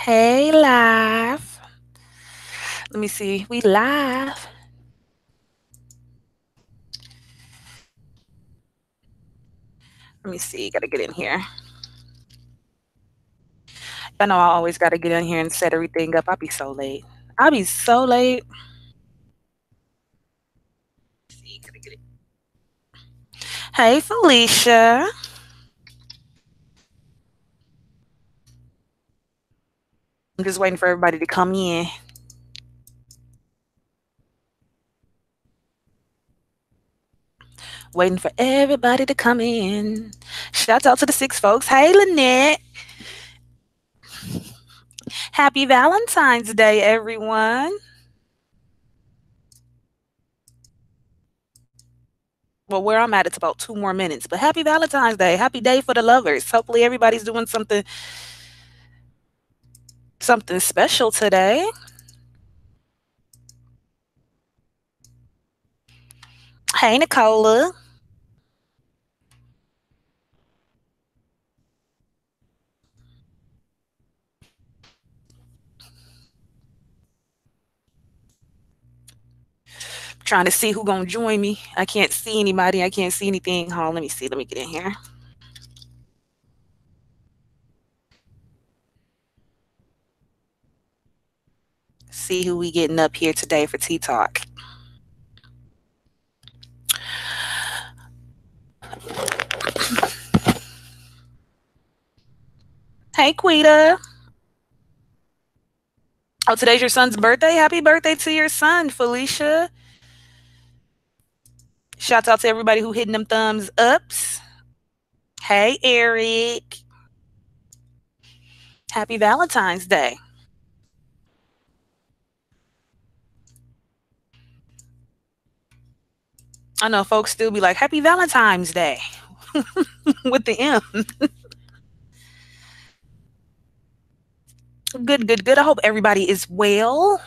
Hey, live. Let me see. We live. Let me see. Gotta get in here. I know I always gotta get in here and set everything up. I'll be so late. I'll be so late. See, gotta get it. Hey, Felicia. I'm just waiting for everybody to come in. Waiting for everybody to come in. Shout out to the six folks. Hey, Lynette. Happy Valentine's Day, everyone. Well, where I'm at, it's about 2 more minutes. But happy Valentine's Day. Happy day for the lovers. Hopefully everybody's doing something special today. Hey, Nicola. Trying to see who gonna join me. I can't see anybody. I can't see anything. Hold on, let me see. Let me get in here. See who we getting up here today for TeaTalk. Hey, Quita. Oh, today's your son's birthday. Happy birthday to your son, Felicia. Shouts out to everybody who hitting them thumbs ups. Hey, Eric. Happy Valentine's Day. I know folks still be like, Happy Valentine's Day with the M. Good, good, good. I hope everybody is well.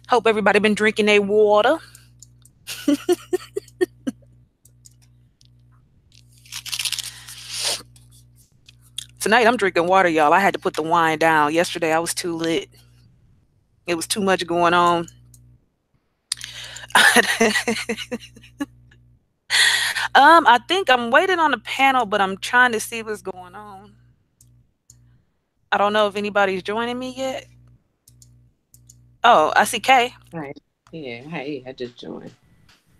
Hope everybody been drinking their water. Tonight I'm drinking water, y'all. I had to put the wine down. Yesterday I was too lit. It was too much going on. I think I'm waiting on the panel, but I'm trying to see what's going on. I don't know if anybody's joining me yet. Oh, I see Kay. Hi. Yeah, hey, I just joined.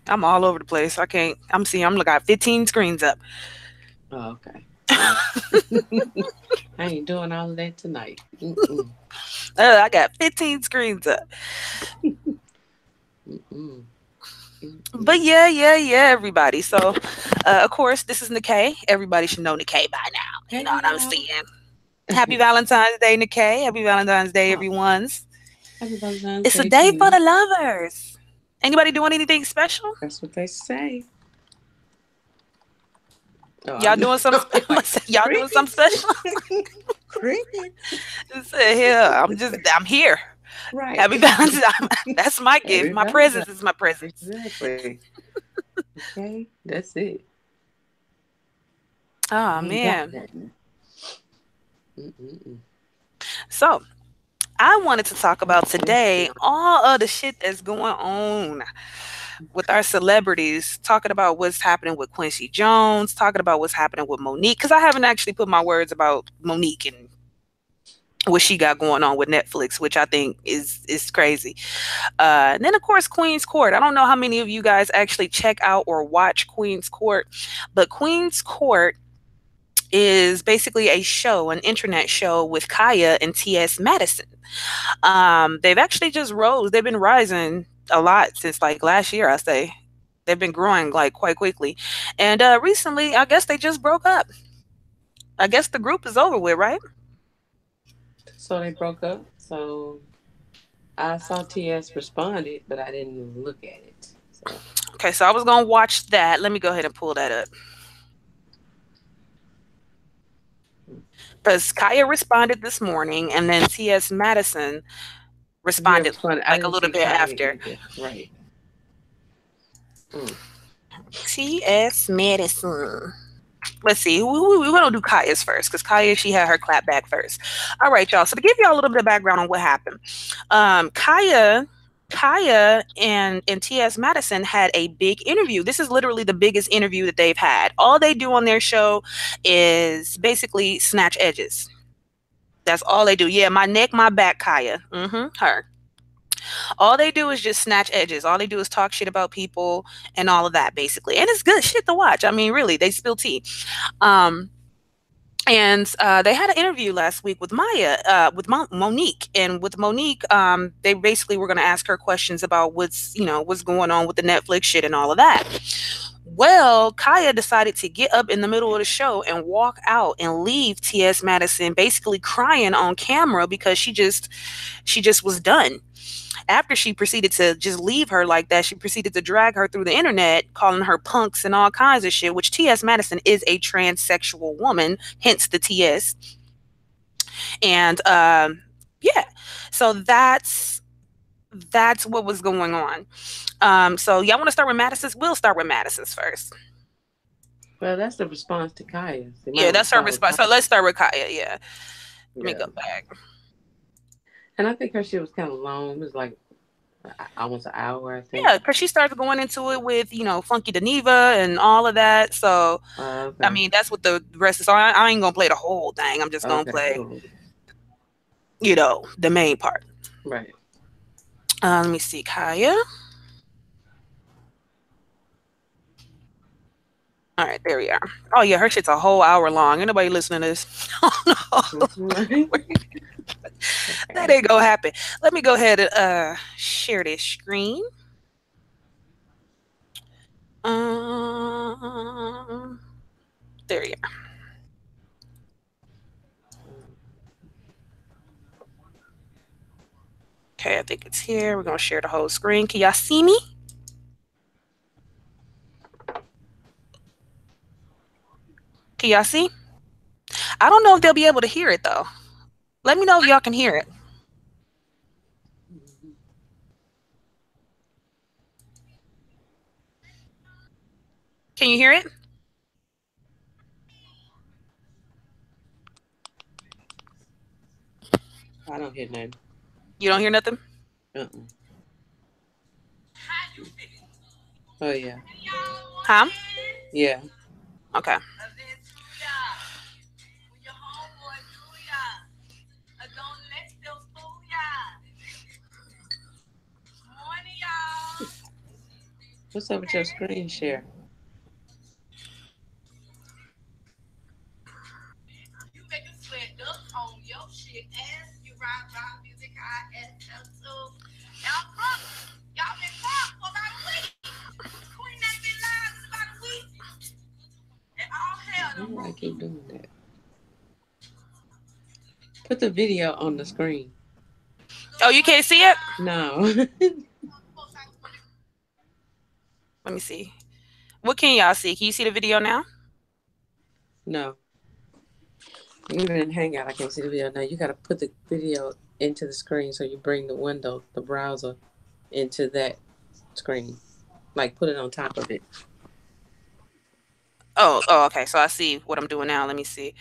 I'm all over the place. I can't. I'm seeing. I'm looking at 15 screens up. Oh, okay. I ain't doing all of that tonight. I got 15 screens up. But yeah, everybody. So, of course, this is Nikkei. Everybody should know Nikkei by now. You Hey, know what I'm y'all. saying? Happy Valentine's Day, Nikkei. Happy Valentine's Day, Oh, everyone's. happy Valentine's It's a Day to day for you. the lovers. Anybody doing anything special? That's what they say. Oh, Y'all I'm, doing some? I'm like, Y'all doing something crickets. special? Crickets. Here, I'm here. Right. Happy Valentine's. That's my gift. Happy My Valentine's. presence is my presence. Exactly. Okay, that's it. Oh I ain't got man. nothing. Mm-mm-mm. So I wanted to talk about today all of the shit that's going on with our celebrities, talking about what's happening with Quincy Jones, talking about what's happening with Monique, because I haven't actually put my words about Monique and what she got going on with Netflix, which I think is crazy. And then of course Queen's Court. I don't know how many of you guys actually check out or watch Queen's Court, but Queen's Court is basically a show, an internet show with Kaya and T.S. Madison. They've actually just rose. They've been rising a lot since like last year, I say. They've been growing like quite quickly. And recently, I guess they just broke up. I guess the group is over with, right? So they broke up. So I saw TS responded, but I didn't look at it. So Okay, so I was going to watch that. Let me go ahead and pull that up. Because Kaya responded this morning, and then T.S. Madison yeah, responded responded. I like a didn't little see bit Kaya after. either. Right. Mm. T.S. Madison. Let's see. We're gonna do Kaya's first because Kaya she had her clap back first. All right, y'all. So to give y'all a little bit of background on what happened, Kaya and T.S. Madison had a big interview. This is literally the biggest interview that they've had. All they do on their show is basically snatch edges. That's all they do. Yeah, my neck, my back, Kaya. Her. All they do is just snatch edges. All they do is talk shit about people and all of that, basically. And it's good shit to watch. I mean, really, they spill tea. Um, and they had an interview last week with Monique, and with Monique, they basically were going to ask her questions about what's going on with the Netflix shit and all of that. Well, Kaya decided to get up in the middle of the show and walk out and leave T.S. Madison basically crying on camera because she just was done. After she proceeded to just leave her like that, she proceeded to drag her through the internet, calling her punks and all kinds of shit, which T.S. Madison is a transsexual woman, hence the TS. And yeah, so that's what was going on. So y'all want to start with Madison's? We'll start with Madison's first. Well, that's the response to Kaya. So you might Yeah, want to that's her start with response. Kaya. So let's start with Kaya. Yeah, let me Yeah. go back. And I think her shit was kind of long. It was like almost an hour, I think. Yeah, because she started going into it with Funky Geneva and all of that. So I Okay. mean, that's what the rest is. I ain't gonna play the whole thing. I'm just gonna Okay, play, cool. the main part. Right. Let me see, Kaya. All right, there we are. Oh yeah, her shit's a whole hour long. Anybody listening to this? Oh no, that Okay. ain't gonna happen. Let me go ahead and share this screen. Um, there you are. Okay, I think it's here. We're gonna share the whole screen. Can y'all see me? Can y'all see? I don't know if they'll be able to hear it though. Let me know if y'all can hear it. Can you hear it? I don't hear nothing. You don't hear nothing? Uh-uh. Oh yeah. Huh? Yeah. Okay. What's up with your screen share? Why do I keep doing that? Put the video on the screen. Oh, you can't see it? No. Let me see. What can y'all see? Can you see the video now? No. Even in Hangout, I can't see the video. Now you got to put the video into the screen so you bring the window, the browser, into that screen. Like put it on top of it. Oh, okay. So I see what I'm doing now. Let me see.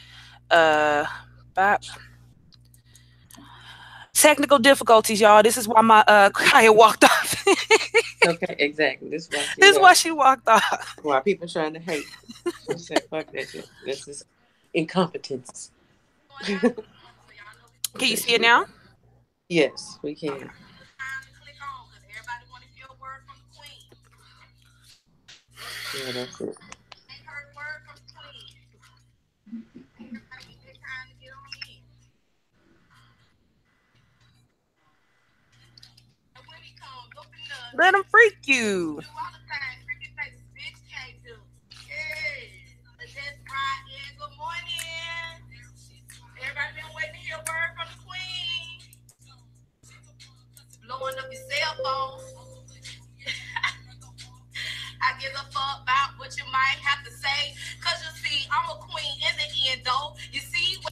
Uh, bop. Technical difficulties, y'all. This is why my client walked off. Okay, exactly. This is why she This is why left. she walked off. Why people trying to hate. She said, fuck that shit. This is incompetence. Can you There see it she now? go. Yes, we can. Okay. Yeah, that's it. Let them freak you.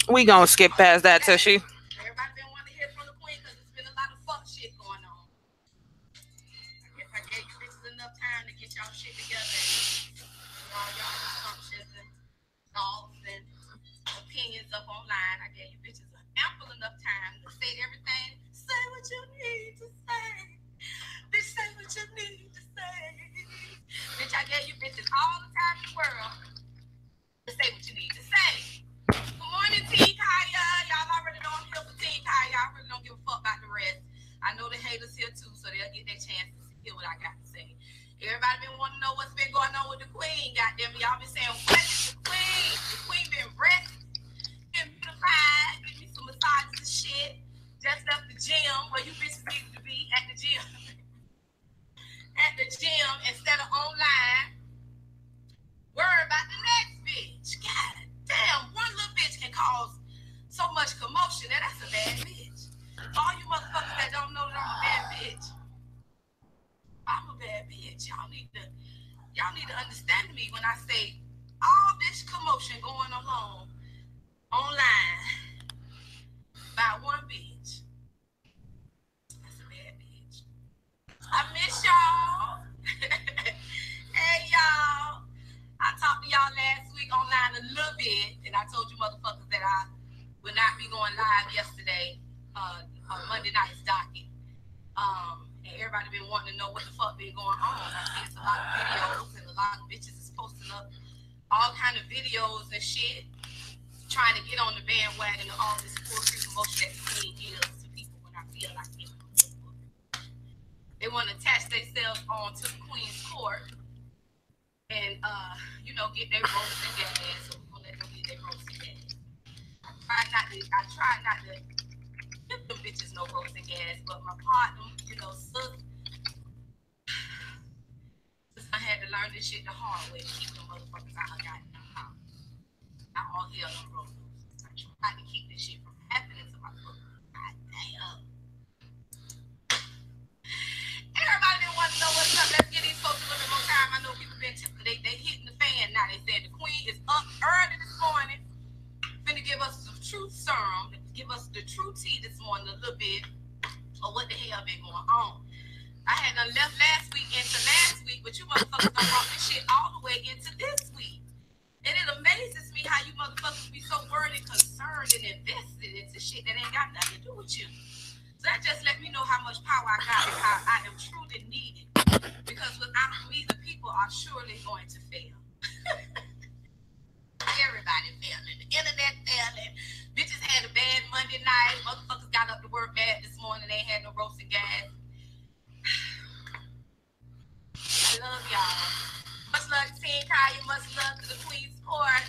We gonna skip past that, Tushy. thoughts and opinions up online. I gave you bitches ample enough time to say everything. Say what you need to say. Bitch, say what you need to say. Bitch, I gave you bitches all the time in the world to say what you need to say. Good morning, Team Kaya. Y'all already know I'm here for Team Kaya. I really don't give a fuck about the rest. I know the haters here too, so they'll get their chance to hear what I got to say. Everybody been wanting to know what's been going on with the queen. Goddamn, y'all been saying, what is the queen? The queen been resting, been beautified, give me some massages and shit. Just left the gym where you bitches needed to be at the gym. At the gym instead of online. Worry about the next bitch. God damn, one little bitch can cause so much commotion. Now that's a bad bitch. All you motherfuckers that don't know that I'm a bad bitch. I'm a bad bitch. Y'all need to understand me when I say all this commotion going along online by one bitch. That's a bad bitch. I miss y'all. Hey y'all. I talked to y'all last week online a little bit, and I told you motherfuckers that I would not be going live yesterday on Monday night's docket. And everybody been wanting to know what the fuck been going on. I see a lot of videos, and a lot of bitches is posting up all kind of videos and shit, trying to get on the bandwagon of all this bullshit promotion that the queen gives to people when I feel like it. They want to attach themselves on to the queen's court and get their roast and gas. So we're gonna let them get their roast and gas. I try not to give them bitches no roast and gas, but my partner, sis, I had to learn this shit the hard way to keep them motherfuckers out of goddamn house. I all hell on road. I tried to keep this shit from happening to my folks. God damn. Everybody didn't want to know what's up. Let's give these folks a little bit more time. I know people been they hitting the fan now. They said the queen is up early this morning, finna give us some truth serum, give us the true tea this morning a little bit of what the hell been going on. I had done left last week into last week, but you motherfuckers done brought this shit all the way into this week. And it amazes me how you motherfuckers be so worried and concerned and invested into shit that ain't got nothing to do with you. So that just let me know how much power I got and how I am truly needed. Because without me, the people are surely going to fail. Everybody failing. The internet failing. Bitches had a bad Monday night. Motherfuckers got up to work bad this morning. They ain't had no roasted gas. I love y'all. Much love to Team Kaya. Much love to the Queen's Court.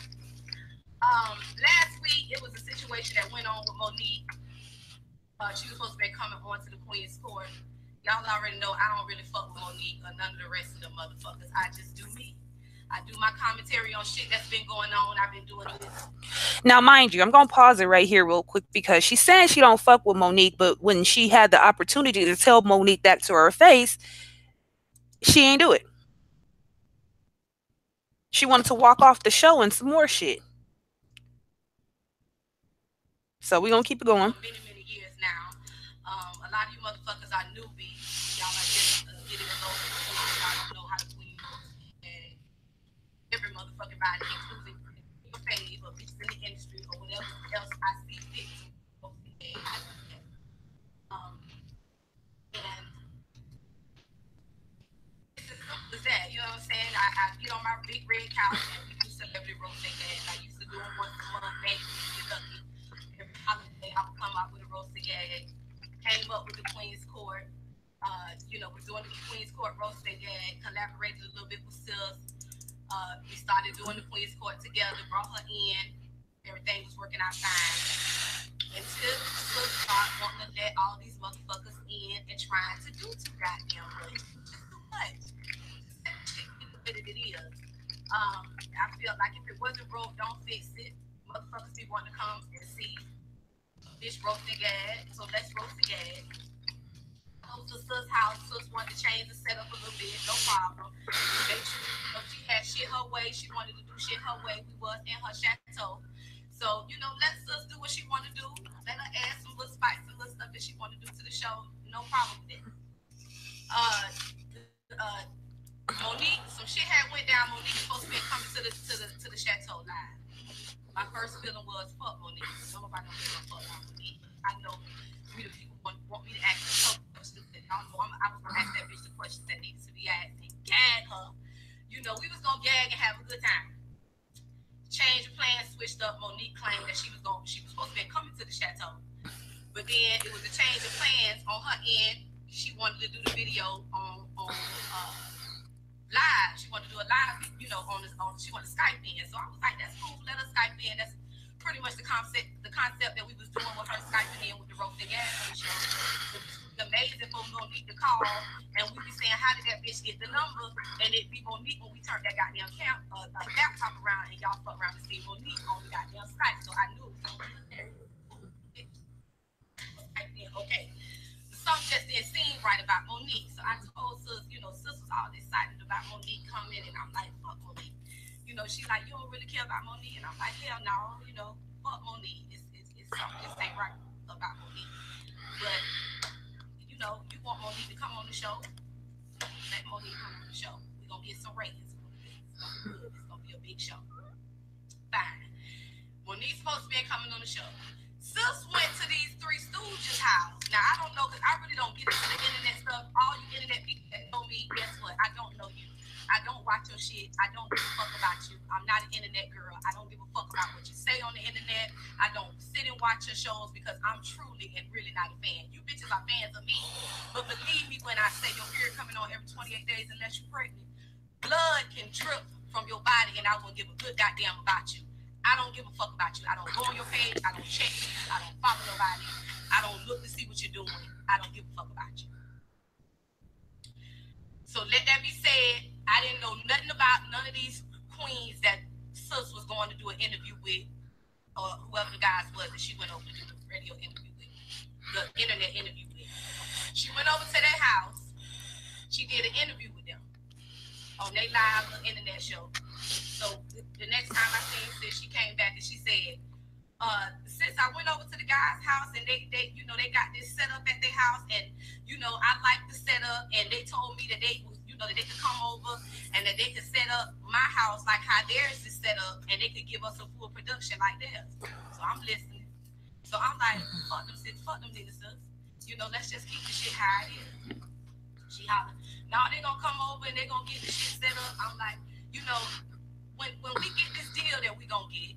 Last week, it was a situation that went on with Monique. She was supposed to be coming on to the Queen's Court. Y'all already know I don't really fuck with Monique or none of the rest of the motherfuckers. I just do me. I do my commentary on shit that's been going on. I've been doing this. Now, mind you, I'm going to pause it right here real quick because she's saying she don't fuck with Monique, but when she had the opportunity to tell Monique that to her face, she ain't do it. She wanted to walk off the show and some more shit. So we're going to keep it going. Many, many years now. A lot of you motherfuckers are newbies. Y'all are just getting to know the queen. Y'all don't know how the queen looks. And every motherfucking body, including your fave or bitches in the industry or whatever else I see fit. And it's as simple as that. You know what I'm saying? I get on my big red couch and we do celebrity roasting gas. I used to do them once a month, maybe Kentucky. Every holiday I would come out with a roasted gag. Came up with the Queen's Court. We're doing the Queen's Court roasting gag. Collaborated a little bit with Sis. We started doing the Queen's Court together. Brought her in. Everything was working out fine. Until Sis started wanting to let all these motherfuckers in and trying to do too goddamn much. Just too much. It is. I feel like if it wasn't broke, don't fix it. Motherfuckers be wanting to come and see this roasting gag, so let's roast the gag. Go to Sis' house. Sis wanted to change the setup a little bit, no problem. She had shit her way. She wanted to do shit her way. We was in her chateau. So, let Sis do what she wanted to do. Let her add some little spice and little stuff that she wanted to do to the show. No problem with it. Monique, some shit had went down. Monique was supposed to be coming to the chateau live. My first feeling was fuck Monique. Nobody don't give a fuck about Monique. I know we the people want me to ask her questions. I don't know. I was gonna ask that bitch the questions that needed to be asked and gag her. You know, we was gonna gag and have a good time. Change of plans, switched up. Monique claimed that she was supposed to be coming to the chateau, but then it was a change of plans on her end. She wanted to do the video on live. She wanted to do a live, you know, she wanted to Skype in. So I was like, that's cool. Let her Skype in. That's pretty much the concept that we was doing with her Skyping in with the roast and gas on the show. It was amazing for Monique to call and we be saying, how did that bitch get the number? And it be Monique when we turned that goddamn laptop around and y'all fuck around and see Monique on the goddamn Skype. So I knew it was on there. Okay. Something just didn't seem right about Monique. So I told sis, you know, sis was all excited about Monique coming, and I'm like, fuck Monique. You know, she's like, you don't really care about Monique, and I'm like, hell no, you know, fuck Monique. It's something just ain't right about Monique. But you know, you want Monique to come on the show, let Monique come on the show. We're gonna get some ratings. It's gonna be good. It's gonna be a big show. Fine. Monique's supposed to be coming on the show. Sis went to these Three Stooges' house. Now, I don't know, because I really don't get into the internet stuff. All you internet people that know me, guess what? I don't know you. I don't watch your shit. I don't give a fuck about you. I'm not an internet girl. I don't give a fuck about what you say on the internet. I don't sit and watch your shows because I'm truly and really not a fan. You bitches are fans of me. But believe me when I say your period coming on every 28 days unless you're pregnant. Blood can drip from your body and I won't give a good goddamn about you. I don't give a fuck about you. I don't go on your page. I don't check you. I don't follow nobody. I don't look to see what you're doing. I don't give a fuck about you. So let that be said. I didn't know nothing about none of these queens that sis was going to do an interview with, or whoever the guys was that she went over to do the radio interview with, the internet interview with. She went over to their house. She did an interview with them on their live internet show. So the next time I seen sis, she came back and she said, sis, I went over to the guy's house and they you know, they got this set up at their house and, you know, I like the setup and they told me that they was, you know, that they could come over and that they could set up my house like how theirs is set up and they could give us a full production like theirs. So I'm listening. So I'm like, fuck them sis, fuck them niggas, sis. You know, let's just keep the shit how it is. She hollered, now they gonna come over and they gonna get the shit set up. I'm like, you know, when we get this deal that we gonna get,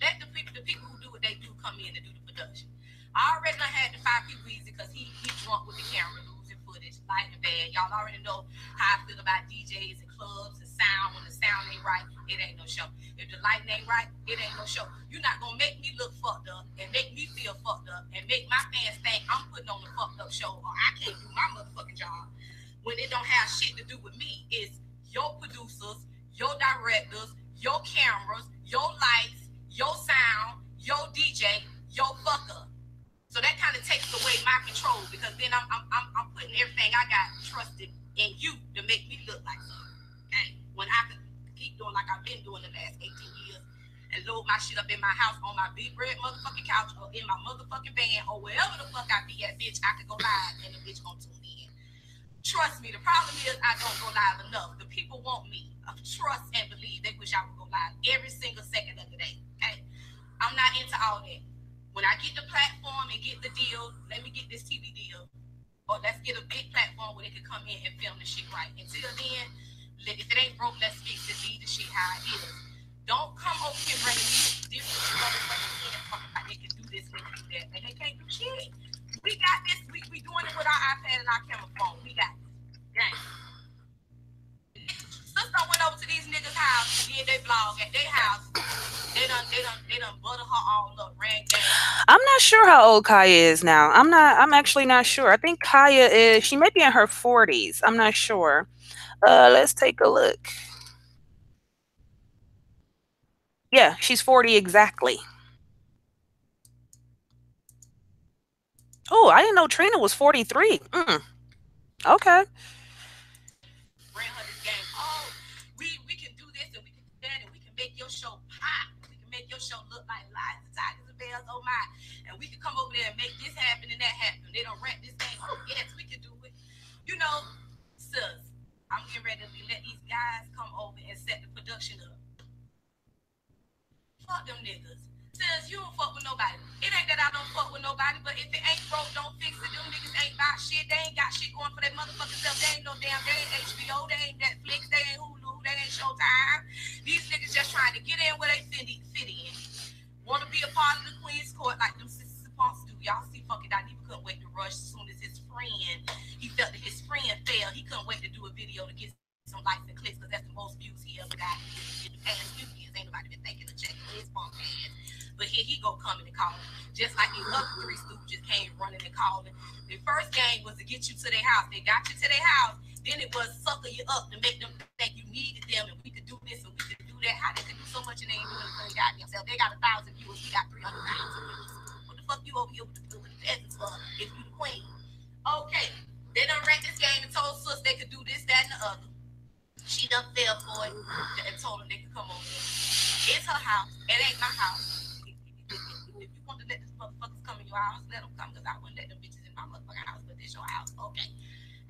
let the people who do what they do come in and do the production. I already done had to fire people easy because he drunk with the camera, losing footage, light and bad. Y'all already know how I feel about DJs and clubs and sound. When the sound ain't right, it ain't no show. If the lighting ain't right, it ain't no show. You're not gonna make me look fucked up and make me feel fucked up and make my fans think I'm putting on a fucked up show or I can't do my motherfucking job when it don't have shit to do with me. It's your producers, your directors, your cameras, your lights, your sound, your DJ, your fucker. So that kind of takes away my control because then I'm putting everything I got trusted in you to make me look like something. Okay? When I can keep doing like I've been doing the last 18 years and load my shit up in my house on my big red motherfucking couch or in my motherfucking van or wherever the fuck I be at, bitch, I could go live and the bitch gonna tune in. Trust me, the problem is I don't go live enough. The people want me. Trust and believe. They wish I would go live every single second of the day. Okay? I'm not into all that. When I get the platform and get the deal, let me get this TV deal. Or let's get a big platform where they can come in and film the shit right. Until then, if it ain't broke, let's fix it. Leave the shit how it is. Don't come over here bringing me different motherfuckers in talking about they can do this and they can do that. And they can't do shit. We got this. We doing it with our iPad and our camera phone. We got this. Gang. Sister went over to these niggas' house, did they blog at their house. They done butter her all up, ran game. I'm not sure how old Kaya is now. I'm actually not sure. I think she may be in her 40s. I'm not sure. Let's take a look. Yeah, she's 40 exactly. Oh, I didn't know Trina was 43. Okay. Ran her this game. Oh, we can do this and we can do that and we can make your show pop. We can make your show look like lies and tigers and bells. Oh my! And we can come over there and make this happen and that happen. They don't rent this thing. Oh yes, we can do it. You know, sis, I'm getting ready to let these guys come over and set the production up. Fuck them niggas. Says you don't fuck with nobody. It ain't that I don't fuck with nobody, but if it ain't broke, don't fix it. Them niggas ain't got shit. They ain't got shit going for their motherfucking self. They ain't no damn, they ain't HBO, they ain't Netflix, they ain't Hulu, they ain't Showtime. These niggas just trying to get in where they fit in. Want to be a part of the Queen's Court like them sisters supposed to do. Y'all see fucking Dyneva couldn't wait to rush as soon as his friend, he felt that his friend failed. He couldn't wait to do a video to get some likes and clicks because that's the most views he ever got in the past few years. Ain't nobody been thinking of checking his bump ass. But here he go coming and calling. Just like these other three stooges came running and calling. The first game was to get you to their house. They got you to their house. Then it was sucker you up to make them think you needed them and we could do this and we could do that. How they could do so much and they ain't doing it for their goddamn self. They got 1,000 viewers. We got 300,000 viewers. What the fuck you over here with the peasants for if you the queen? Okay. They done ranked this game and told sis they could do this, that, and the other. She done fell for it and told them they could come over here. It's her house. It ain't my house. If you want to let these motherfuckers come in your house, let them come because I wouldn't let them bitches in my motherfucking house, but this your house. Okay.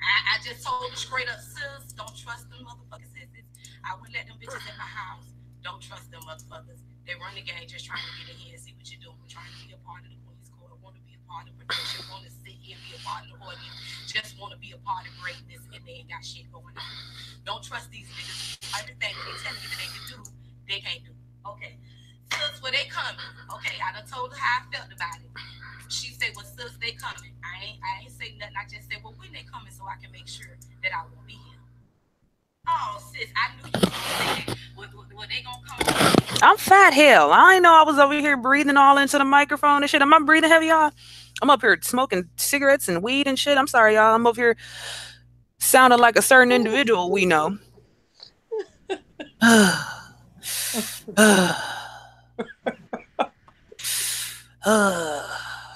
I just told her straight up, sis, don't trust them motherfucking sisters. I wouldn't let them bitches in my house. Don't trust them motherfuckers. They run the game just trying to get in here and see what you're doing. Trying to be a part of the Queen's Court. Want to be a part of production. Want to sit here and be a part of the audience. Just want to be a part of greatness and they ain't got shit going on. Don't trust these niggas. Everything they tell you that they can do, they can't do. Okay. Sis, where they coming? Okay, I done told her how I felt about it. She said, well, sis, they coming. I ain't say nothing. I just said, well, when they coming so I can make sure that I won't be here. Oh, sis, I knew you were going to say that. Were they going to come? I'm fat hell. I ain't know I was over here breathing all into the microphone and shit. Am I breathing heavy, y'all? I'm up here smoking cigarettes and weed and shit. I'm sorry, y'all. I'm over here sounding like a certain individual we know.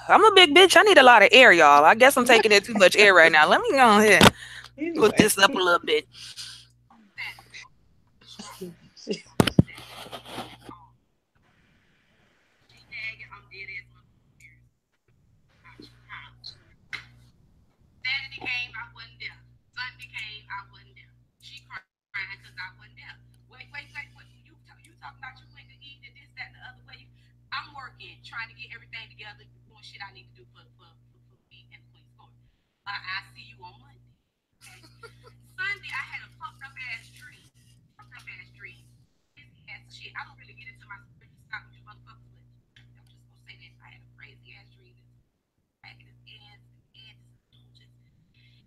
I'm a big bitch. I need a lot of air, y'all. I guess I'm taking in too much air right now. Let me go ahead put this up a little bit. Saturday came, I wasn't there. Sunday came, I wasn't there. She crying because I wasn't there. Wait. You talking about you went to eat and this, that, and the other way. I'm working, trying to get everything together, doing shit I need to do for me and the Queen's Court. I see you on Monday. Okay? Sunday, I had a fucked up ass dream. Crazy ass shit. I don't really get into my spiritual stuff with you motherfuckers, but I'm just gonna say this. I had a crazy ass dream. Back in his hands,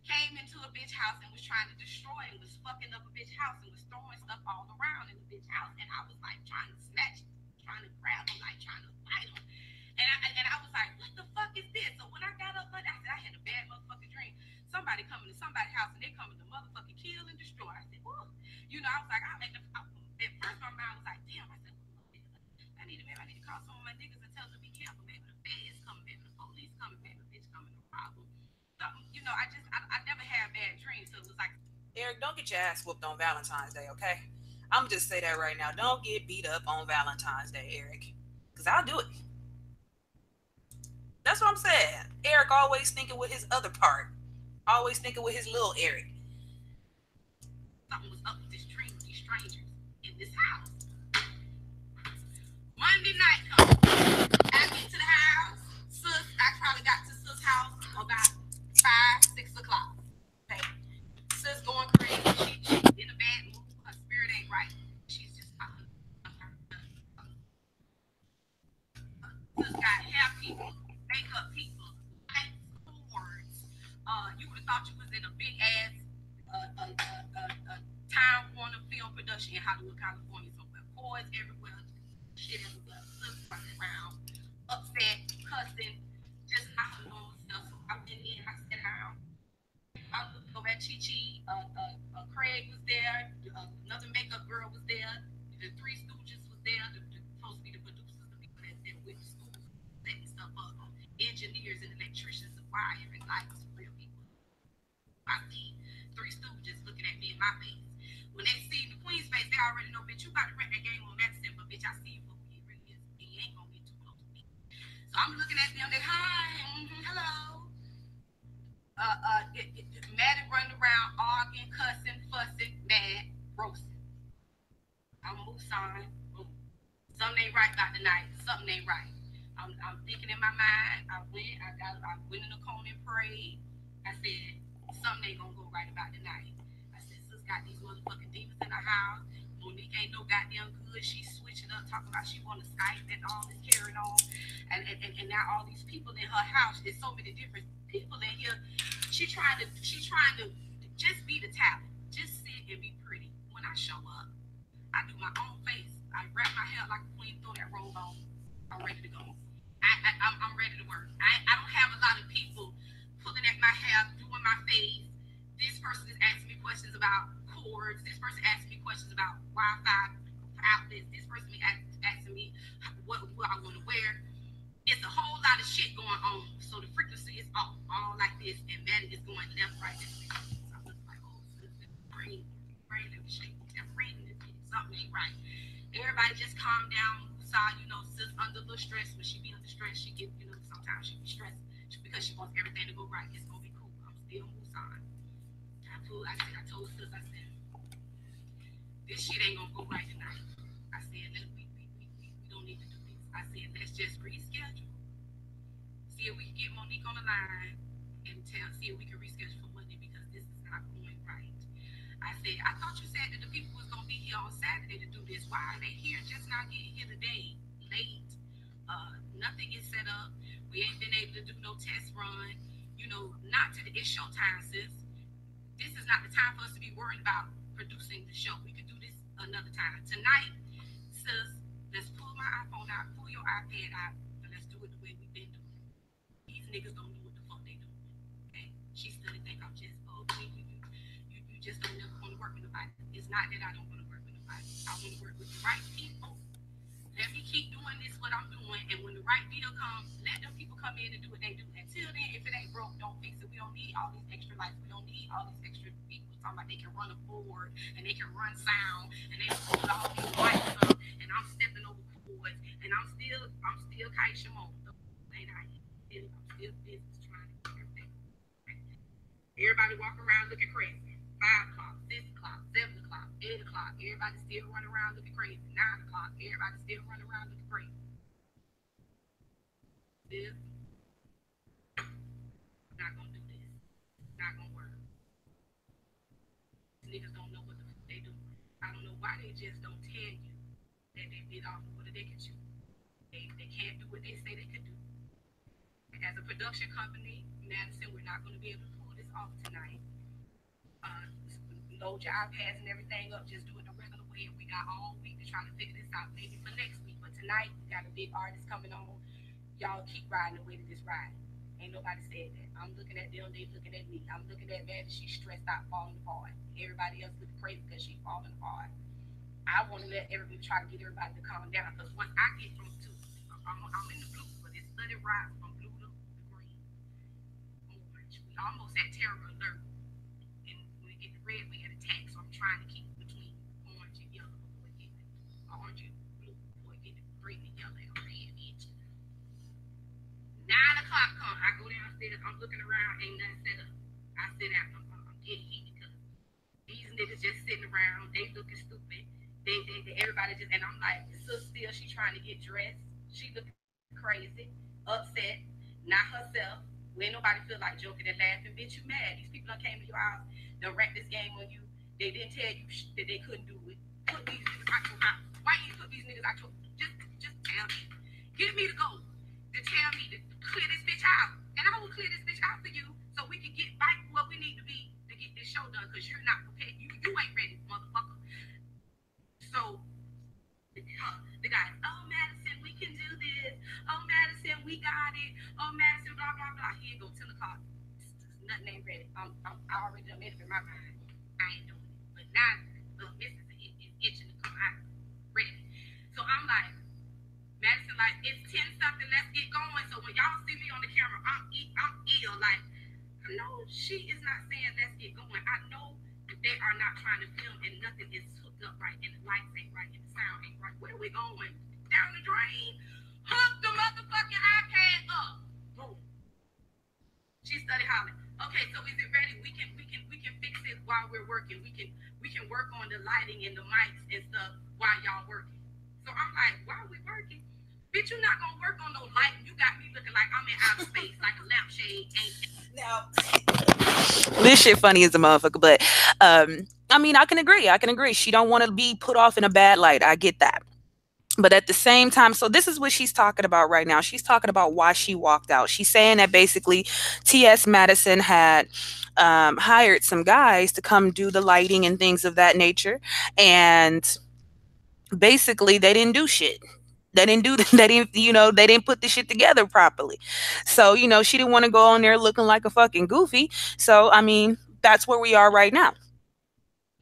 came into a bitch house and was trying to destroy and was fucking up a bitch house and was throwing stuff all around in the bitch house. And I was like trying to snatch it, trying to grab him, like trying to fight him. And I was like, what the fuck is this? So when I got up, I said, I had a bad motherfucking dream. Somebody coming to somebody's house and they coming to motherfucking kill and destroy. I said, whoa. I was like, at first my mind was like, damn. I said, I need to call some of my niggas and tell them to be careful. Maybe the feds coming, maybe the police coming, maybe the bitch coming, no problem. So, I never had bad dreams. So it was like, Eric, don't get your ass whooped on Valentine's Day, okay? I'm just say that right now. Don't get beat up on Valentine's Day, Eric. Because I'll do it. That's what I'm saying. Eric always thinking with his other part. Always thinking with his little Eric. Something was up with this dream with these strangers in this house. Monday night comes. I get to the house. I probably got to sis' house about 5, 6 o'clock. Okay. Sis going crazy. She in a bad mood. Her spirit ain't right. She's just sis got hair people, makeup people, lights, cords. You would have thought you was in a big ass Time Warner film production in Hollywood, California. Somewhere. Cords everywhere. Shit everywhere. Sis running around, upset, cussing, just out of normal stuff. So I went in. I sat down. I looked over at Chi. Craig was there. Another makeup girl was there. The Three Stooges was there. Supposed to be the producers, the people that with the schools setting stuff up. Engineers and electricians and wiring lights, real people. I see Three Stooges looking at me in my face. When they see the Queen's face, they already know, bitch, you about to wreck that game on Medicine, but bitch, I see you for who you really is. You ain't gonna get too close to me. So I'm looking at them, like, hi, hello. Mad and running around, arguing, cussing, fussing, mad, roasting. I'm Musan, boom. Something ain't right about the night. Something ain't right. I'm thinking in my mind. I went in the corner and prayed. I said, something ain't gonna go right about the night. I said, sis got these motherfucking demons in her house. Monique ain't no goddamn good. She's switching up, talking about she want to Skype and all this carrying on. And now all these people in her house, there's so many different people in here. She trying to just be the talent. Just sit and be pretty. When I show up, I do my own face. I wrap my hair like a queen, throw that robe on. I'm ready to go. I'm ready to work. I don't have a lot of people pulling at my hair, doing my face. This person is asking me questions about cords. This person asking me questions about Wi-Fi outlets. This person asking me what I want to wear. It's a whole lot of shit going on. So the frequency is off, all like this, and Maddie is going left, right, this way. So I look like, oh, brain in the shape. Brain in this bitch. Something ain't right. Everybody just calm down. Woosah, sis under a little stress. When she be under stress, she get, sometimes she be stressed because she wants everything to go right. It's gonna be cool. I'm still Woosah. I told sis, I said, this shit ain't gonna go right tonight. I said, we don't need to do this. I said, let's just reschedule. See if we can get Monique on the line and see if we can reschedule for Monday because this is not going right. I said, I thought you said that the people was gonna be here on Saturday to do this. Why are they here just not getting here today? Late. Nothing is set up. We ain't been able to do no test run. Not to the it's showtime, sis. This is not the time for us to be worried about producing the show. We could do this another time. Tonight, sis, let's pull my iPhone out, pull your iPad out, and let's do it the way we've been doing it. These niggas don't know what the fuck they doing. Okay? She still think I'm just, oh, you just don't never want to work with nobody. It's not that I don't want to work with nobody. I want to work with the right people. Let me keep doing this, what I'm doing, and when the right deal comes, let them people come in and do what they do. Until then, if it ain't broke, don't fix it. We don't need all these extra lights. We don't need all these extra people talking about they can run a board and they can run sound and they can hold all these lights up and I'm stepping over cords and I'm still Kaisha Mo. Ain't I? I'm still business trying to keep everything. Everybody walk around looking crazy. 5 o'clock, 6 o'clock, 7 o'clock, 8 o'clock. Everybody still running around looking crazy. 9 o'clock. Everybody still running around looking crazy. This not gonna do this. Not gonna work. These niggas don't know what the fuck they doing. I don't know why they just don't tell you that they bit off more than they can chew. They can't do what they say they can do. As a production company, Madison, we're not going to be able to pull this off tonight. Uh, Load your iPads and everything up. Just do it the regular way. We got all week to try to figure this out, maybe for next week. But tonight, we got a big artist coming on. Y'all keep riding the way that this ride. Ain't nobody said that. I'm looking at them, they looking at me. I'm looking at Maddie, she's stressed out, falling apart. Everybody else looking crazy because she's falling apart. I want to let everybody try to get everybody to calm down because once I get from two, I'm in the blue, but it's let it rise from blue to green, orange. We almost at terror alert, and when we get the red, we get attacked. So I'm trying to keep between orange and yellow before it gets orange and blue before it gets green and yellow and red. Itch. 9 o'clock come, I go downstairs. I'm looking around, ain't nothing set up. I sit down. I'm getting heated because these niggas just sitting around. They looking stupid. They everybody just and I'm like, so still she trying to get dressed. She looking crazy, upset, not herself. When nobody feel like joking and laughing, bitch, you mad. These people done came to your house, done wrecked this game on you. They didn't tell you that they couldn't do it. Put these niggas out your house. Why you put these niggas out your just tell me. Give me the goal to tell me to clear this bitch out. And I will clear this bitch out for you so we can get back what we need to be to get this show done because you're not prepared. You ain't ready, motherfucker. So the guy, oh Madison, we can do this. Oh Madison, we got it. Oh Madison, blah blah blah. Here you go, 10 o'clock. Nothing ain't ready. I already done made up in my mind. I ain't doing it. But now Mrs. is itching to come out ready. So I'm like, Madison, like it's 10 something. Let's get going. So when y'all see me on the camera, I'm ill. Like I know she is not saying let's get going. I know that they are not trying to film and nothing is hooked up right and the lights ain't right and the sound ain't right. Where are we going? Down the drain. Hook the motherfucking iPad up. Boom. She started hollering. Okay, so is it ready? We can fix it while we're working. We can work on the lighting and the mics and stuff while y'all working. So I'm like, why are we working? Bitch, you're not gonna work on no light. You got me looking like I'm in outer space, like a lampshade. Now, This shit funny as a motherfucker, but I mean, I can agree. I can agree. She don't want to be put off in a bad light. I get that. But at the same time, so this is what she's talking about right now. She's talking about why she walked out. She's saying that basically T.S. Madison had hired some guys to come do the lighting and things of that nature. And basically, they didn't do shit. They didn't do they didn't they didn't put the shit together properly. So she didn't want to go on there looking like a fucking goofy. So I mean, that's where we are right now.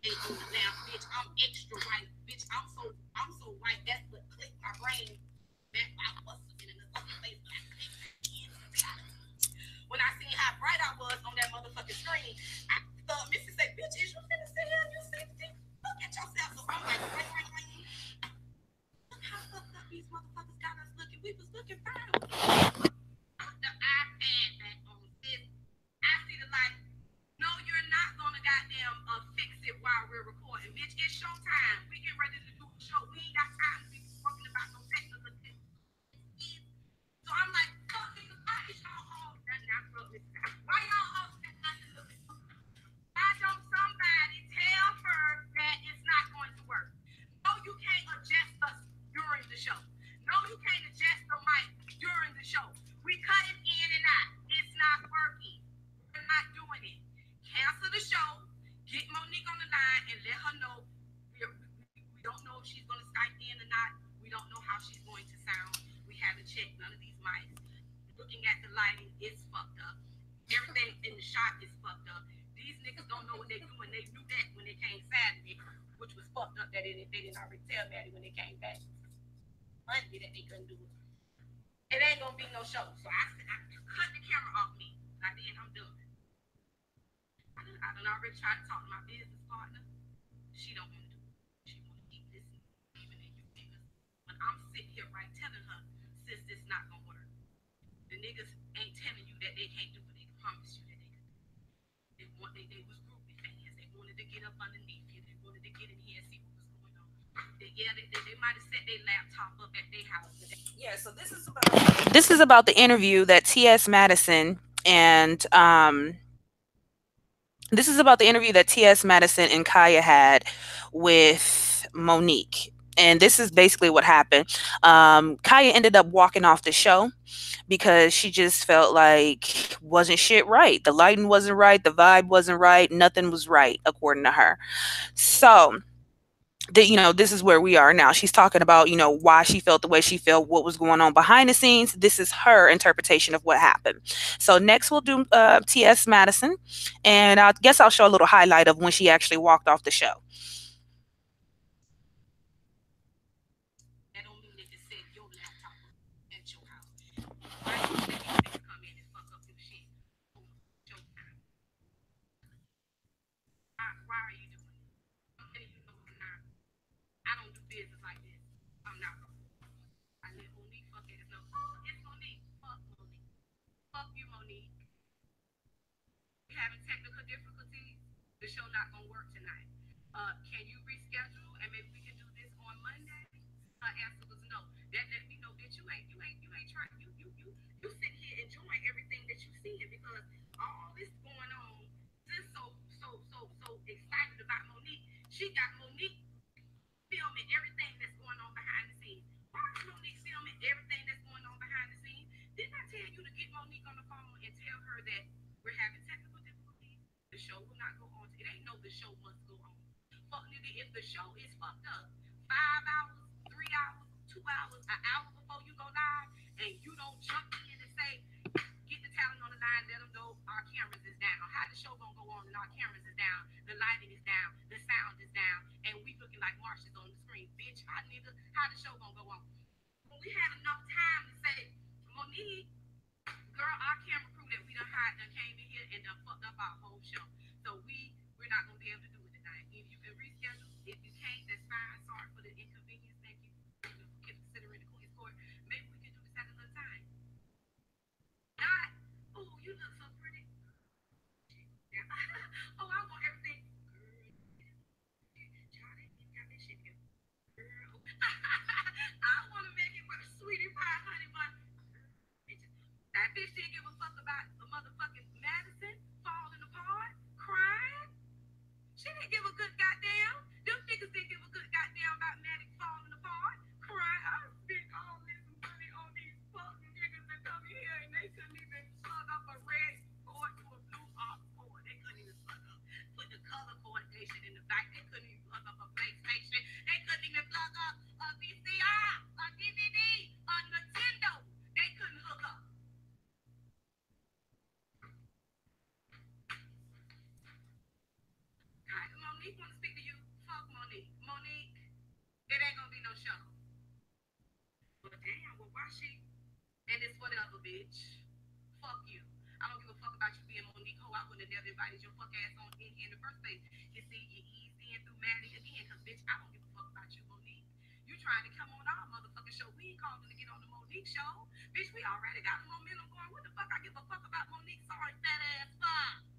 ain't on the lamp, bitch. I'm extra white, bitch. I'm so white. That's what clicked my brain. That I was looking in the fucking face, but I when I seen how bright I was on that motherfucking screen, I thought Missy said, bitch, is you finna sit here and you see look at yourself. So I'm like, ring. Look how fucked up these motherfuckers got us looking. We was looking fine. Put the iPad back on, sis. I see the light. No, you're not gonna goddamn fix it while we're recording, bitch. It's showtime. We get ready to do a show. We ain't got time to be talking about no technical things. So I'm like, fuck niggas, why is y'all all why y'all all why don't somebody tell her that it's not going to work? No, you can't adjust us during the show. No, you can't adjust the mic during the show. We cut it in and out. It's not working. We're not doing it. Cancel the show. Get Monique on the line and let her know we don't know if she's going to Skype in or not. We don't know how she's going to sound. We haven't checked none of these mics. Looking at the lighting, it's fucked up. Everything in the shot is fucked up. These niggas don't know what they're doing. They knew that when they came Saturday, which was fucked up that they didn't already tell Maddie when they came back Monday that they couldn't do it. It ain't gonna be no show. So I cut the camera off me. I did. I'm done. I done already tried to talk to my business partner. She don't want to do it. She want to keep listening, even in you niggas. But I'm sitting here right telling her, sis, this not gonna work. The niggas ain't telling you that they can't do it. They promise you that they can. They was groupie fans. They wanted to get up underneath you. They wanted to get in here and see what was going on. They might have set their laptop up at their house. Yeah, so this is about the interview that T.S. Madison and this is about the interview that T.S. Madison and Kaya had with Monique. And this is basically what happened. Kaya ended up walking off the show because she just felt like wasn't shit right. The lighting wasn't right, the vibe wasn't right, nothing was right according to her. So this is where we are now. She's talking about why she felt the way she felt, what was going on behind the scenes. This is her interpretation of what happened. So next we'll do T.S. Madison, and I guess I'll show a little highlight of when she actually walked off the show. That don't mean they just set your laptop up at your house. Why you let these niggas come in and fuck up your shit on your time? Why are you doing it? I'm letting you know I'm not. I don't do business like this. I'm not. I let Monique fuck ass know. Oh, it's Monique. Fuck Monique. Fuck you, Monique. We having technical difficulties. The show not gonna work tonight. Can you reschedule and maybe we can do this on Monday? Her answer was no. That let me know that you ain't trying. You sitting here enjoying everything that you seeing because all this going on. Sis so excited about Monique. She got Monique filming everything that's going on behind the scenes. Why is Monique filming everything that's going on behind the scenes? Didn't I tell you to get Monique on the phone and tell her that we're having technical difficulties? The show will not go on. It ain't no the show must go on. Fuck nigga, if the show is fucked up, 5 hours, 3 hours, 2 hours, an hour before you go live, and you don't jump in and say, get the talent on the line, let them know our cameras is down. How the show gonna go on and our cameras is down, the lighting is down, the sound is down, and we looking like Marshes on the screen. Bitch, how the show gonna go on? When we had enough time to say, Monique, girl, our camera crew that we done hired done came in here and done fucked up our whole show. So we're not gonna be able to do it tonight. If you can reschedule, if you can't, that's fine. Sorry for the inconvenience. Thank you for considering the Queen's Court. Maybe we can do this at another time. Not, oh, you look so pretty. Yeah. Oh, I want everything. Girl, you got this shit together. Girl. give a fuck about the motherfucking Madison falling apart, crying. She didn't give a good goddamn. Them niggas didn't give a good goddamn about Maddox falling apart, crying. I spent all this money on these fucking niggas that come here and they couldn't even plug up a red cord to a blue off cord. They couldn't even plug up, put the color coordination in the back. They couldn't even plug up a PlayStation. They couldn't even plug up a VCR, a DVD, a Nintendo. They couldn't hook up. Monique want to speak to you. Fuck Monique. Monique, it ain't gonna be no show. But damn, well, why she? And it's whatever, bitch. Fuck you. I don't give a fuck about you being Monique. Ho, I wouldn't have never invited your fuck ass on in here in the first place. You see, you eased in through Maddie again, cause bitch, I don't give a fuck about you, Monique. You trying to come on our motherfucking show? We ain't calling to get on the Monique show, bitch. We already got the momentum going. What the fuck? I give a fuck about Monique? Sorry, fat ass fuck.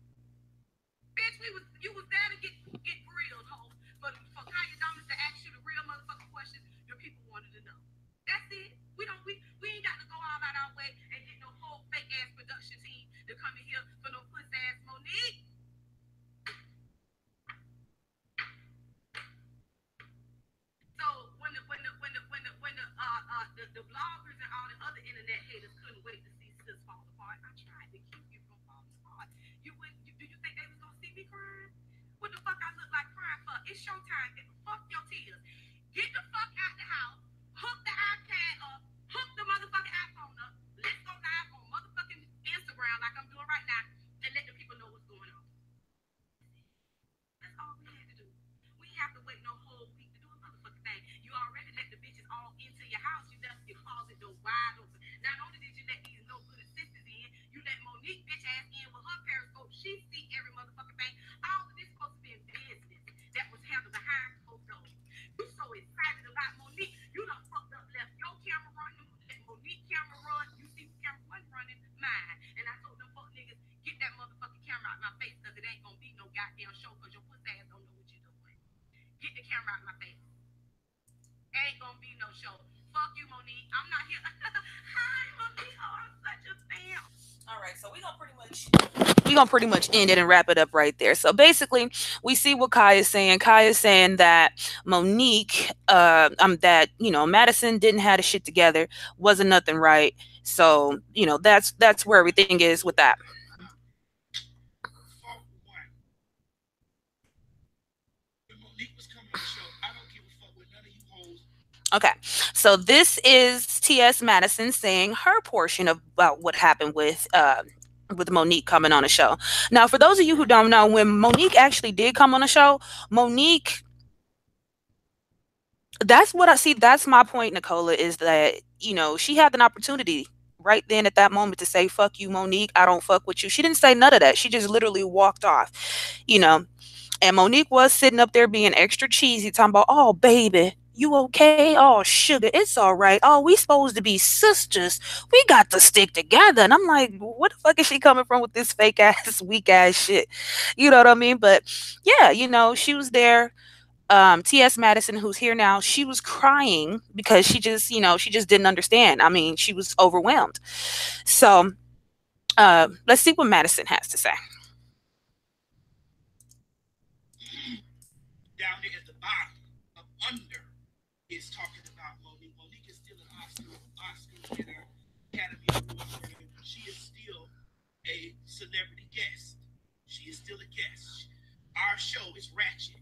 Bitch, you was there to get grilled, ho. For Kanye Dominance to ask you the real motherfucking questions your people wanted to know. That's it. We ain't got to go all out our way and get no whole fake ass production team to come in here for no puss ass Monique. So when the bloggers and all the other internet haters couldn't wait to see sis fall apart, I tried to keep you from falling apart. Do you think they was gonna see me crying? What the fuck I look like crying for? It's showtime. Fuck your tears. Get the fuck out the house. Hook the iPad up. Hook the motherfucking iPhone up. Let's go live on motherfucking Instagram like I'm doing right now and let the people know what's going on. That's all we had to do. We ain't have to wait no whole week to do a motherfucking thing. You already let the bitches all into your house. You left your closet door wide open. Not only did you let these no good sisters in, you let Monique bitch ass in with her periscope. She see every motherfucking thing. All of this supposed to be in business that was handled behind closed doors. You so excited about Monique, you done fucked up, left your camera running, let Monique camera run. You see who camera one running? Mine. And I told them fuck niggas, get that motherfucking camera out my face, cause it ain't gonna be no goddamn show, cause your pussy ass don't know what you're doing. Get the camera out my face. Ain't gonna be no show. Fuck you, Monique. I'm not here. Hi, Monique. Oh, I'm such a fan. All right, so we're gonna pretty much end it and wrap it up right there. So basically, we see what Kai is saying. Kai is saying that Monique, that Madison didn't have the shit together, wasn't nothing right. So that's where everything is with that. Okay, so this is T.S. Madison saying her portion of about what happened with Monique coming on the show. Now, for those of you who don't know, when Monique actually did come on the show, Monique, that's what I see. That's my point, Nicola, is that, she had an opportunity right then at that moment to say, fuck you, Monique. I don't fuck with you. She didn't say none of that. She just literally walked off, you know. And Monique was sitting up there being extra cheesy, talking about, oh, baby, you okay? Oh, sugar, it's all right. Oh, we supposed to be sisters. We got to stick together. And I'm like, what the fuck is she coming from with this fake ass, weak ass shit? You know what I mean? But yeah, she was there. T.S. Madison, who's here now, she was crying because she just didn't understand. I mean, she was overwhelmed. So let's see what Madison has to say. Down there at the bottom of under is talking about Monique. Monique is still an Oscar winner, Academy Award winner. She is still a celebrity guest. She is still a guest. Our show is ratchet.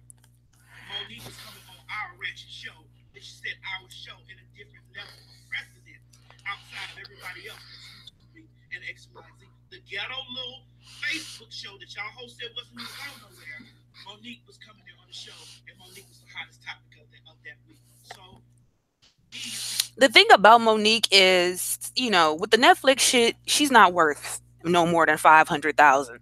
Monique is coming on our ratchet show. She said our show in a different level of precedent outside of everybody else and XYZ. The ghetto little Facebook show that y'all host said wasn't even going nowhere. Monique was coming there on the show, and Monique was the hottest topic of that week. So the thing about Monique is, with the Netflix shit, she's not worth no more than 500,000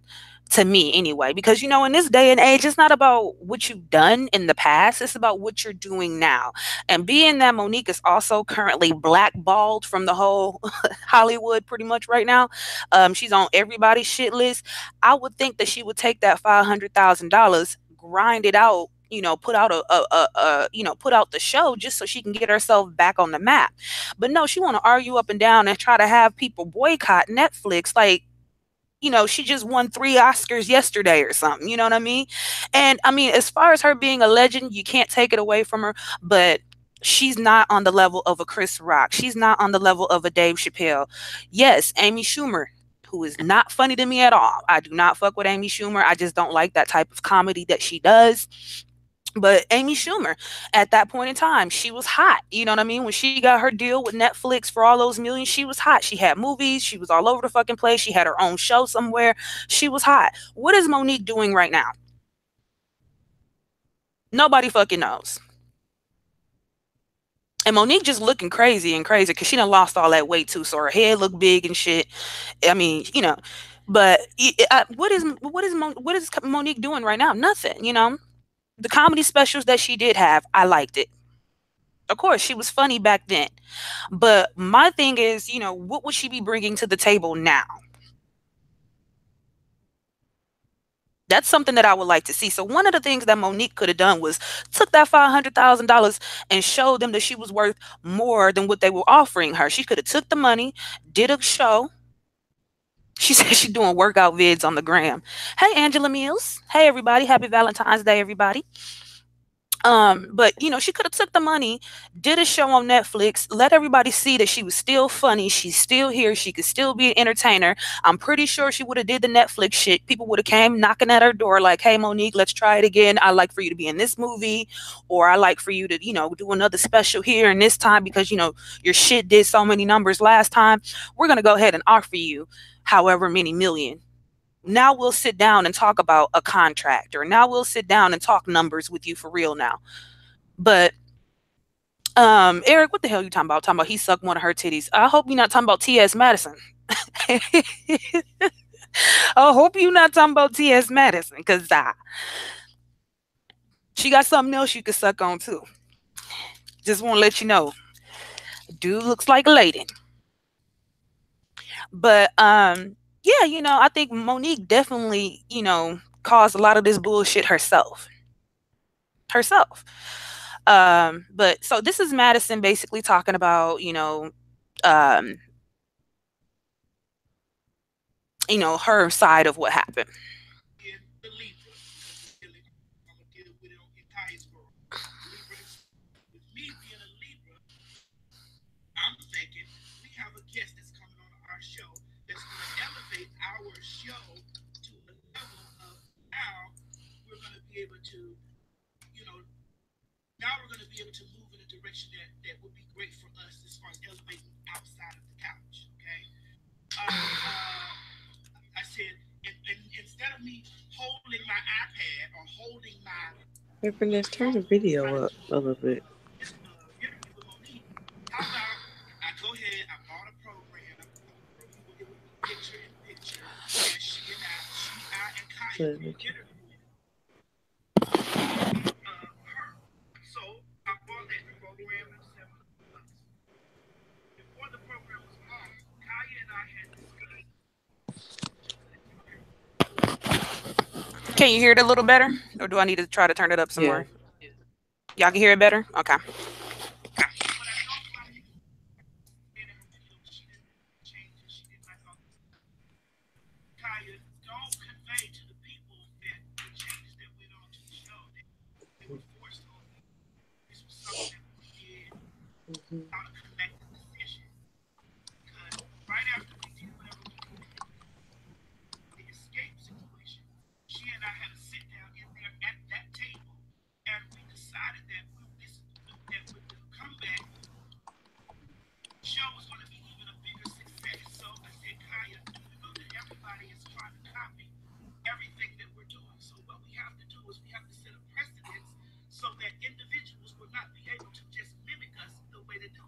to me anyway, because in this day and age, it's not about what you've done in the past, it's about what you're doing now. And being that Monique is also currently blackballed from the whole Hollywood pretty much right now, she's on everybody's shit list. I would think that she would take that $500,000, grind it out put out put out the show just so she can get herself back on the map. But no, she want to argue up and down and try to have people boycott Netflix like she just won 3 Oscars yesterday or something. You know what I mean? And I mean, as far as her being a legend, you can't take it away from her, but she's not on the level of a Chris Rock. She's not on the level of a Dave Chappelle. Yes, Amy Schumer, who is not funny to me at all. I do not fuck with Amy Schumer. I just don't like that type of comedy that she does. But Amy Schumer, at that point in time, she was hot. You know what I mean? When she got her deal with Netflix for all those millions, she was hot. She had movies. She was all over the fucking place. She had her own show somewhere. She was hot. What is Monique doing right now? Nobody fucking knows. And Monique just looking crazy and crazy because she done lost all that weight too. So her head look big and shit. I mean, but what is Monique doing right now? Nothing. The comedy specials that she did have, I liked it. Of course, she was funny back then. But my thing is, what would she be bringing to the table now? That's something that I would like to see. So one of the things that Monique could have done was took that $500,000 and showed them that she was worth more than what they were offering her. She could have took the money, did a show. She said she's doing workout vids on the gram. Hey, Angela Mills. Hey, everybody. Happy Valentine's Day, everybody. But she could have took the money, did a show on Netflix, let everybody see that she was still funny, she's still here, she could still be an entertainer. I'm pretty sure she would have did the Netflix shit. People would have came knocking at her door like, hey Monique, let's try it again. I like for you to be in this movie, or I like for you to, do another special here and this time because your shit did so many numbers last time. We're gonna go ahead and offer you however many million. Now we'll sit down and talk about a contract, or now we'll sit down and talk numbers with you for real now. But Eric, what the hell you talking about? Talking about he sucked one of her titties. I hope you're not talking about T.S. Madison. I hope you're not talking about T.S. Madison, because she got something else you could suck on too. Just want to let you know. Dude looks like a lady. But yeah, I think Monique definitely, caused a lot of this bullshit herself. Herself. But so this is Madison basically talking about, um, her side of what happened. The Libra, because I'm gonna deal with it in Ty's world. Libra himself. With me being a Libra, I'm thinking we have a guest that's coming on our show that's going to elevate our show to a level of now we're going to be able to, you know, now we're going to be able to move in a direction that would be great for us as far as elevating outside of the couch. Okay. I said, instead of me holding my iPad or holding my Hey, Fernandez, turn the phone trying video to up do a little bit. this interview with Monique, how about I go ahead, I bought a program where it would be picture in picture, and I and Kaya So, would be okay. interviewing her. So I bought that program at $700. Before the program was launched, Kaya and I had discussed. Can you hear me? Can you hear it a little better? Or do I need to try to turn it up some Yeah. more? Y'all can hear it better? Okay. What I don't like in her video, she didn't make any changes. She didn't like all the stuff. Kaya, don't convey to the people that the changes that went on to the show that they were forced on me. This was something that we did Mm-hmm. out of collective decision. Because right after we did whatever we did in the escape situation, she and I had a sit down in there at that table, and we decided that that with the comeback, the show was going to be even a bigger success. So I said, Kaya, you know that everybody is trying to copy everything that we're doing. So what we have to do is we have to set a precedence so that individuals will not be able to just mimic us the way that they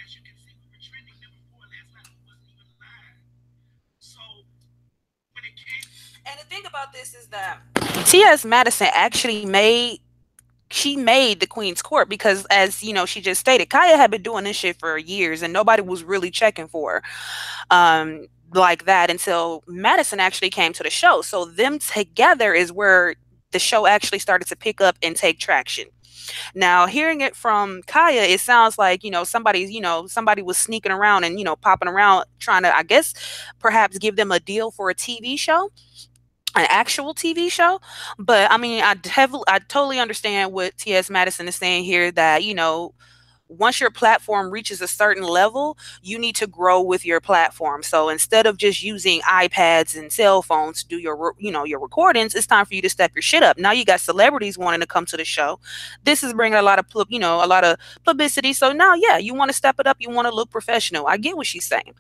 as you can see, we were trending number four last night. We wasn't even live. So when it came, And the thing about this is that T.S. Madison actually made the Queen's Court because, as you know, she just stated, Kaya had been doing this shit for years and nobody was really checking for her, like that until Madison actually came to the show. So them together is where the show actually started to pick up and take traction. Now, hearing it from Kaya, it sounds like, somebody was sneaking around and, popping around trying to, I guess, perhaps give them a deal for a TV show, an actual TV show. But I mean, I totally understand what T.S. Madison is saying here, that, once your platform reaches a certain level, you need to grow with your platform. So instead of just using iPads and cell phones to do your recordings, it's time for you to step your shit up. Now you got celebrities wanting to come to the show. This is bringing a lot of publicity. So now, yeah, you want to step it up. You want to look professional. I get what she's saying.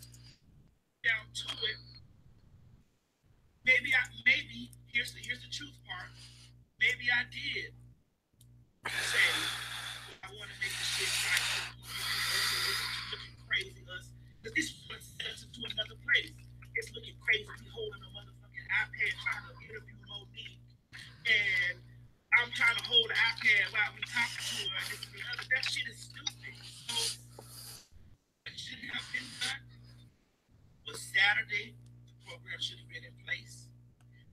down to it, maybe here's the truth part. Maybe I did say, well, I want to make the shit right for the people so it isn't looking crazy us. Because this one set us into another place. It's looking crazy. We holding a motherfucking iPad trying to interview Monique, and I'm trying to hold the iPad while we talking to her. And this and the other. That shit is stupid. So what should have been done was Saturday. The program should have been in place.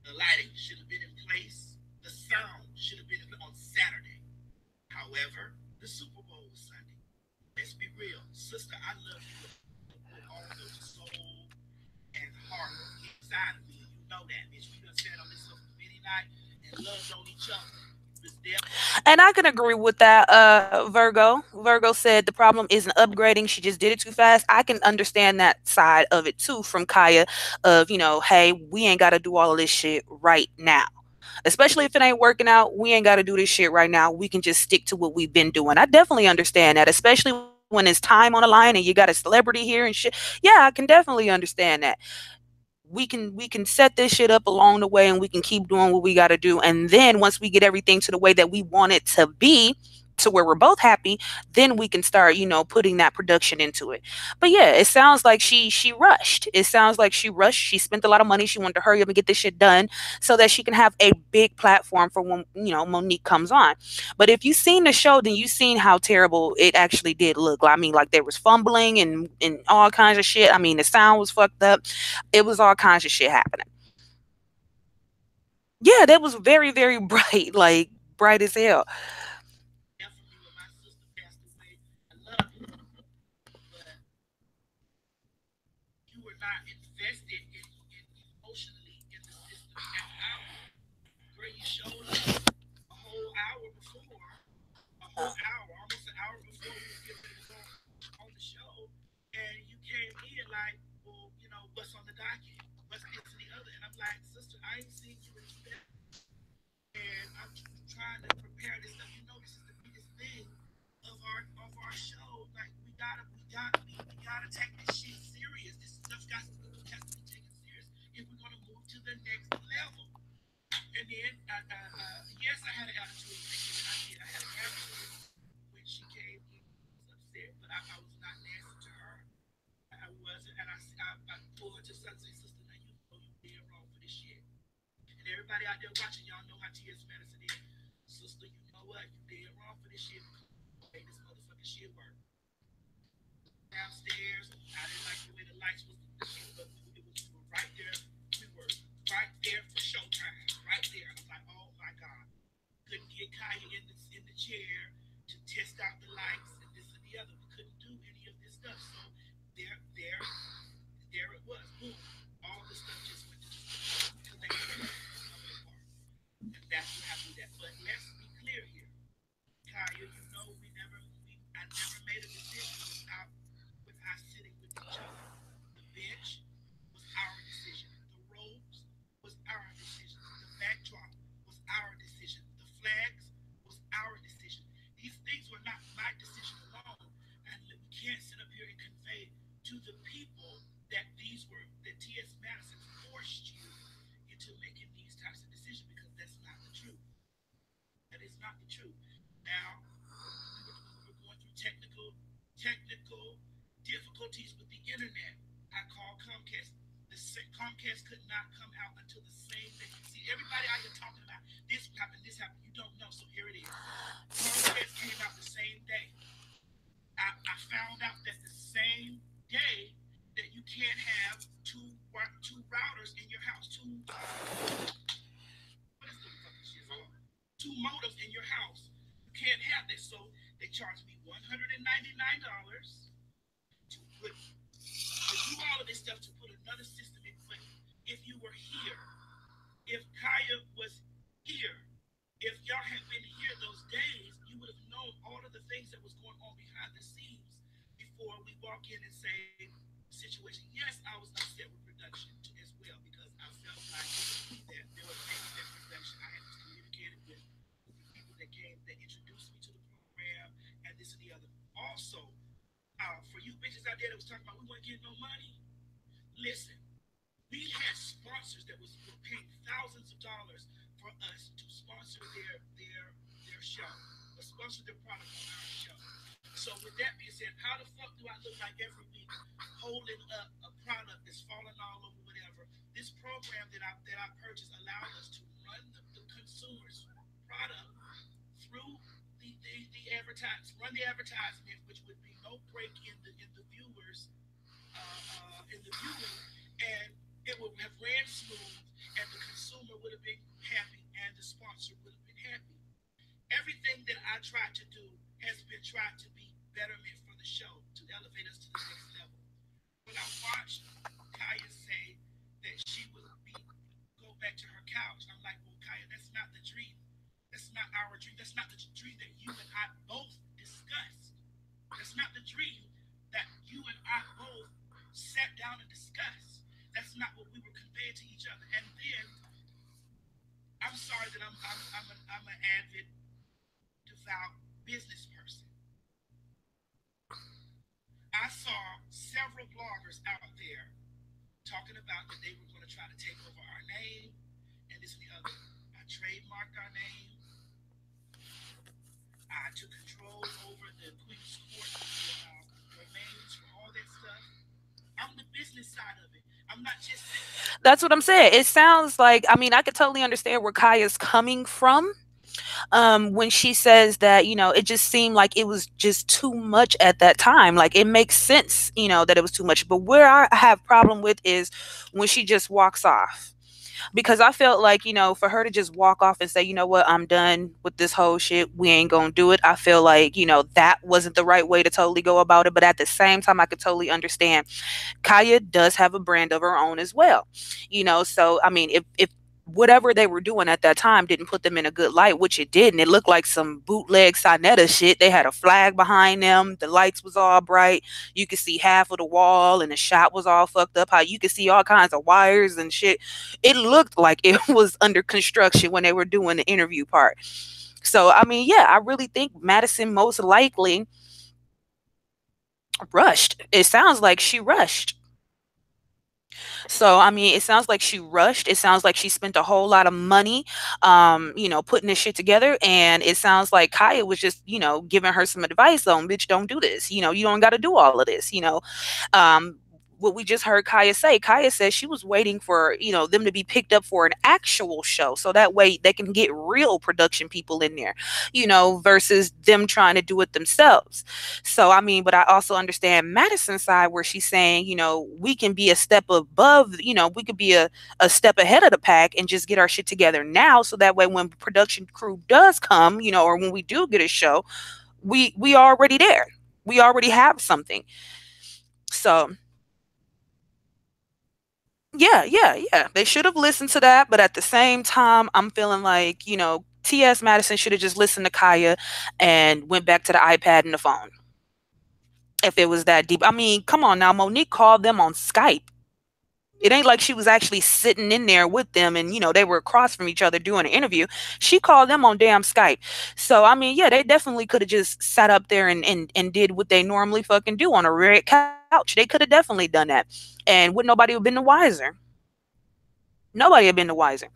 The lighting should have been in place. The sound should have been on Saturday. However, the Super Bowl was Sunday. Let's be real. Sister, I love you with all the soul and heart inside of me. You know that, bitch. We done sat on this many night and loved on each other. And I can agree with that, Virgo. Virgo said the problem isn't upgrading. She just did it too fast. I can understand that side of it too from Kaya of, hey, we ain't got to do all of this shit right now. Especially if it ain't working out, we ain't got to do this shit right now. We can just stick to what we've been doing. I definitely understand that, especially when it's time on the line and you got a celebrity here and shit. Yeah, I can definitely understand that. We can set this shit up along the way and we can keep doing what we got to do, and then once we get everything to the way that we want it to be, to where we're both happy, then we can start, putting that production into it. But yeah, it sounds like she rushed. It sounds like she rushed. She spent a lot of money. She wanted to hurry up and get this shit done so that she can have a big platform for when, Monique comes on. But if you've seen the show, then you've seen how terrible it actually did look. I mean, like there was fumbling and all kinds of shit. I mean, the sound was fucked up. It was all kinds of shit happening. Yeah, that was very, very bright, like bright as hell. Definitely when my sister passed away, I love you, but you were not invested in emotionally in the system as I was. Girl, you showed up a whole hour before, a whole hour, almost an hour before we was getting ready to go on the show, and you came in like, well, what's on the docket? What's this and the other? And I'm like, sister, I ain't seen you in 2 days. And I'm trying to prepare this stuff. This is the biggest thing of our show. Like we gotta take this shit serious. This stuff has to be taken serious if we're gonna move to the next level. And then, yes, I had an attitude in the beginning. I did. I had an attitude when she came in. I was upset, but I was not nasty to her. I wasn't, and I pulled her to something, sister. Now you know you dead wrong for this shit. And everybody out there watching, y'all know how T.S. Madison is. Sister, you know what? You dead wrong for this shit because you made this motherfucking shit work. Downstairs, I didn't like the way the lights was, but we were right there. We were right there for showtime. Right there. I was like, oh my God. Couldn't get Kaya in the chair to test out the lights and this and the other. We couldn't do any of this stuff. So there it was. Boom. All the stuff just went to collectively coming apart. And that's what happened with that. But let's be clear here. Kaya, I never made a decision without sitting with each other. The bench was our decision. The robes was our decision. The backdrop was our decision. The flags was our decision. These things were not my decision alone. And we can't sit up here and convey to the people that T.S. Madison forced you into making these types of decisions, because that's not the truth. That is not the truth. Now, we were going through technical difficulties with the internet. I called Comcast. Comcast could not come out until the same day. See, everybody out here talking about this happened. You don't know, so here it is. Comcast came out the same day. I found out that the same day that you can't have two routers in your house, what is the fucking shit called? Two modems in your house. You can't have this, so they charged me $199 to put to do all of this stuff to put another system in place. If you were here, if Kaya was here, if y'all had been here those days, you would have known all of the things that was going on behind the scenes before we walk in and say situation. Yes, I was upset with production as well because I felt like that there were things that production I had communicated with the people that came that introduced me to the program and this and the other. Also, for you bitches out there that was talking about we weren't getting no money, listen, we had sponsors that were paying thousands of dollars for us to sponsor their show, or sponsor their product on our show. So with that being said, how the fuck do I look like every week holding up a product that's falling all over whatever? This program that I purchased allowed us to run the consumer's product through run the advertisement, which would be no break in the viewers in the viewing, and it would have ran smooth, and the consumer would have been happy, and the sponsor would have been happy. Everything that I tried to do has been tried to be betterment for the show to elevate us to the next level. When I watched Kaya say that she would be go back to her couch, I'm like, well, Kaya, that's not the dream. That's not our dream. That's not the dream that you and I both discussed. That's not the dream that you and I both sat down and discussed. That's not what we were conveying to each other. And then I'm sorry that I'm an avid, devout business person. I saw several bloggers out there talking about that they were going to try to take over our name and this and the other. I trademarked our name. I took control over the Queen's Court domains for all that stuff. I'm the business side of it. I'm not just sitting there. That's what I'm saying. It sounds like, I mean, I could totally understand where Kaya's coming from. When she says that, it just seemed like it was just too much at that time. Like it makes sense, that it was too much. But where I have problem with is when she just walks off. Because I felt like, for her to just walk off and say, you know what, I'm done with this whole shit. We ain't gonna do it. I feel like, that wasn't the right way to totally go about it. But at the same time, I could totally understand Kaya does have a brand of her own as well. So I mean, if whatever they were doing at that time didn't put them in a good light, which it didn't. It looked like some bootleg Sinetta shit. They had a flag behind them. The lights was all bright. You could see half of the wall and the shot was all fucked up. How you could see all kinds of wires and shit. It looked like it was under construction when they were doing the interview part. So, I mean, yeah, I really think Madison most likely rushed. It sounds like she rushed. So, I mean, it sounds like she rushed. It sounds like she spent a whole lot of money, putting this shit together. And it sounds like Kaya was just, giving her some advice on, bitch, don't do this. You don't got to do all of this. Um, what we just heard Kaya say. Kaya said she was waiting for, them to be picked up for an actual show. So that way they can get real production people in there, versus them trying to do it themselves. So, I mean, but I also understand Madison's side where she's saying, we can be a step above, we could be a step ahead of the pack and just get our shit together now. So that way when production crew does come, or when we do get a show, we already there. We already have something. So yeah, yeah, yeah. They should have listened to that, but at the same time, I'm feeling like, T.S. Madison should have just listened to Kaya and went back to the iPad and the phone. If it was that deep. I mean, come on now. Monique called them on Skype. It ain't like she was actually sitting in there with them and, they were across from each other doing an interview. She called them on damn Skype. So, I mean, yeah, they definitely could have just sat up there and did what they normally fucking do on a red couch. They could have definitely done that. And would nobody have been the wiser? Nobody had been the wiser.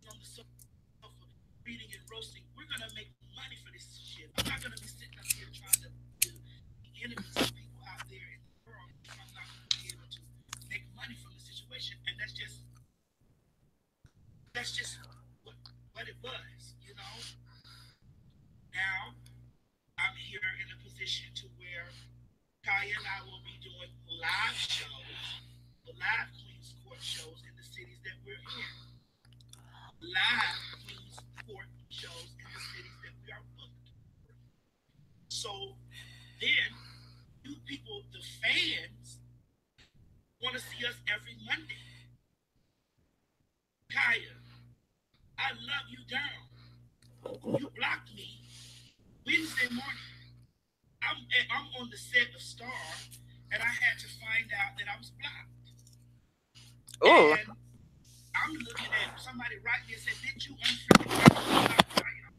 On the sofa, reading and roasting. We're gonna make money for this shit. I'm not gonna be sitting up here trying to was, you know. Now I'm here in a position to where Kaya and I will be doing live shows, live Queens Court shows in the cities that we're in, live Queens Court shows in the cities that we are booked. So then you people, the fans, want to see us every Monday. Kaya, I love you down. You blocked me Wednesday morning. I'm on the set of Star, and I had to find out that I was blocked. Oh. And I'm looking at somebody right there said, "Did you unfreaking block Kaya?"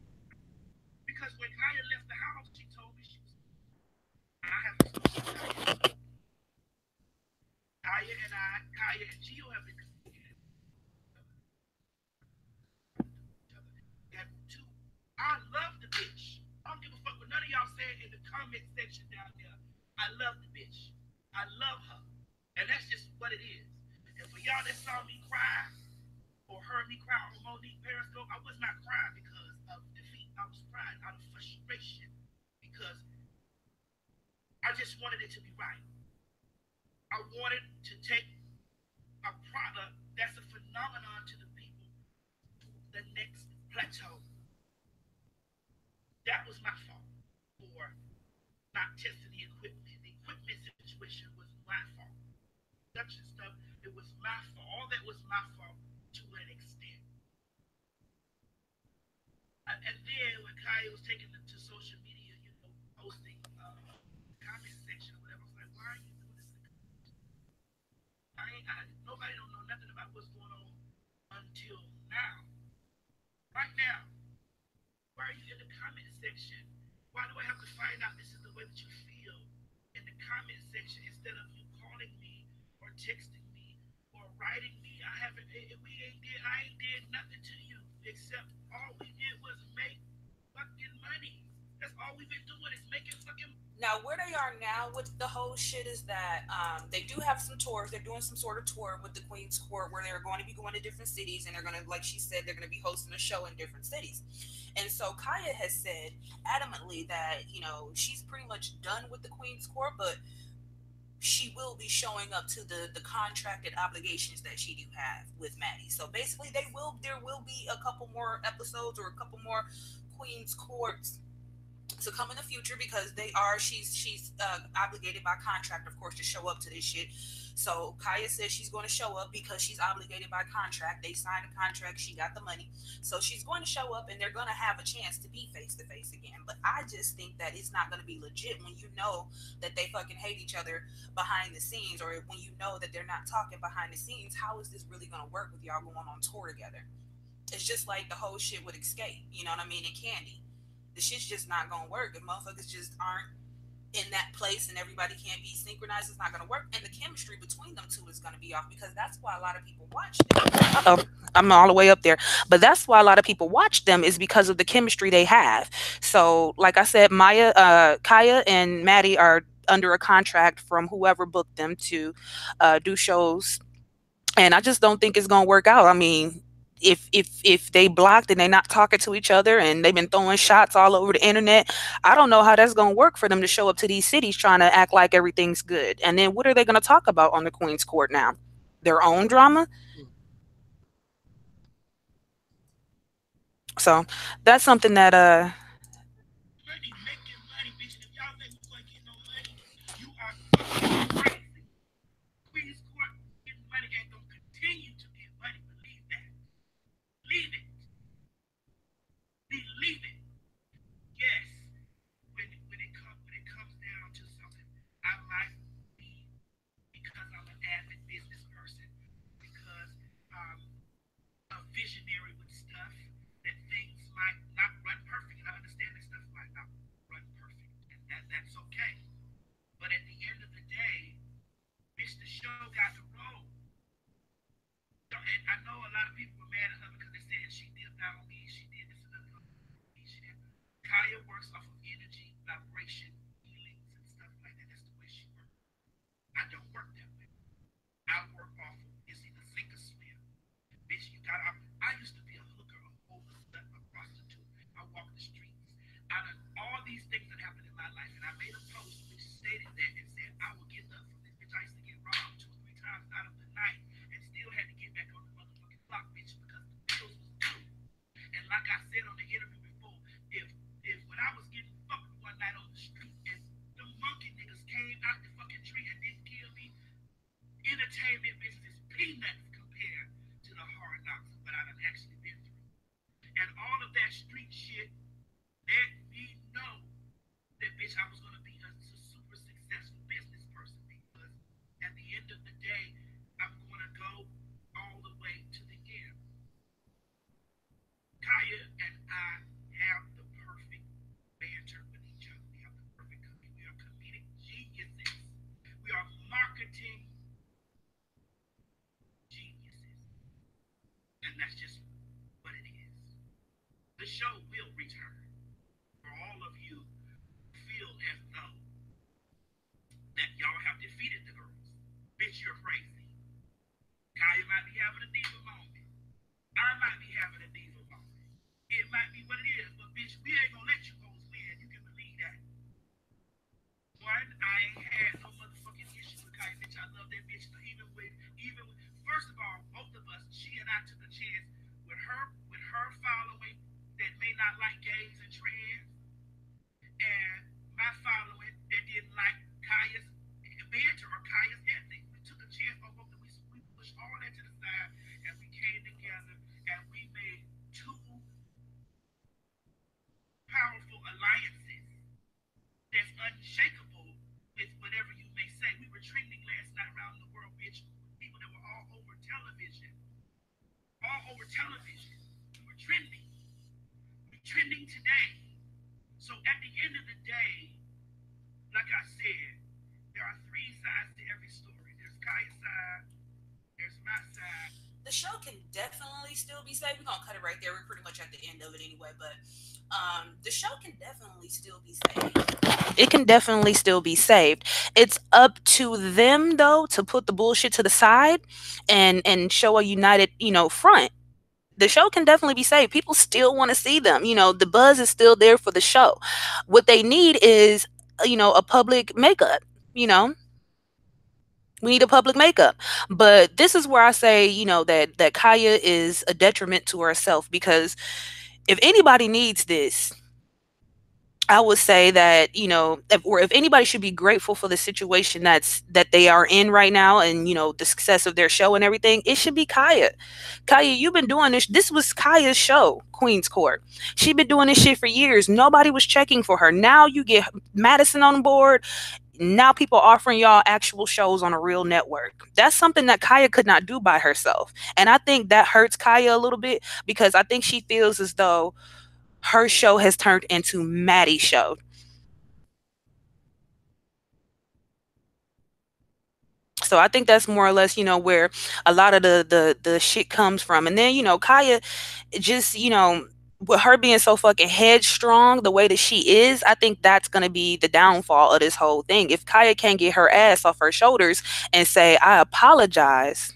Because when Kaya left the house, she told me she was. I haven't spoken to Kaya in a week. Kaya and Gio have been communicating with each other. And two, I love the bitch. I don't give a fuck what none of y'all saying in the comment section down there. I love the bitch. I love her. And that's just what it is. And for y'all that saw me cry or heard me cry on Monique Periscope, I was not crying because of defeat. I was crying out of frustration because I just wanted it to be right. I wanted to take a product that's a phenomenon to the people to the next plateau. That was my fault for not testing the equipment. The equipment situation was my fault. Production stuff, it was my fault. All that was my fault to an extent. And then when Kaya was taking it to social media, you know, posting the comment section or whatever, I was like, why are you doing this? Nobody don't know nothing about what's going on until now. Right now, why are you in the comment section? Why do I have to find out this is the way that you feel in the comment section instead of you calling me or texting me or writing me? I ain't did nothing to you except all we did was make fucking money. That's all we've been doing is making fucking. Now, where they are now with the whole shit is that they do have some tours. They're doing some sort of tour with the Queen's Court where they're going to be going to different cities and they're going to, like she said, they're going to be hosting a show in different cities. And so Kaya has said adamantly that, you know, she's pretty much done with the Queen's Court, but she will be showing up to the contracted obligations that she do have with Maddie. So basically, there will be a couple more episodes or a couple more Queen's Courts to come in the future because she's obligated by contract, of course, to show up to this shit. So Kaya says she's going to show up because she's obligated by contract. They signed a contract, she got the money, so she's going to show up, and they're going to have a chance to be face to face again. But I just think that it's not going to be legit when you know that they fucking hate each other behind the scenes, or when you know that they're not talking behind the scenes. How is this really going to work with y'all going on tour together? It's just like the whole shit with Escape, you know what I mean, and Candy. The shit's just not gonna work. If motherfuckers just aren't in that place and everybody can't be synchronized, it's not gonna work. And the chemistry between them two is gonna be off because that's why a lot of people watch them. Oh, I'm all the way up there. But that's why a lot of people watch them is because of the chemistry they have. So, like I said, Kaya and Maddie are under a contract from whoever booked them to do shows, and I just don't think it's gonna work out. I mean, if they blocked and they're not talking to each other and they've been throwing shots all over the internet, I don't know how that's gonna work for them to show up to these cities trying to act like everything's good. And then what are they gonna talk about on the Queen's Court now? Their own drama. So that's something that Money, making money, bitch. And if y'all think we gonna get no money, you are fucking crazy. Queen's Court getting money ain't gonna continue to get money. Believe that. Believe it. Believe it. Yes. When it comes down to something, I might be because I'm an avid business person, because I'm a visionary with stuff, that things might not run perfect, and I understand that stuff might not run perfect, and that's okay. But at the end of the day, bitch, the show got to roll. And I know a lot of people were mad at her because they said she dipped out on me, she did this and that. Kaya works off of energy, vibration, feelings, and stuff like that. That's the way she works. I don't work that way. I work off of it's either sink or swim. Bitch, you got. I used to be a hooker, a whole happened in my life. And I made a post which stated that and said, I will get up from this bitch. I used to get robbed 2 or 3 times out of the night and still had to get back on the motherfucking block, bitch, because the bills was due. And like I said on the interview before, if if when I was getting fucked one night on the street and the monkey niggas came out the fucking tree and didn't kill me, entertainment business peanuts compared to the hard knocks of what I've actually been through. And all of that street shit let me know that bitch I was gonna be a super successful business person because at the end of the day, I'm gonna go all the way to the end. Kaya and I have the perfect banter with each other. We have the perfect we are comedic geniuses. We are marketing geniuses. And that's just what it is. The show will return. For all of you who feel as though that y'all have defeated the girls, bitch, you're crazy. Kaya might be having a diva moment. I might be having a diva moment. It might be what it is, but bitch, we ain't gonna let you hoes win. You can believe that. One, I ain't had no motherfucking issue with Kaya, bitch. I love that bitch. Even with, first of all, both of us, she and I took a chance with her following that may not like gays and trans, and my following that didn't like Kaya's banter or Kaya's ethics. We took a chance on both. We pushed all that to the side, and we came together and we made two powerful alliances that's unshakable with whatever you may say. We were trending last night around the world, bitch. People that were all over television. All over television. We were trending. We're trending today. So at the end of the day, like I said, there are three sides to every story. There's Kaya's side, there's my side. The show can definitely still be saved. We're gonna cut it right there. We're pretty much at the end of it anyway, but the show can definitely still be saved. It can definitely still be saved. It's up to them though to put the bullshit to the side and show a united, front. The show can definitely be saved. People still want to see them. The buzz is still there for the show. What they need is, a public makeup. You know, we need a public makeup. But this is where I say, that Kaya is a detriment to herself because if anybody needs this, I would say that, if anybody should be grateful for the situation that they are in right now and, the success of their show and everything, it should be Kaya. Kaya, you've been doing this. This was Kaya's show, Queen's Court. She'd been doing this shit for years. Nobody was checking for her. Now you get Madison on board. Now people offering y'all actual shows on a real network. That's something that Kaya could not do by herself. And I think that hurts Kaya a little bit because I think she feels as though her show has turned into Maddie's show. So I think that's more or less, where a lot of the shit comes from. And then, Kaya just, with her being so fucking headstrong the way that she is, I think that's gonna be the downfall of this whole thing. If Kaya can't get her ass off her shoulders and say, I apologize,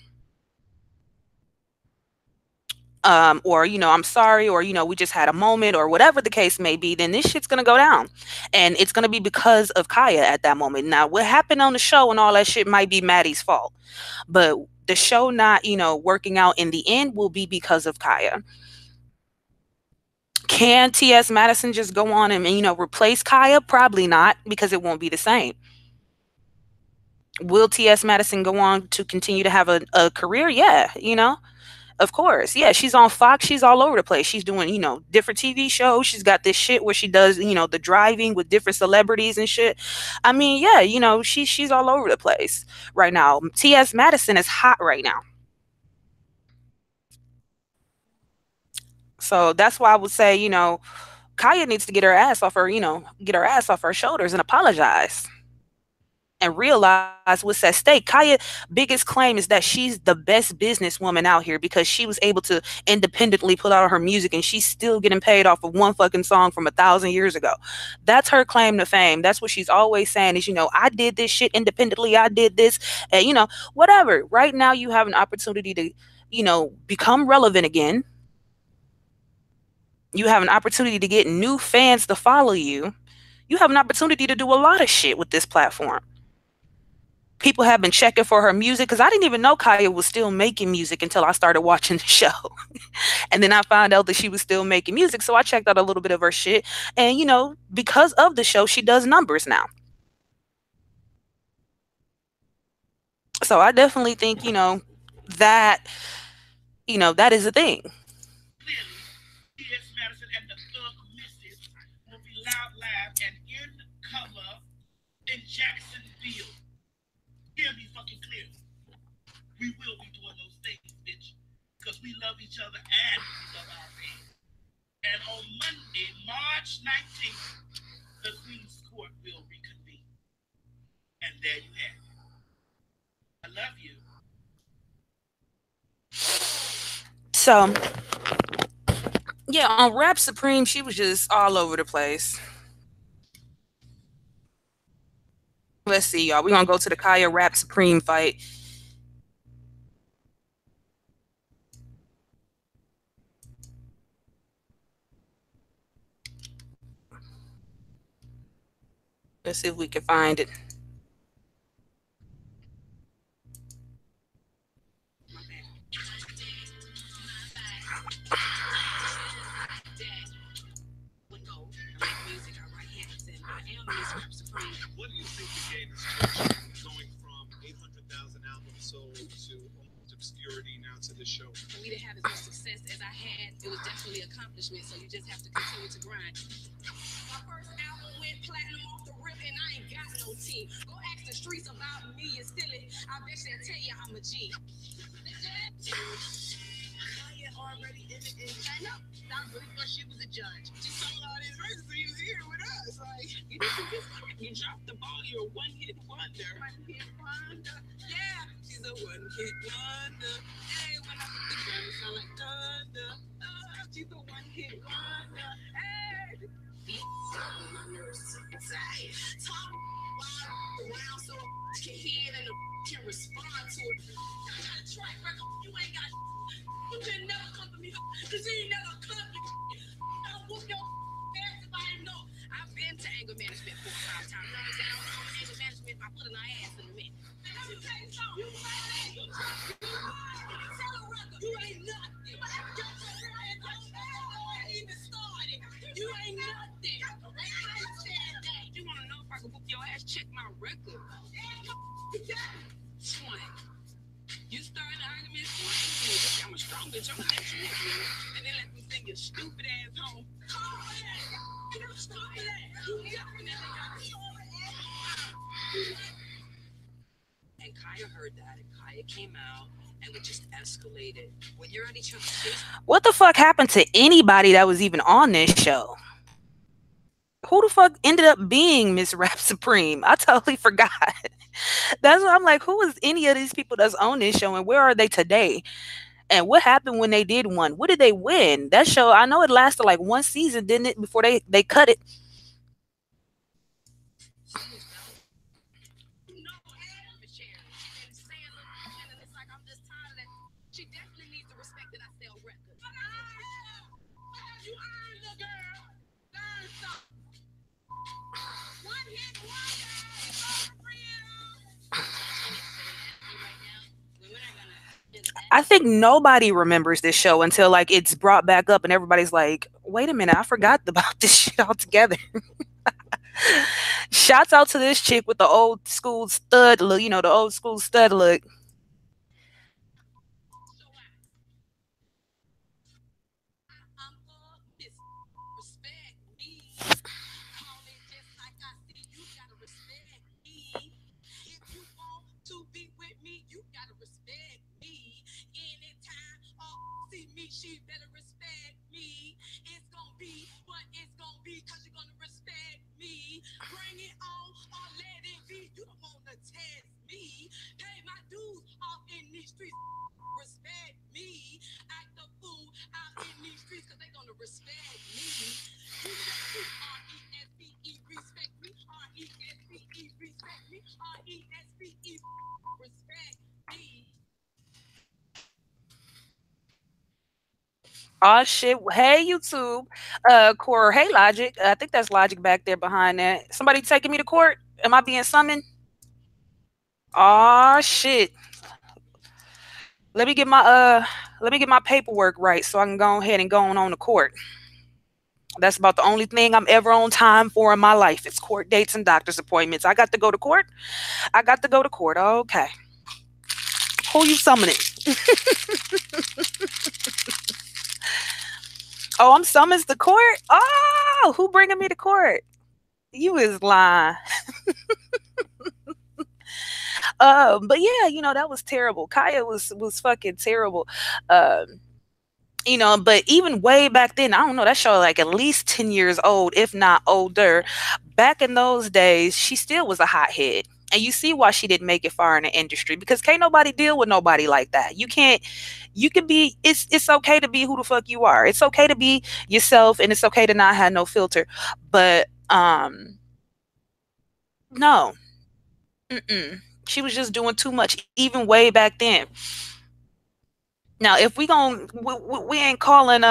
or I'm sorry, or we just had a moment, or whatever the case may be, then this shit's gonna go down, and it's gonna be because of Kaya at that moment. Now, what happened on the show and all that shit might be Maddie's fault, but the show not working out in the end will be because of Kaya. Can T.S. Madison just go on and replace Kaya? Probably not, because it won't be the same. Will T.S. Madison go on to continue to have a career? Yeah, of course. Yeah, she's on Fox. She's all over the place. She's doing, different TV shows. She's got this shit where she does, the driving with different celebrities and shit. I mean, yeah, she's all over the place right now. T.S. Madison is hot right now. So that's why I would say, Kaya needs to get her ass off her shoulders and apologize and realize what's at stake. Kaya biggest claim is that she's the best businesswoman out here because she was able to independently put out her music and she's still getting paid off of one fucking song from 1,000 years ago. That's her claim to fame. That's what she's always saying is, I did this shit independently. I did this and whatever. Right now you have an opportunity to, become relevant again. You have an opportunity to get new fans to follow you. You have an opportunity to do a lot of shit with this platform. People have been checking for her music because I didn't even know Kaya was still making music until I started watching the show. And then I found out that she was still making music. So I checked out a little bit of her shit. And, because of the show, she does numbers now. So I definitely think, that, that is a thing. Clearly, T.S. Madison and the Thug Misses will be loud, live, and in color in Jacksonville. Hear me fucking clear. We will be doing those things, bitch. Because we love each other and we love our fans. And on Monday, March 19th, the Queen's Court will reconvene. And there you have it. I love you. So, yeah, on Rap Supreme, she was just all over the place. Let's see, y'all. We're going to go to the Kaya Rap Supreme fight. Let's see if we can find it. What do you think the game has changed going from 800,000 albums sold to almost obscurity now to this show? For me to have as much success as I had, it was definitely an accomplishment. So you just have to continue to grind. My first album went platinum off the rip, and I ain't got no team. Go ask the streets about me and steal it. I bet they'll tell you I'm a G. Kaya already in the game. I know. I really thought she was a judge. She sold all these verses, so you was here with us. Like, you dropped the ball. You're a one-hit wonder. One-hit wonder. Yeah, she's a one-hit wonder. Hey, when I put the gun, it sound like thunder. She's a one-hit wonder. Hey. My nerves tight. Talk around so can hear it and can respond to it. I got a track record. You ain't got. You can never come to me because you ain't never come to me. I'll whoop your ass if I didn't know. I've been to anger management 4 or 5 times. Now I'm down on anger management. I put an ass in a minute. Let me tell you something. You ain't tell a record. You ain't nothing. You ain't even started. You ain't nothing. I understand that. You want to know if I can whoop your ass? Check my record. Swing. You start an argument, swing. I'm a strong bitch. I'm gonna let you hit me. And then let me sing your stupid ass home. You stupid ass. You definitely got and Kaya heard that, and Kaya came out, and it just escalated. When you're at each other's face. What the fuck happened to anybody that was even on this show? Who the fuck ended up being Miss Rap Supreme? I totally forgot. That's what I'm like. Who is any of these people that's on this show, and where are they today? And what happened when they did one? What did they win? That show, I know it lasted like one season, didn't it? Before they cut it. I think nobody remembers this show until like it's brought back up and everybody's like, wait a minute, I forgot about this shit altogether. Shouts out to this chick with the old school stud look, the old school stud look. She better respect me. It's gonna be what it's gonna be, cause you're gonna respect me. Bring it on or let it be. You don't wanna test me. Pay my dues off in these streets. Respect me. Act the fool out in these streets, cause they gonna respect me. R-E-S-P-E, respect me. R-E-S-P-E, respect me. R-E-S-P-E, respect me. Oh shit. Hey YouTube. Core. Hey Logic. I think that's Logic back there behind that. Somebody taking me to court? Am I being summoned? Oh shit. Let me get my let me get my paperwork right so I can go ahead and go on to court. That's about the only thing I'm ever on time for in my life. It's court dates and doctor's appointments. I got to go to court. I got to go to court. Okay. Who you summoning? Oh, I'm summons to court? Oh, who bringing me to court? You is lying. But yeah, that was terrible. Kaya was fucking terrible. Um, but even way back then, I don't know, that show like at least 10 years old, if not older. Back in those days, she still was a hothead. And you see why she didn't make it far in the industry because can't nobody deal with nobody like that. You can be, it's okay to be who the fuck you are. It's okay to be yourself and it's okay to not have no filter. But no, mm-mm. She was just doing too much, even way back then. Now, if we ain't calling,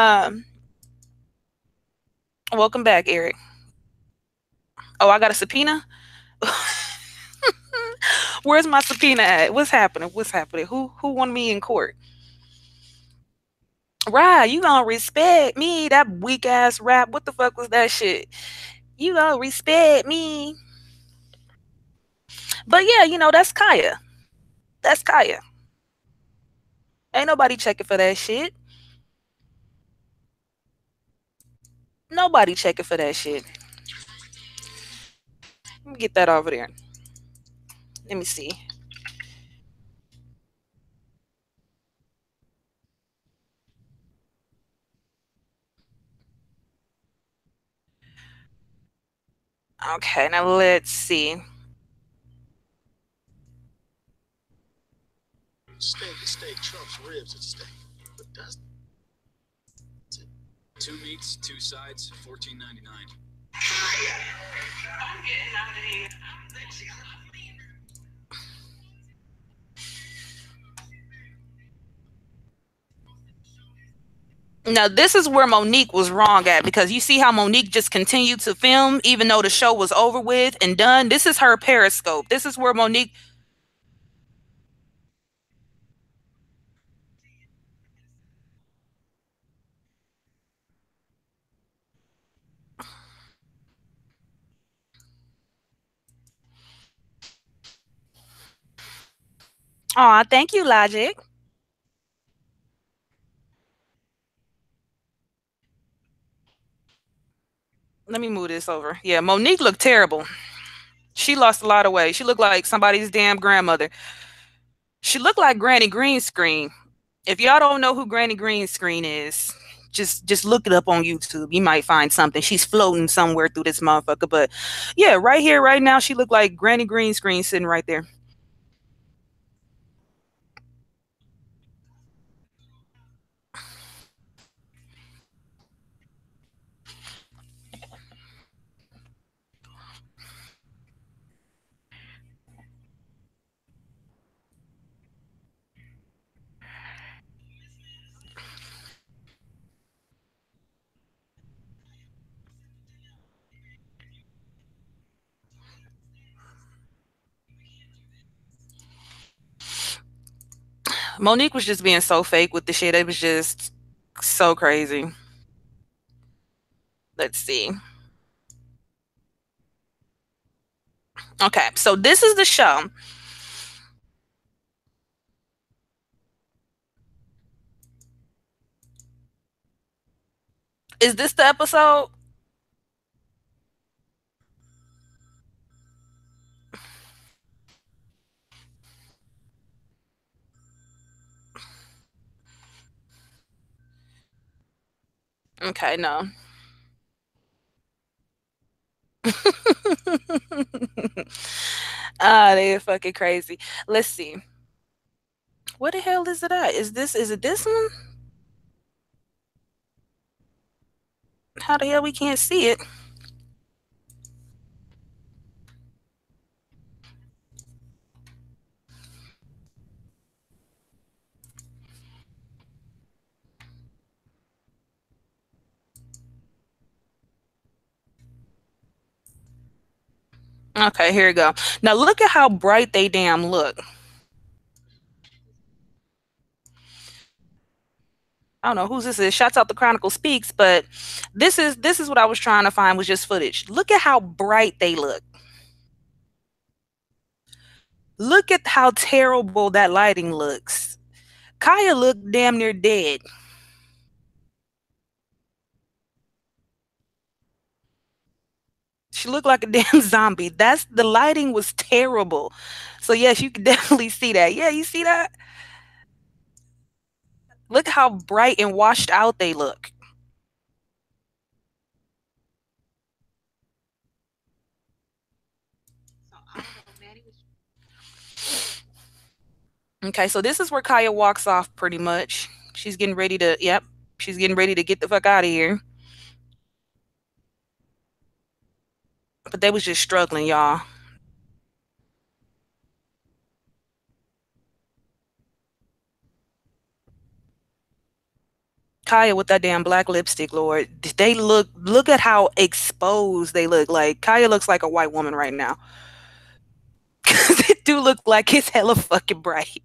welcome back, Eric. Oh, I got a subpoena. Where's my subpoena at? What's happening? What's happening? Who won me in court? Right, you gonna respect me? That weak ass rap. What the fuck was that shit? You gonna respect me? But yeah, that's Kaya. That's Kaya. Ain't nobody checking for that shit. Nobody checking for that shit. Let me get that over there. Let me see. Okay, now let's see. Steak is steak trumps ribs at steak. But does it? Two meats, two sides, $14.99. I'm getting out of here. Now this is where Monique was wrong at because you see how Monique just continued to film even though the show was over with and done. This is her Periscope. This is where Monique. Aw, thank you, Logic. Let me move this over. Yeah, Monique looked terrible. She lost a lot of weight. She looked like somebody's damn grandmother. She looked like Granny Green Screen. If y'all don't know who Granny Green Screen is, just look it up on YouTube. You might find something. She's floating somewhere through this motherfucker. But yeah, right here, right now, she looked like Granny Green Screen sitting right there. Monique was just being so fake with the shit. It was just so crazy. Let's see. Okay, so this is the show. Is this the episode? Okay, no. Ah, they're fucking crazy. Let's see. What the hell is it at? Is it this one? How the hell we can't see it? Okay, here we go. Now look at how bright they damn look. I don't know whose this is. Shouts out the Chronicle Speaks, but this is what I was trying to find was just footage. Look at how bright they look. Look at how terrible that lighting looks. Kaya looked damn near dead. She looked like a damn zombie. That's the lighting was terrible. So yes, you can definitely see that. Yeah, you see that? Look how bright and washed out they look. So although Maddie was Okay, so this is where Kaya walks off pretty much. She's getting ready to, yep, she's getting ready to get the fuck out of here. But they was just struggling, y'all. Kaya with that damn black lipstick, Lord. They look at how exposed they look. Like Kaya looks like a white woman right now. Cause it do look like it's hella fucking bright.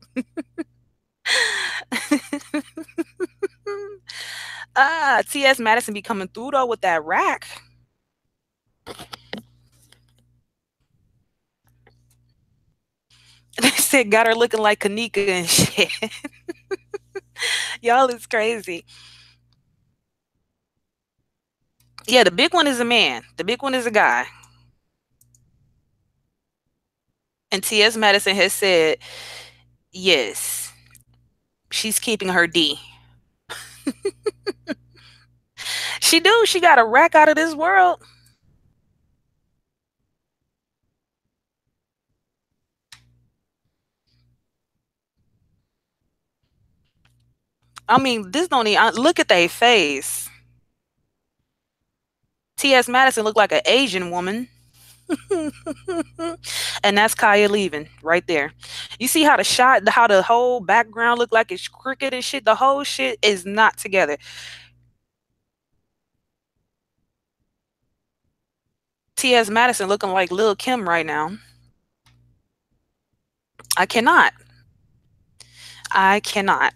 T.S. Madison be coming through though with that rack. They said got her looking like Kanika and shit. Y'all is crazy. Yeah, the big one is a man. The big one is a guy. And T.S. Madison has said, yes, she's keeping her D. She do. She got a rack out of this world. I mean, this don't even look at their face. T.S. Madison looked like an Asian woman. And that's Kaya leaving right there. You see how the shot, how the whole background look like it's crooked and shit. The whole shit is not together. T.S. Madison looking like Lil Kim right now. I cannot. I cannot.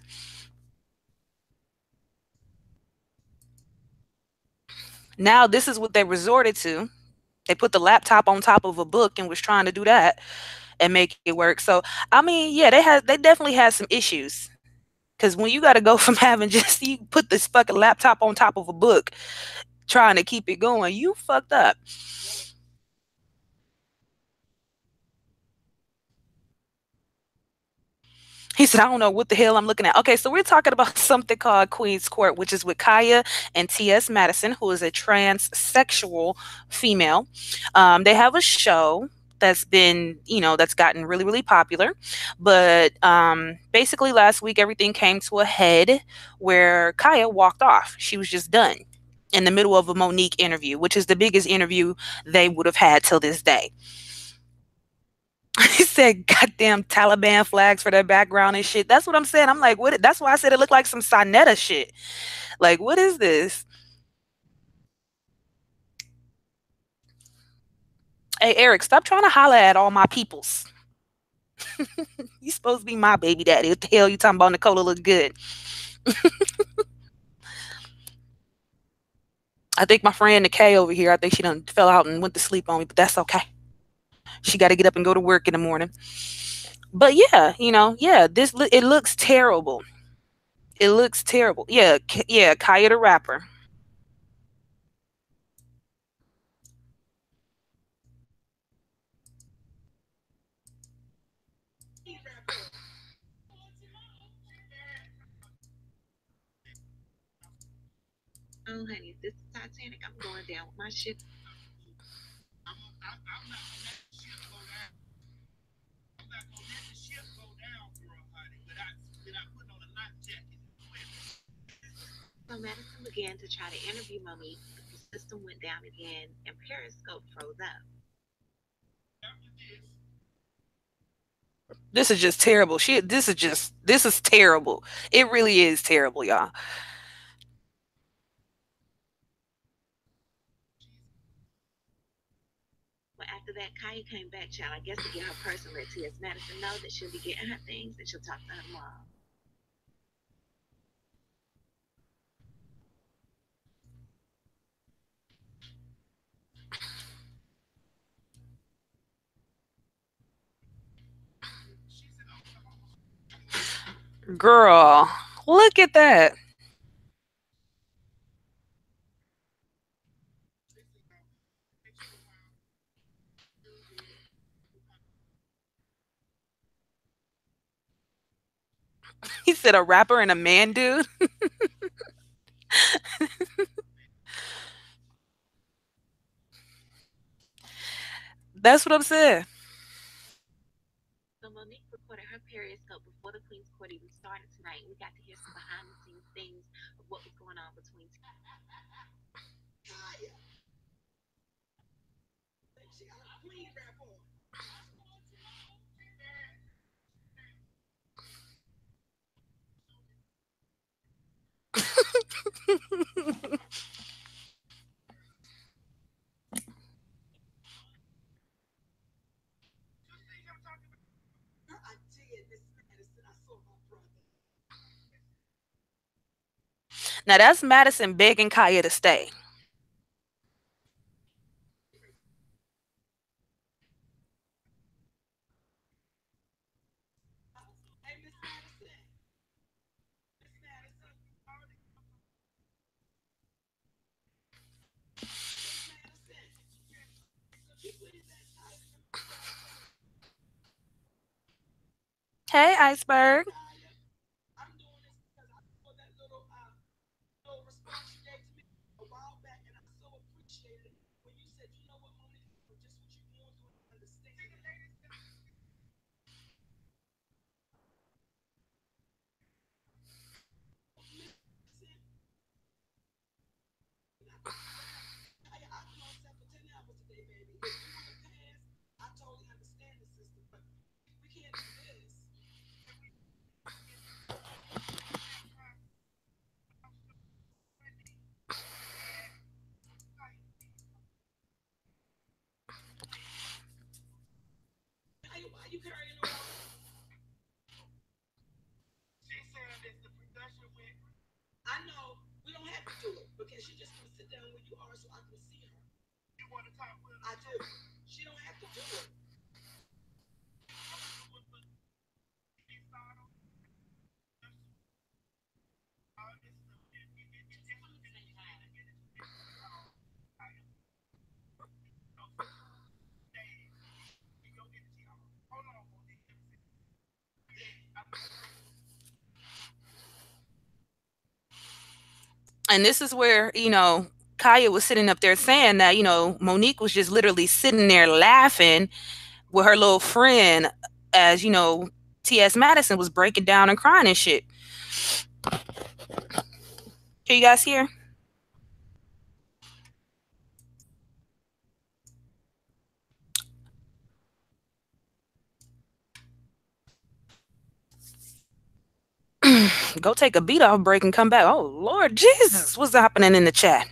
Now this is what they resorted to. They put the laptop on top of a book and was trying to do that and make it work. So I mean, yeah, they definitely had some issues. Cause when you gotta go from having just you put this fucking laptop on top of a book trying to keep it going, you fucked up. He said, I don't know what the hell I'm looking at. Okay, so we're talking about something called Queen's Court, which is with Kaya and T.S. Madison, who is a transsexual female. They have a show that's been, that's gotten really, really popular. But basically, last week, everything came to a head where Kaya walked off. She was just done in the middle of a Monique interview, which is the biggest interview they would have had till this day. He said goddamn Taliban flags for their background and shit. That's what I'm saying. I'm like, what? That's why I said it looked like some Sinetta shit. Like, what is this? Hey, Eric, stop trying to holler at all my peoples. You supposed to be my baby daddy. What the hell you talking about? Nicola look good. I think my friend Nikay over here, I think she done fell out and went to sleep on me, but that's okay. She got to get up and go to work in the morning. But yeah, yeah, it looks terrible. It looks terrible. Yeah, yeah, Kaya the rapper. oh honey, is this the Titanic? I'm going down with my ship. I'm not gonna let the ship go down. I'm not gonna let the ship go down, girl, honey. Without putting on a life jacket and swimming. So Madison began to try to interview Monique, but the system went down again and Periscope froze up. After this, This is just terrible. This is terrible. It really is terrible, y'all. Well, after that, Kaya came back, child, I guess to get her purse and let T.S. Madison know that she'll be getting her things and she'll talk to her tomorrow. Girl, look at that. He said a rapper and a man dude. That's what I'm saying. So Monique recorded her Periscope before the Queen's Court even started tonight. We got to hear some behind the scenes things of what was going on between. She got a queen rap on. I did, Miss Madison. I saw my brother. Now that's Madison begging Kaya to stay. Hey, Miss Madison. Miss Madison. Miss Madison. Could you please ask Kaya to come downstairs? Hey, Iceberg. Kaya, I'm doing this because I saw that little response you gave to me a while back, and I so appreciated it when you said, you know what, Monique, for just what you're going through, I understand. Listen, Kaya, I've been on set for 10 hours today, baby. If you want to pass, I totally understand the system, but we can't do this. Kaya, why are you carrying on? She said that the production went. I know we don't have to do it, but can she just come sit down where you are so I can see her? You want to talk with her? I do. She don't have to do it. And this is where, Kaya was sitting up there saying that, Monique was just literally sitting there laughing with her little friend as, T.S. Madison was breaking down and crying and shit. Can you guys hear? Go take a beat off break and come back. Oh, Lord Jesus, what's happening in the chat?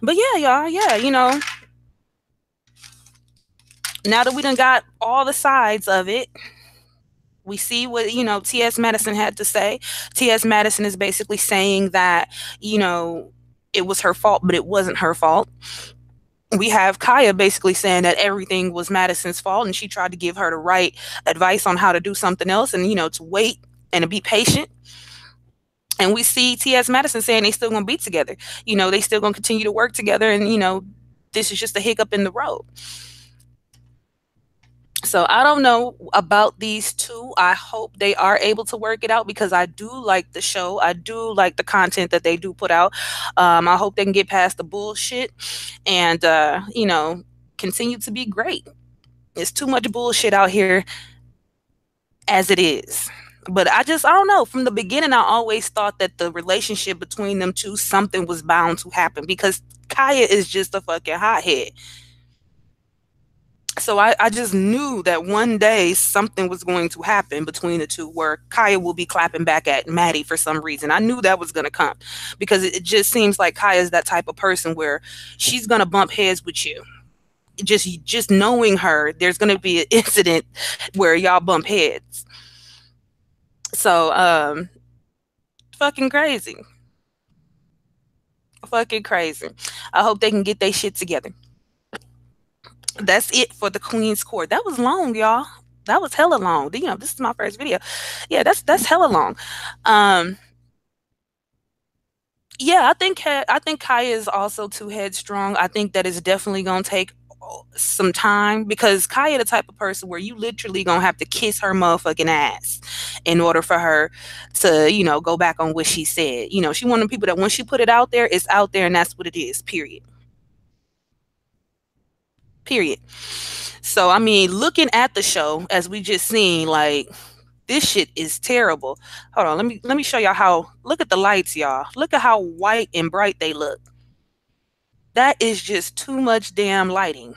But yeah, y'all, yeah, now that we done got all the sides of it, we see what, T.S. Madison had to say. T.S. Madison is basically saying that, you know, it was her fault, but it wasn't her fault. We have Kaya basically saying that everything was Madison's fault and she tried to give her the right advice on how to do something else and, to wait and to be patient. And we see T.S. Madison saying they still gonna be together. They still gonna continue to work together and, this is just a hiccup in the road. So I don't know about these two. I hope they are able to work it out because I do like the show. I do like the content that they do put out. I hope they can get past the bullshit and continue to be great. It's too much bullshit out here as it is. But I don't know. From the beginning, I always thought that the relationship between them two, something was bound to happen because Kaya is just a fucking hothead. So I just knew that one day something was going to happen between the two where Kaya will be clapping back at Maddie for some reason. I knew that was going to come because it just seems like Kaya's that type of person where she's going to bump heads with you. Just knowing her, there's going to be an incident where y'all bump heads. So fucking crazy. Fucking crazy. I hope they can get their shit together. That's it for the Queen's Court. That was long, y'all. That was hella long. This is my first video. Yeah, that's hella long. Um, yeah, I think Kaya is also too headstrong. I think that is definitely gonna take some time because Kaya the type of person where you literally gonna have to kiss her motherfucking ass in order for her to, go back on what she said. She one of the people that once she put it out there, it's out there and that's what it is. Period. Period. So I mean, looking at the show as we just seen, like this shit is terrible. Hold on, let me show y'all how. Look at the lights, y'all. Look at how white and bright they look. That is just too much damn lighting.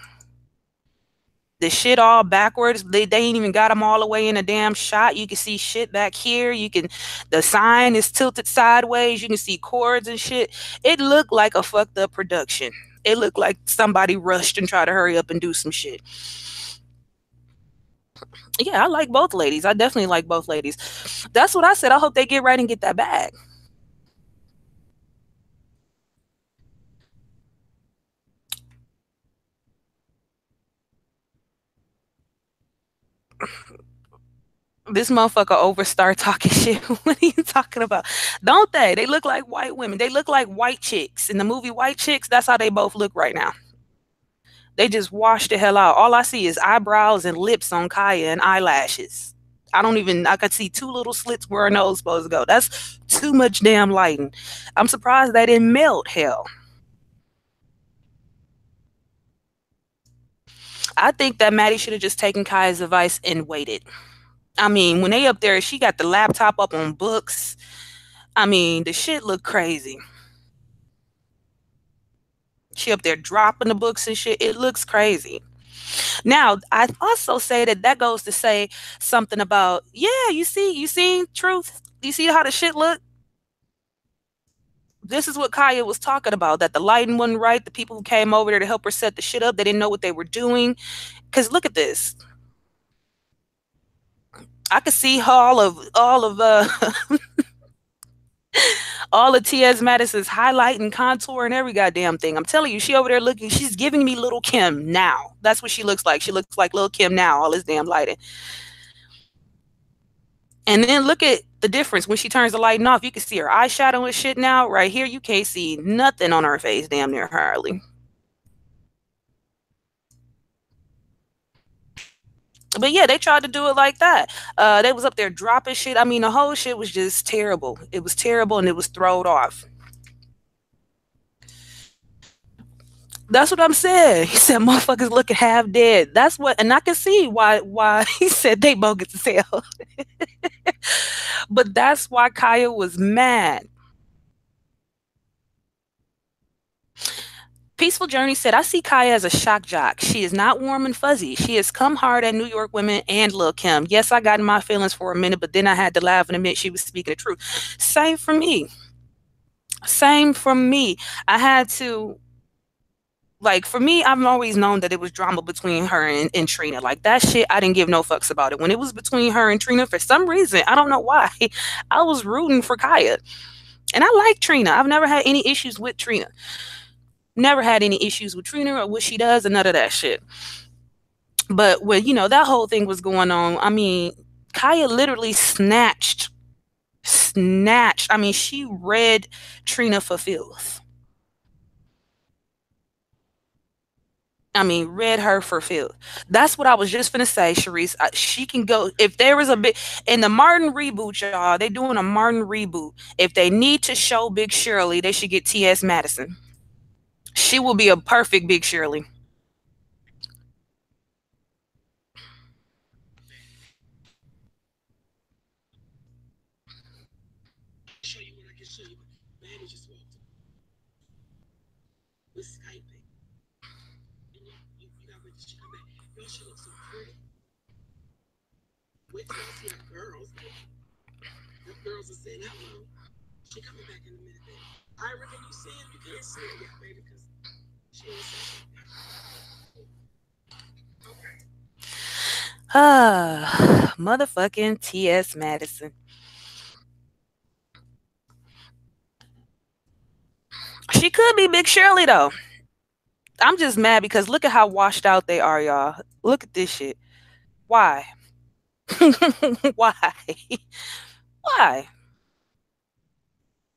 The shit all backwards. They ain't even got them all the way in a damn shot. You can see shit back here. The sign is tilted sideways. You can see cords and shit. It looked like a fucked up production. It looked like somebody rushed and tried to hurry up and do some shit. Yeah, I like both ladies. I definitely like both ladies. That's what I said. I hope they get right and get that bag. This motherfucker over start talking shit. What are you talking about? Don't they? They look like white women. They look like white chicks. In the movie White Chicks, that's how they both look right now. They just washed the hell out. All I see is eyebrows and lips on Kaya and eyelashes. I could see two little slits where her nose supposed to go. That's too much damn lighting. I'm surprised they didn't melt. Hell. I think that Maddie should have just taken Kaya's advice and waited. I mean, when they up there, she got the laptop up on books. I mean, the shit look crazy. She up there dropping the books and shit. It looks crazy. Now, I also say that goes to say something about, yeah, you seen truth. You see how the shit look. This is what Kaya was talking about. That the lighting wasn't right. The people who came over there to help her set the shit up, they didn't know what they were doing. Cause look at this. I could see all of all of T.S. Madison's highlight and contour and every goddamn thing. I'm telling you, she over there looking, she's giving me little Kim now. That's what she looks like. She looks like little Kim now, all this damn lighting. And then look at the difference when she turns the lighting off. You can see her eyeshadow and shit now. Right here, you can't see nothing on her face, damn near hardly. But yeah, they tried to do it like that. They was up there dropping shit. I mean, the whole shit was just terrible. It was terrible and it was thrown off. That's what I'm saying. He said motherfuckers looking half dead. That's what, and I can see why he said they bogus as hell. But that's why Kaya was mad. Peaceful Journey said, I see Kaya as a shock jock. She is not warm and fuzzy. She has come hard at New York women and Lil Kim. Yes, I got in my feelings for a minute, but then I had to laugh and admit she was speaking the truth. Same for me. Same for me. I had to, like, for me, I've always known that it was drama between her and Trina. Like, that shit, I didn't give no fucks about it. When it was between her and Trina, for some reason, I don't know why, I was rooting for Kaya. And I like Trina. I've never had any issues with Trina. Never had any issues with Trina or what she does and none of that shit. But when, that whole thing was going on, I mean, Kaya literally snatched. I mean, she read Trina for filth. I mean, read her for filth. That's what I was just gonna say, Sharice. She can go if there was a bit in the Martin reboot, y'all. They doing a Martin reboot. If they need to show Big Shirley, they should get T.S. Madison. She will be a perfect Big Shirley. Show you what I can show you. Manny just walked up. We're Skyping. And you got ready to come back. Girl, she looks so pretty. Wait till y'all see them girls. Them girls are saying hello. She coming back in a minute, baby. Ira, can you see him? You can't see him yet, baby, because she ain't said nothing. Okay. Motherfucking T.S. Madison. She could be Big Shirley though. I'm just mad because look at how washed out they are, y'all. Look at this shit. Why? Why? Why?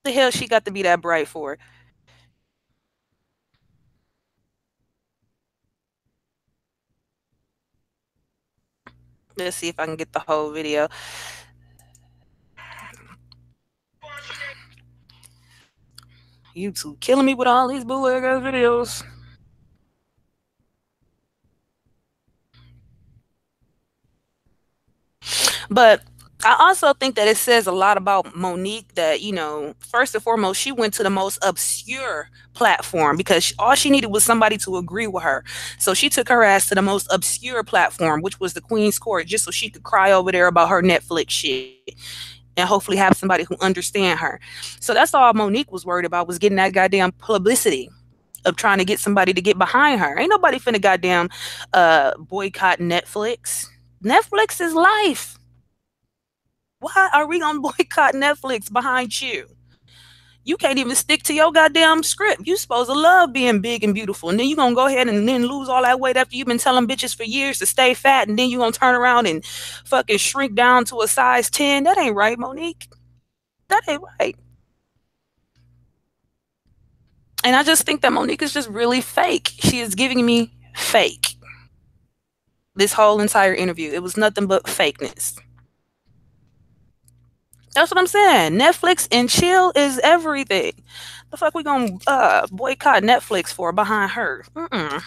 The hell she got to be that bright for? Let's see if I can get the whole video. YouTube killing me with all these bootleg ass videos. But I also think that it says a lot about Monique that, first and foremost, she went to the most obscure platform because all she needed was somebody to agree with her. So she took her ass to the most obscure platform, which was the Queen's Court, just so she could cry over there about her Netflix shit and hopefully have somebody who understand her. So that's all Monique was worried about, was getting that goddamn publicity of trying to get somebody to get behind her. Ain't nobody finna goddamn boycott Netflix. Netflix is life. Why are we gonna boycott Netflix behind you? You can't even stick to your goddamn script. You supposed to love being big and beautiful, and then you gonna go ahead and then lose all that weight after you've been telling bitches for years to stay fat, and then you gonna turn around and fucking shrink down to a size 10. That ain't right, Monique. That ain't right. And I just think that Monique is just really fake. She is giving me fake. This whole entire interview, it was nothing but fakeness. That's what I'm saying. Netflix and chill is everything. The fuck we gonna boycott Netflix for behind her? Mm-mm.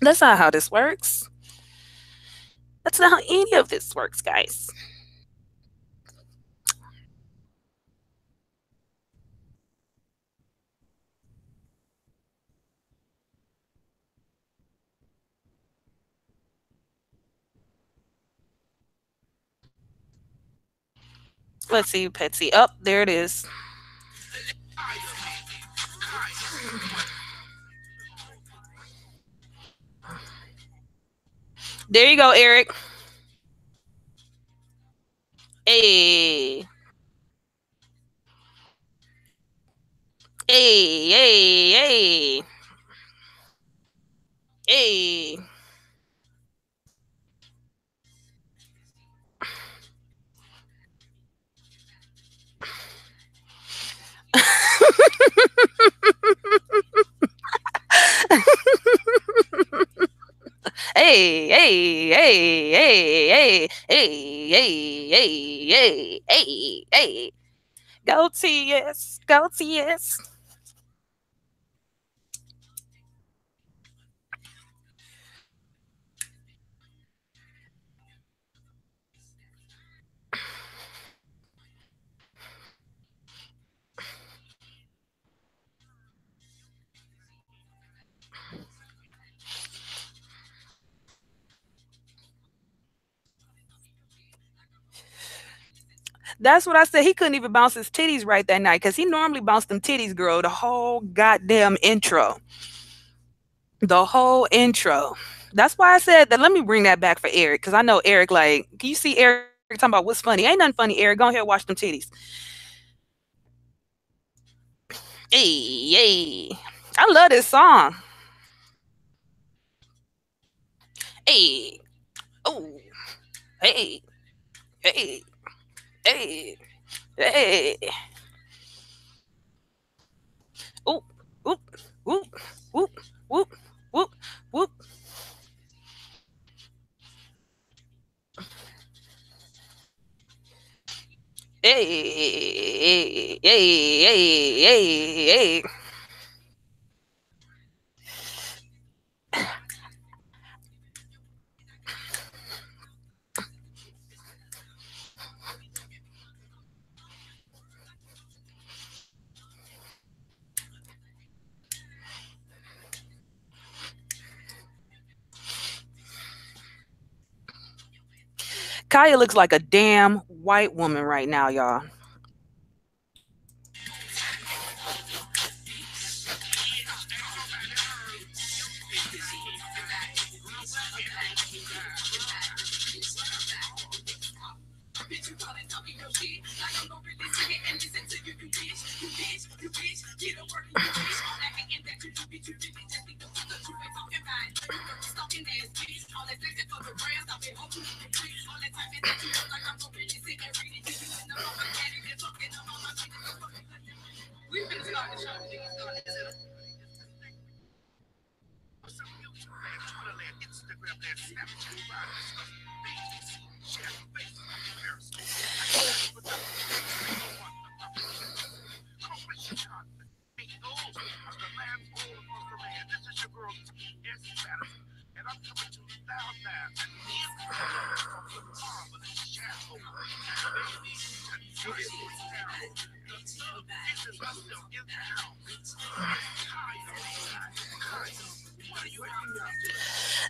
That's not how this works. That's not how any of this works, guys. Let's see, Petsy. Up there it is. There you go, Eric. Hey, hey, hey, hey, hey. Hey, hey, hey, hey, hey, hey, hey, hey, hey, hey, hey. Go TS, go TS. That's what I said. He couldn't even bounce his titties right that night because he normally bounced them titties, girl, the whole goddamn intro. The whole intro. That's why I said that. Let me bring that back for Eric because I know Eric, like, can you see Eric talking about what's funny? Ain't nothing funny, Eric. Go ahead and watch them titties. Hey, hey. I love this song. Hey, oh, hey, hey, hey, hey. Oop, whoop, whoop, whoop, whoop, whoop, whoop. Hey, hey, hey, hey, hey, hey. Kaya looks like a damn white woman right now, y'all.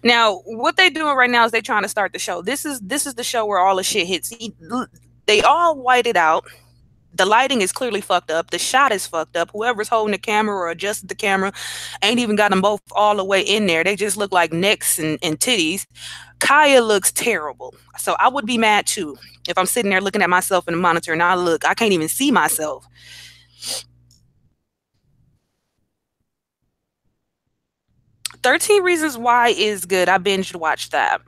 Now, what they doing right now is they trying to start the show. This is the show where all the shit hits. They all whited out. The lighting is clearly fucked up. The shot is fucked up. Whoever's holding the camera or adjusted the camera ain't even got them both all the way in there. They just look like necks and titties. Kaya looks terrible. So I would be mad too if I'm sitting there looking at myself in the monitor and I can't even see myself. 13 Reasons Why is good. I binged watched that.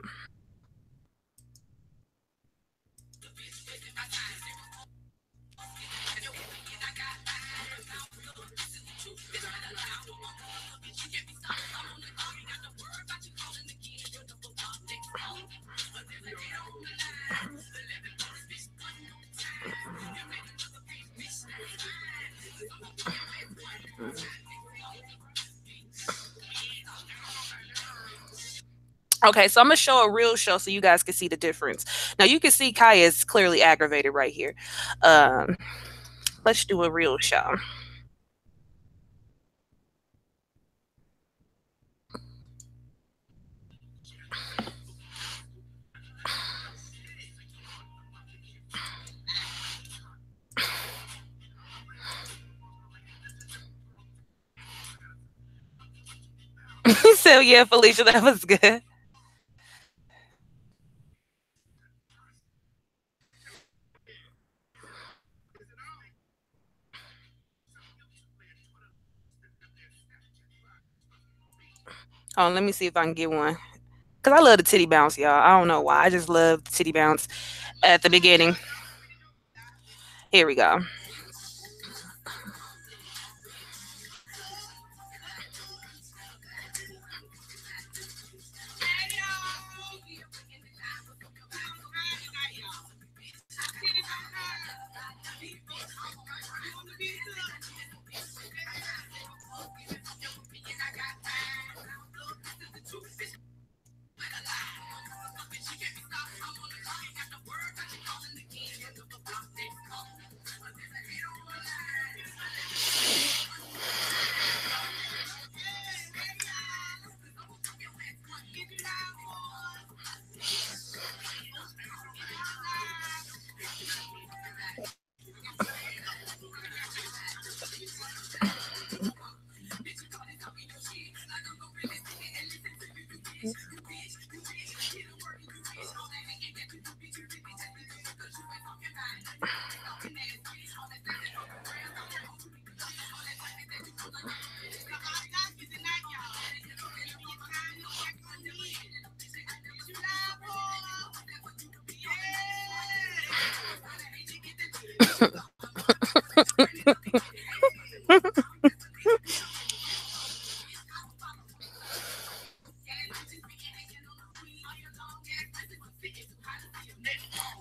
Okay, so I'm gonna show a real show so you guys can see the difference. Now you can see Kaya is clearly aggravated right here. Um, let's do a real show. So yeah, Felicia, that was good. Oh, let me see if I can get one. Cause I love the titty bounce, y'all. I don't know why. I just love the titty bounce at the beginning. Here we go.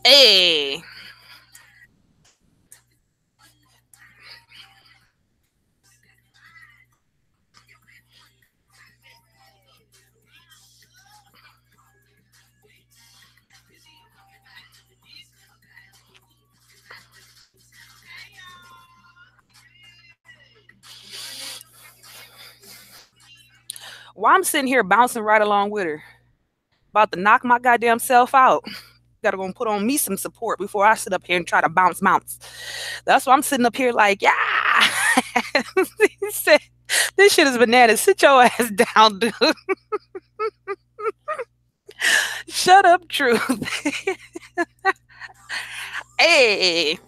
Hey. Why I'm sitting here bouncing right along with her, about to knock my goddamn self out. Gotta go and put on me some support before I sit up here and try to bounce. That's why I'm sitting up here like, yeah. He said, this shit is bananas. Sit your ass down, dude. Shut up, truth. Hey.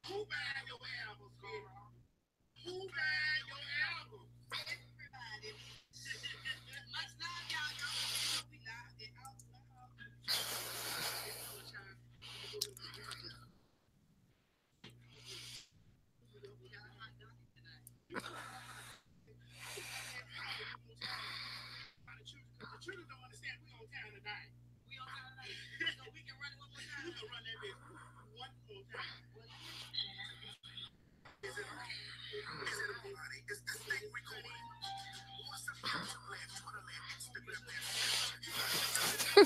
Who buying your albums, girl? Who buying your albums? Everybody. Much love, y'all. Y'all we loud and out loud. The children don't understand we on time tonight. We on time tonight. So we can run it one more time. We can run that bitch one more time. Is it on, honey? Is this thing recording? What's up, YouTube land, Twitter land, Instagram land? I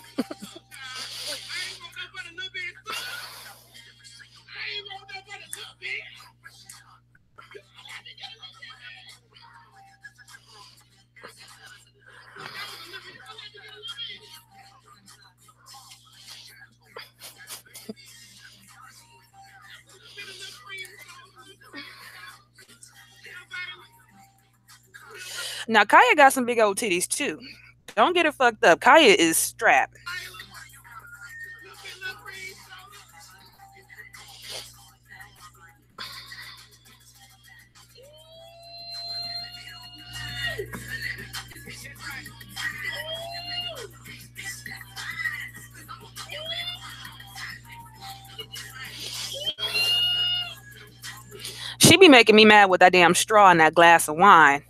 ain't gonna go but a little bit. I ain't gonna go but a little bit. Now Kaya got some big old titties too. Don't get it fucked up. Kaya is strapped. She be making me mad with that damn straw in that glass of wine.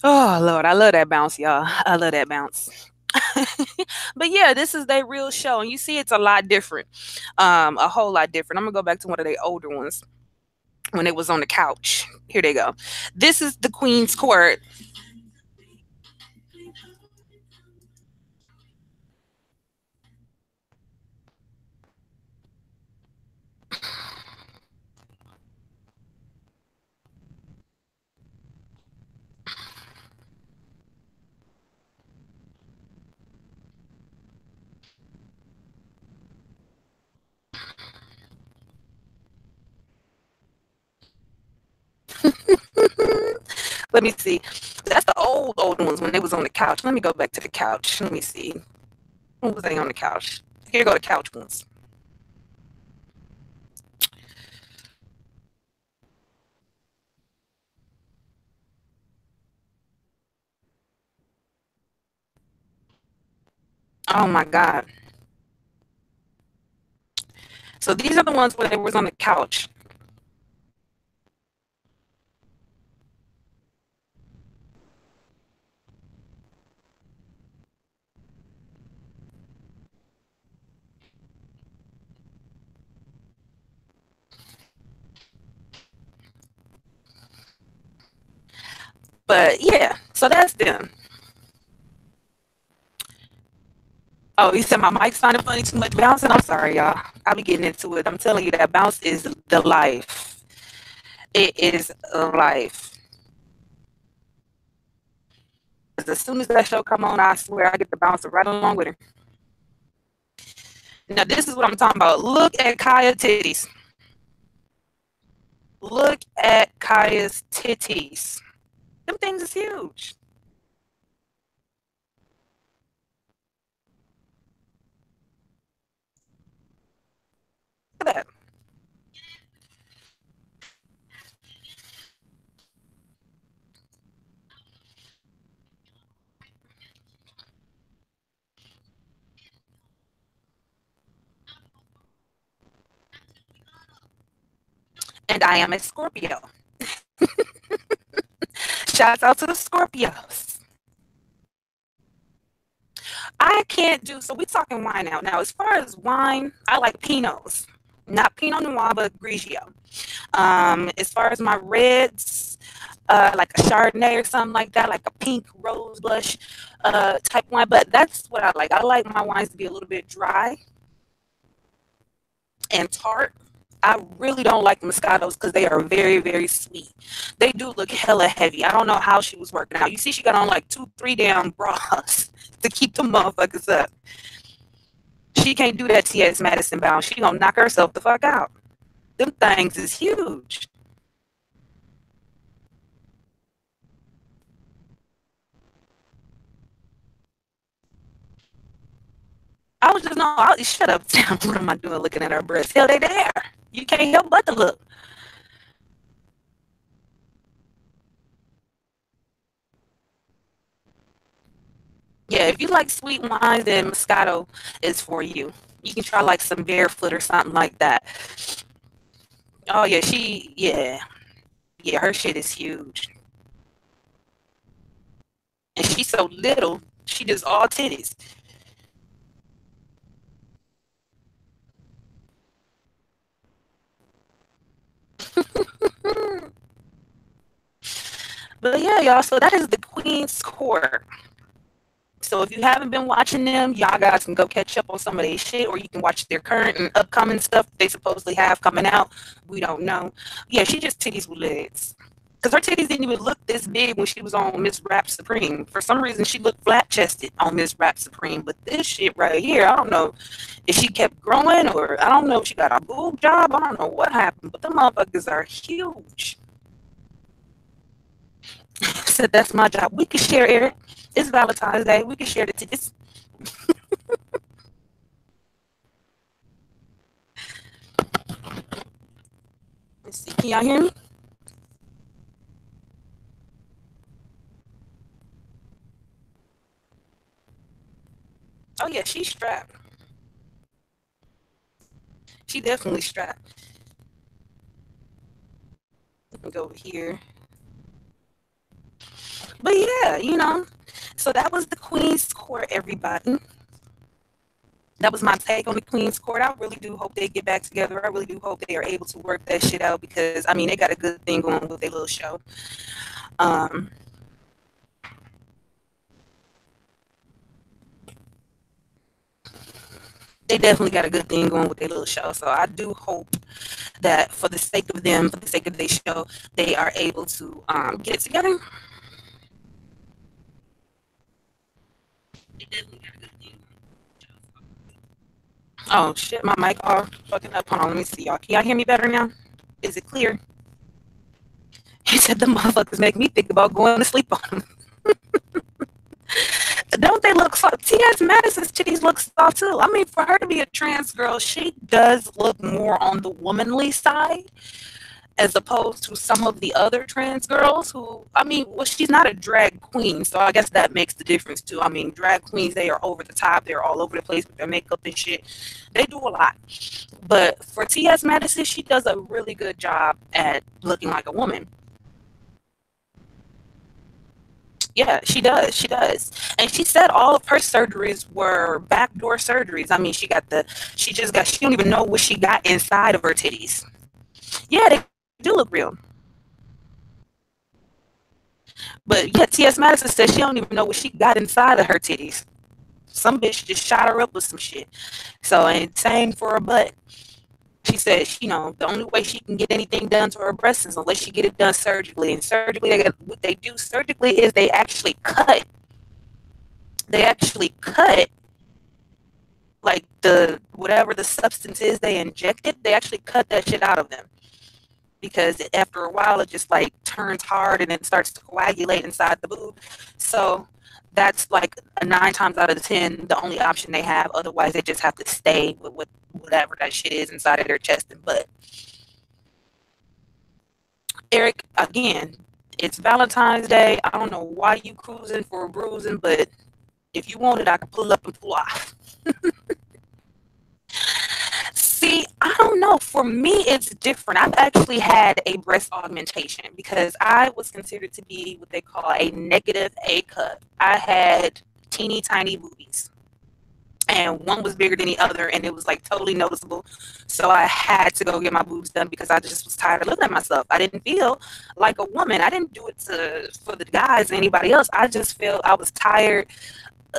Oh Lord, I love that bounce, y'all. I love that bounce. But yeah, this is their real show, and you see it's a lot different, a whole lot different. I'm gonna go back to one of their older ones when it was on the couch. Here they go. This is the Queen's Court. Let me see. That's the old ones when they was on the couch. Let me go back to the couch. Let me see. When was they on the couch? Here go the couch ones. Oh my God. So these are the ones where they was on the couch. But yeah, so that's them. Oh, you said my mic sounded funny, too much bouncing. I'm sorry, y'all. I'll be getting into it. I'm telling you that bounce is the life. It is life. Because as soon as that show come on, I swear I get the bouncer right along with her. Now this is what I'm talking about. Look at Kaya titties. Look at Kaya's titties. Them things is huge. Look at that. And I am a Scorpio. Shouts out to the Scorpios. I can't do so. We talking wine now. Now, as far as wine, I like Pinots, not Pinot Noir, but Grigio. As far as my reds, like a Chardonnay or something like that, like a pink rose blush type wine. But that's what I like. I like my wines to be a little bit dry and tart. I really don't like Moscatos because they are very, very sweet. They do look hella heavy. I don't know how she was working out. You see, she got on like 2, 3 damn bras to keep the motherfuckers up. She can't do that T.S. Madison bound. She gonna knock herself the fuck out. Them things is huge. I was just no. Shut up. What am I doing? Looking at her breasts? Hell, they there. You can't help but to look. Yeah, if you like sweet wines, then Moscato is for you. You can try like some barefoot or something like that. Oh yeah, yeah, her shit is huge, and she's so little. She just all titties. But yeah, y'all. So that is the Queen's Court. So if you haven't been watching them, y'all guys can go catch up on some of their shit, or you can watch their current and upcoming stuff they supposedly have coming out. We don't know. Yeah, she just titties with legs. Because her titties didn't even look this big when she was on Miss Rap Supreme. For some reason, she looked flat chested on Miss Rap Supreme. But this shit right here, I don't know if she kept growing or I don't know if she got a boob job. I don't know what happened. But the motherfuckers are huge. So that's my job. We can share, Eric. It's Valentine's Day. We can share the titties. Let's see. Can y'all hear me? Oh yeah, she's strapped. She definitely strapped. Let me go over here. But yeah, so that was the Queen's Court, everybody. That was my take on the Queen's Court. I really do hope they get back together. I really do hope they are able to work that shit out because I mean they got a good thing going with their little show. Um, they definitely got a good thing going with their little show. So I do hope that for the sake of them, for the sake of their show, they are able to get together. They definitely got a good thing. Oh shit, my mic all fucking up. Hold on, let me see y'all. Can y'all hear me better now? Is it clear? He said the motherfuckers make me think about going to sleep on them. Don't they look soft? T.S. Madison's titties look soft too. I mean, for her to be a trans girl, she does look more on the womanly side as opposed to some of the other trans girls who, I mean, well, she's not a drag queen, so I guess that makes the difference too. I mean, drag queens, they are over the top, they're all over the place with their makeup and shit. They do a lot. But for T.S. Madison, she does a really good job at looking like a woman. Yeah, she does. She does. And she said all of her surgeries were backdoor surgeries. I mean, she just got, she don't even know what she got inside of her titties. Yeah, they do look real. But yeah, T.S. Madison said she don't even know what she got inside of her titties. Some bitch just shot her up with some shit. So, and same for her butt. She said, the only way she can get anything done to her breasts is unless she get it done surgically. And surgically, what they do surgically is they actually cut. They actually cut like the whatever the substance is they injected. They actually cut that shit out of them because after a while it just like turns hard and it starts to coagulate inside the boob. So that's like 9 times out of 10 the only option they have. Otherwise, they just have to stay with whatever that shit is inside of their chest and butt. Eric, again, it's Valentine's Day. I don't know why you cruising for a bruising, but if you want it, I can pull up and pull off. See, I don't know. For me, it's different. I've actually had a breast augmentation because I was considered to be what they call a negative A cup. I had teeny tiny boobies, and one was bigger than the other, and it was like totally noticeable. So I had to go get my boobs done because I just was tired of looking at myself. I didn't feel like a woman. I didn't do it for the guys or anybody else. I just felt I was tired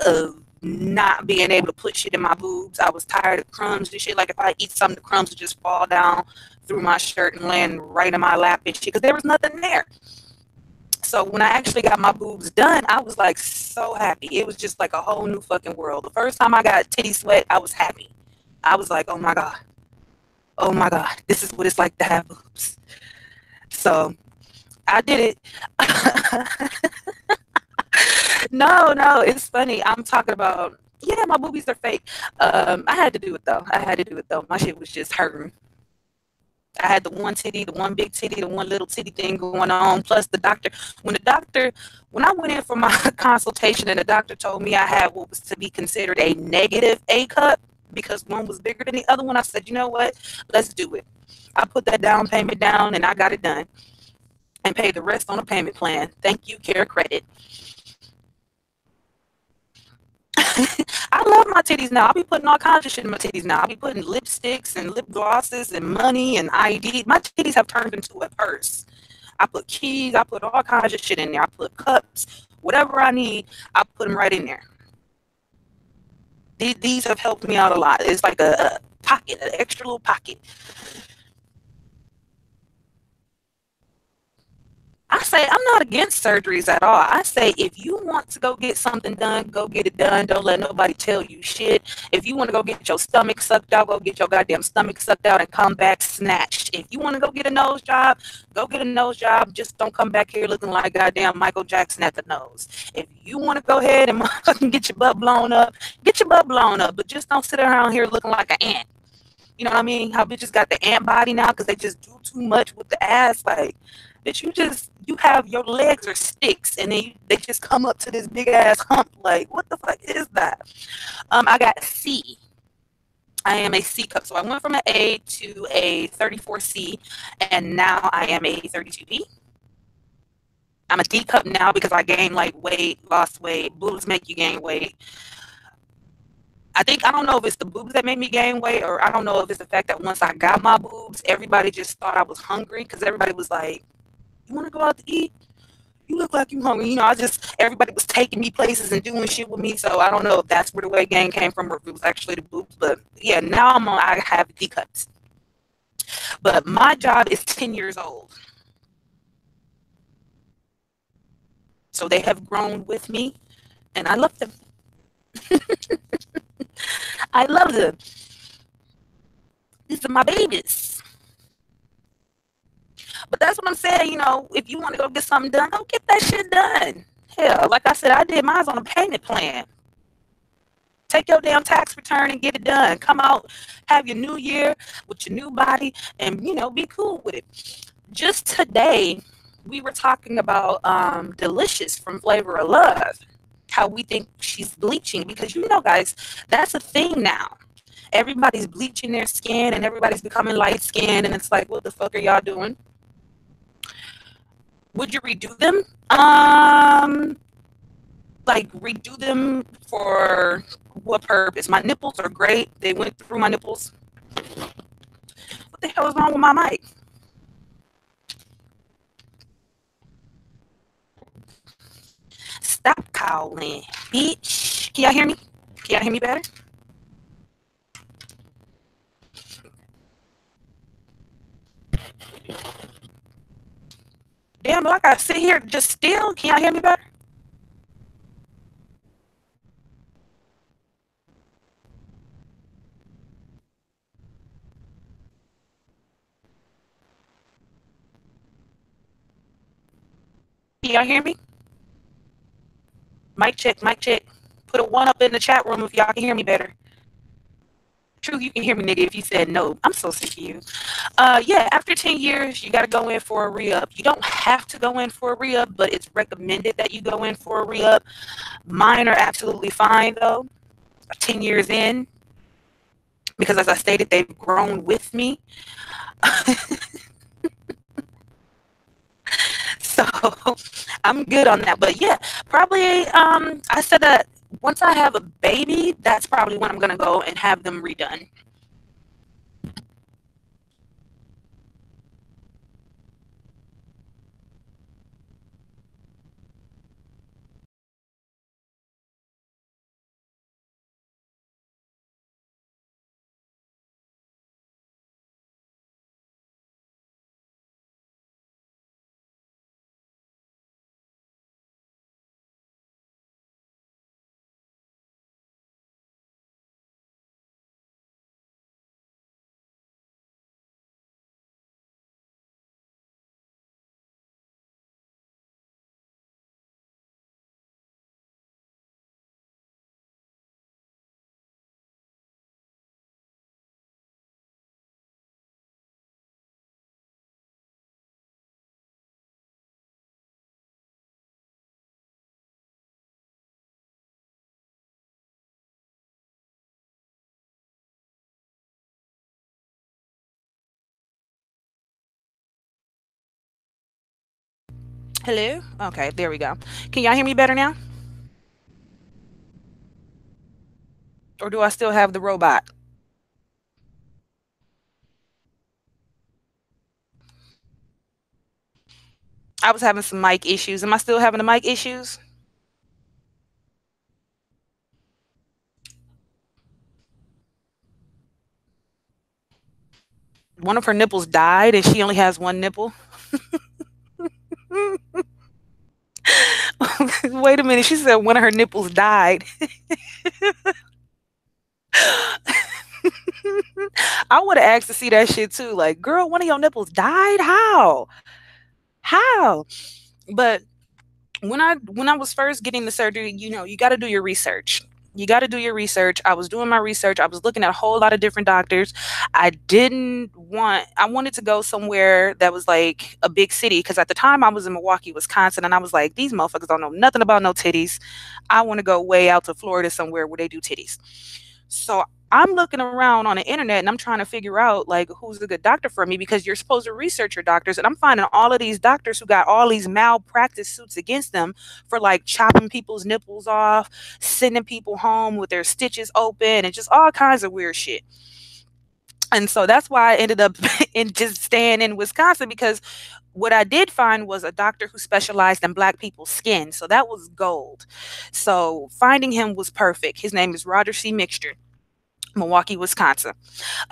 of not being able to put shit in my boobs. I was tired of crumbs and shit. Like if I eat something, the crumbs would just fall down through my shirt and land right in my lap and shit because there was nothing there. So when I actually got my boobs done, I was like so happy. It was just like a whole new fucking world. The first time I got titty sweat, I was happy. I was like, oh my God, this is what it's like to have boobs. So I did it. No, it's funny. I'm talking about, yeah, my boobies are fake. I had to do it though. My shit was just hurting. I had the one titty, the one big titty, the one little titty thing going on. Plus the doctor, when I went in for my consultation and the doctor told me I had what was to be considered a negative A cup because one was bigger than the other one, I said, you know what? Let's do it. I put that down payment down and I got it done and paid the rest on a payment plan. Thank you, Care Credit. I love my titties now. I'll be putting all kinds of shit in my titties now. I'll be putting lipsticks and lip glosses and money and ID. My titties have turned into a purse. I put keys. I put all kinds of shit in there. I put cups. Whatever I need, I put them right in there. These have helped me out a lot. It's like a pocket, an extra little pocket. I say I'm not against surgeries at all. I say if you want to go get something done, go get it done. Don't let nobody tell you shit. If you want to go get your stomach sucked out, go get your goddamn stomach sucked out and come back snatched. If you want to go get a nose job, go get a nose job. Just don't come back here looking like goddamn Michael Jackson at the nose. If you want to go ahead and motherfucking get your butt blown up, get your butt blown up. But just don't sit around here looking like an ant. You know what I mean? How bitches got the ant body now because they just do too much with the ass. Like, bitch, you have your legs are sticks and then they just come up to this big ass hump. Like, what the fuck is that? I got C. I am a C cup. So I went from an A to a 34C and now I am a 32B. I'm a D cup now because I gained like weight, lost weight. Boobs make you gain weight. I don't know if it's the boobs that made me gain weight or I don't know if it's the fact that once I got my boobs, everybody just thought I was hungry because everybody was like, you want to go out to eat? You look like you hungry. You know, everybody was taking me places and doing shit with me. So I don't know if that's where the weight gain came from or if it was actually the boobs. But yeah, now I have D cups. But my job is 10 years old. So they have grown with me and I love them. I love them. These are my babies. But that's what I'm saying, you know, if you want to go get something done, go get that shit done. Hell, like I said, I did mine on a payment plan. Take your damn tax return and get it done. Come out, have your new year with your new body and, you know, be cool with it. Just today, we were talking about Delicious from Flavor of Love. How we think she's bleaching because guys, that's a thing now. Everybody's bleaching their skin and everybody's becoming light skinned, and it's like, what the fuck are y'all doing? Would you redo them? Like redo them for what purpose? My nipples are great. They went through my nipples. What the hell is wrong with my mic? Stop calling, bitch. Can y'all hear me? Can y'all hear me better? Damn, do I gotta sit here just still? Can y'all hear me better? Can y'all hear me? Mic check, mic check. Put a one up in the chat room if y'all can hear me better. True, you can hear me, nigga, if you said no. I'm so sick of you. Yeah, after 10 years, you got to go in for a re-up. You don't have to go in for a re-up, but it's recommended that you go in for a re-up. Mine are absolutely fine, though, 10 years in, because as I stated, they've grown with me. So I'm good on that. But yeah, probably I said that once I have a baby, that's probably when I'm gonna go and have them redone. Hello? Okay, there we go. Can y'all hear me better now? Or do I still have the robot? I was having some mic issues. Am I still having the mic issues? One of her nipples died and she only has one nipple. Wait a minute. She said one of her nipples died. I would have asked to see that shit too. Like, girl, one of your nipples died? How? How? But when I was first getting the surgery, you got to do your research. You got to do your research. I was doing my research. I was looking at a whole lot of different doctors. I wanted to go somewhere that was like a big city because at the time I was in Milwaukee, Wisconsin, and I was like, these motherfuckers don't know nothing about no titties. I want to go way out to Florida somewhere where they do titties. So I'm looking around on the internet and I'm trying to figure out like who's a good doctor for me because you're supposed to research your doctors. And I'm finding all of these doctors who got all these malpractice suits against them for like chopping people's nipples off, sending people home with their stitches open, and just all kinds of weird shit. And so that's why I ended up in just staying in Wisconsin because what I did find was a doctor who specialized in black people's skin. So that was gold. So finding him was perfect. His name is Roger C. Mixture. Milwaukee, Wisconsin,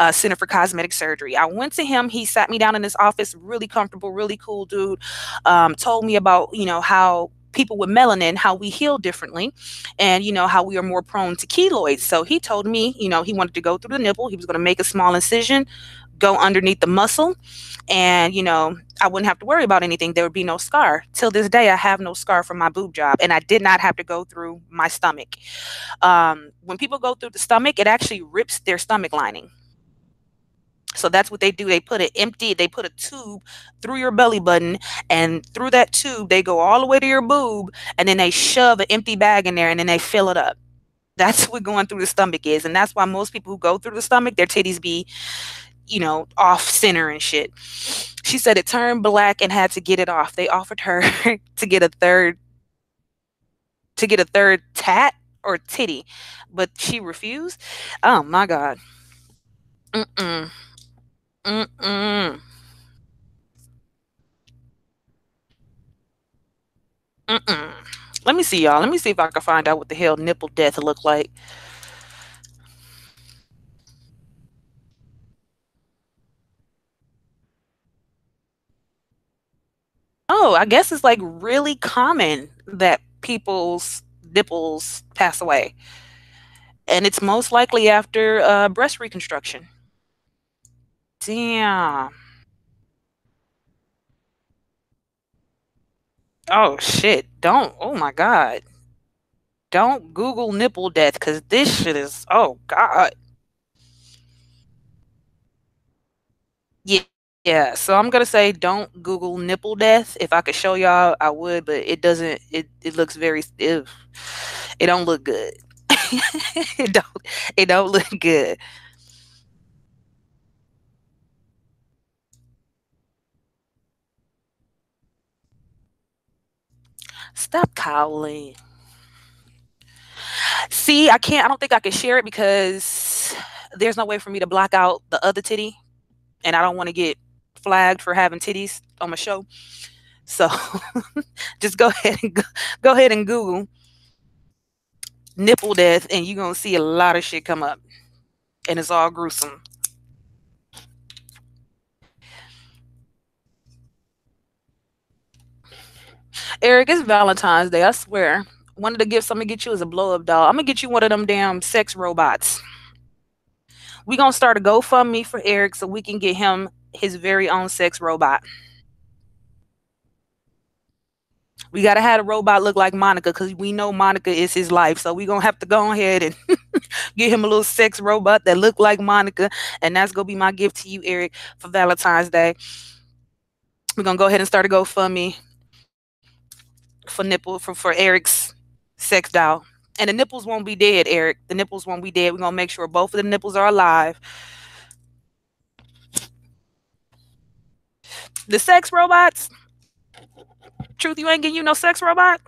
Center for Cosmetic Surgery. I went to him. He sat me down in his office, really comfortable, really cool dude. Told me about, how people with melanin, how we heal differently, and, how we are more prone to keloids. So he told me, he wanted to go through the nipple. He was going to make a small incision, go underneath the muscle, and, I wouldn't have to worry about anything. There would be no scar. Till this day, I have no scar from my boob job, and I did not have to go through my stomach. When people go through the stomach, it actually rips their stomach lining. So that's what they do. They put a tube through your belly button, and through that tube they go all the way to your boob, and then they shove an empty bag in there, and then they fill it up. That's what going through the stomach is, and that's why most people who go through the stomach, their titties be, off center and shit. She said it turned black and had to get it off. They offered her to get a third tat or titty, but she refused. Oh my god. Mm-mm. Mm-mm. Mm-mm. Let me see, y'all. Let me see if I can find out what the hell nipple death look like. Oh, I guess it's like really common that people's nipples pass away, and it's most likely after breast reconstruction. Damn. Oh shit. Don't. Oh my god. Don't Google nipple death because this shit is. Oh god. Yeah. So I'm gonna say don't Google nipple death. If I could show y'all, I would, but it doesn't. It looks very. Ew. It don't look good. it don't. It don't look good. Stop cowling. See, I can't. I don't think I can share it because there's no way for me to block out the other titty, and I don't want to get flagged for having titties on my show. So just go ahead and Google nipple death, and you're gonna see a lot of shit come up, and it's all gruesome. Eric, it's Valentine's Day. I swear. One of the gifts I'm gonna get you is a blow up doll. I'm gonna get you one of them damn sex robots. We gonna start a GoFundMe for Eric so we can get him his very own sex robot. We gotta have a robot look like Monica because we know Monica is his life. So we gonna have to go ahead and get him a little sex robot that look like Monica, and that's gonna be my gift to you, Eric, for Valentine's Day. We're gonna go ahead and start a GoFundMe for Eric's sex doll. And the nipples won't be dead, Eric. The nipples won't be dead. We're gonna make sure both of the nipples are alive. The sex robots, truth, you ain't getting you no sex robot.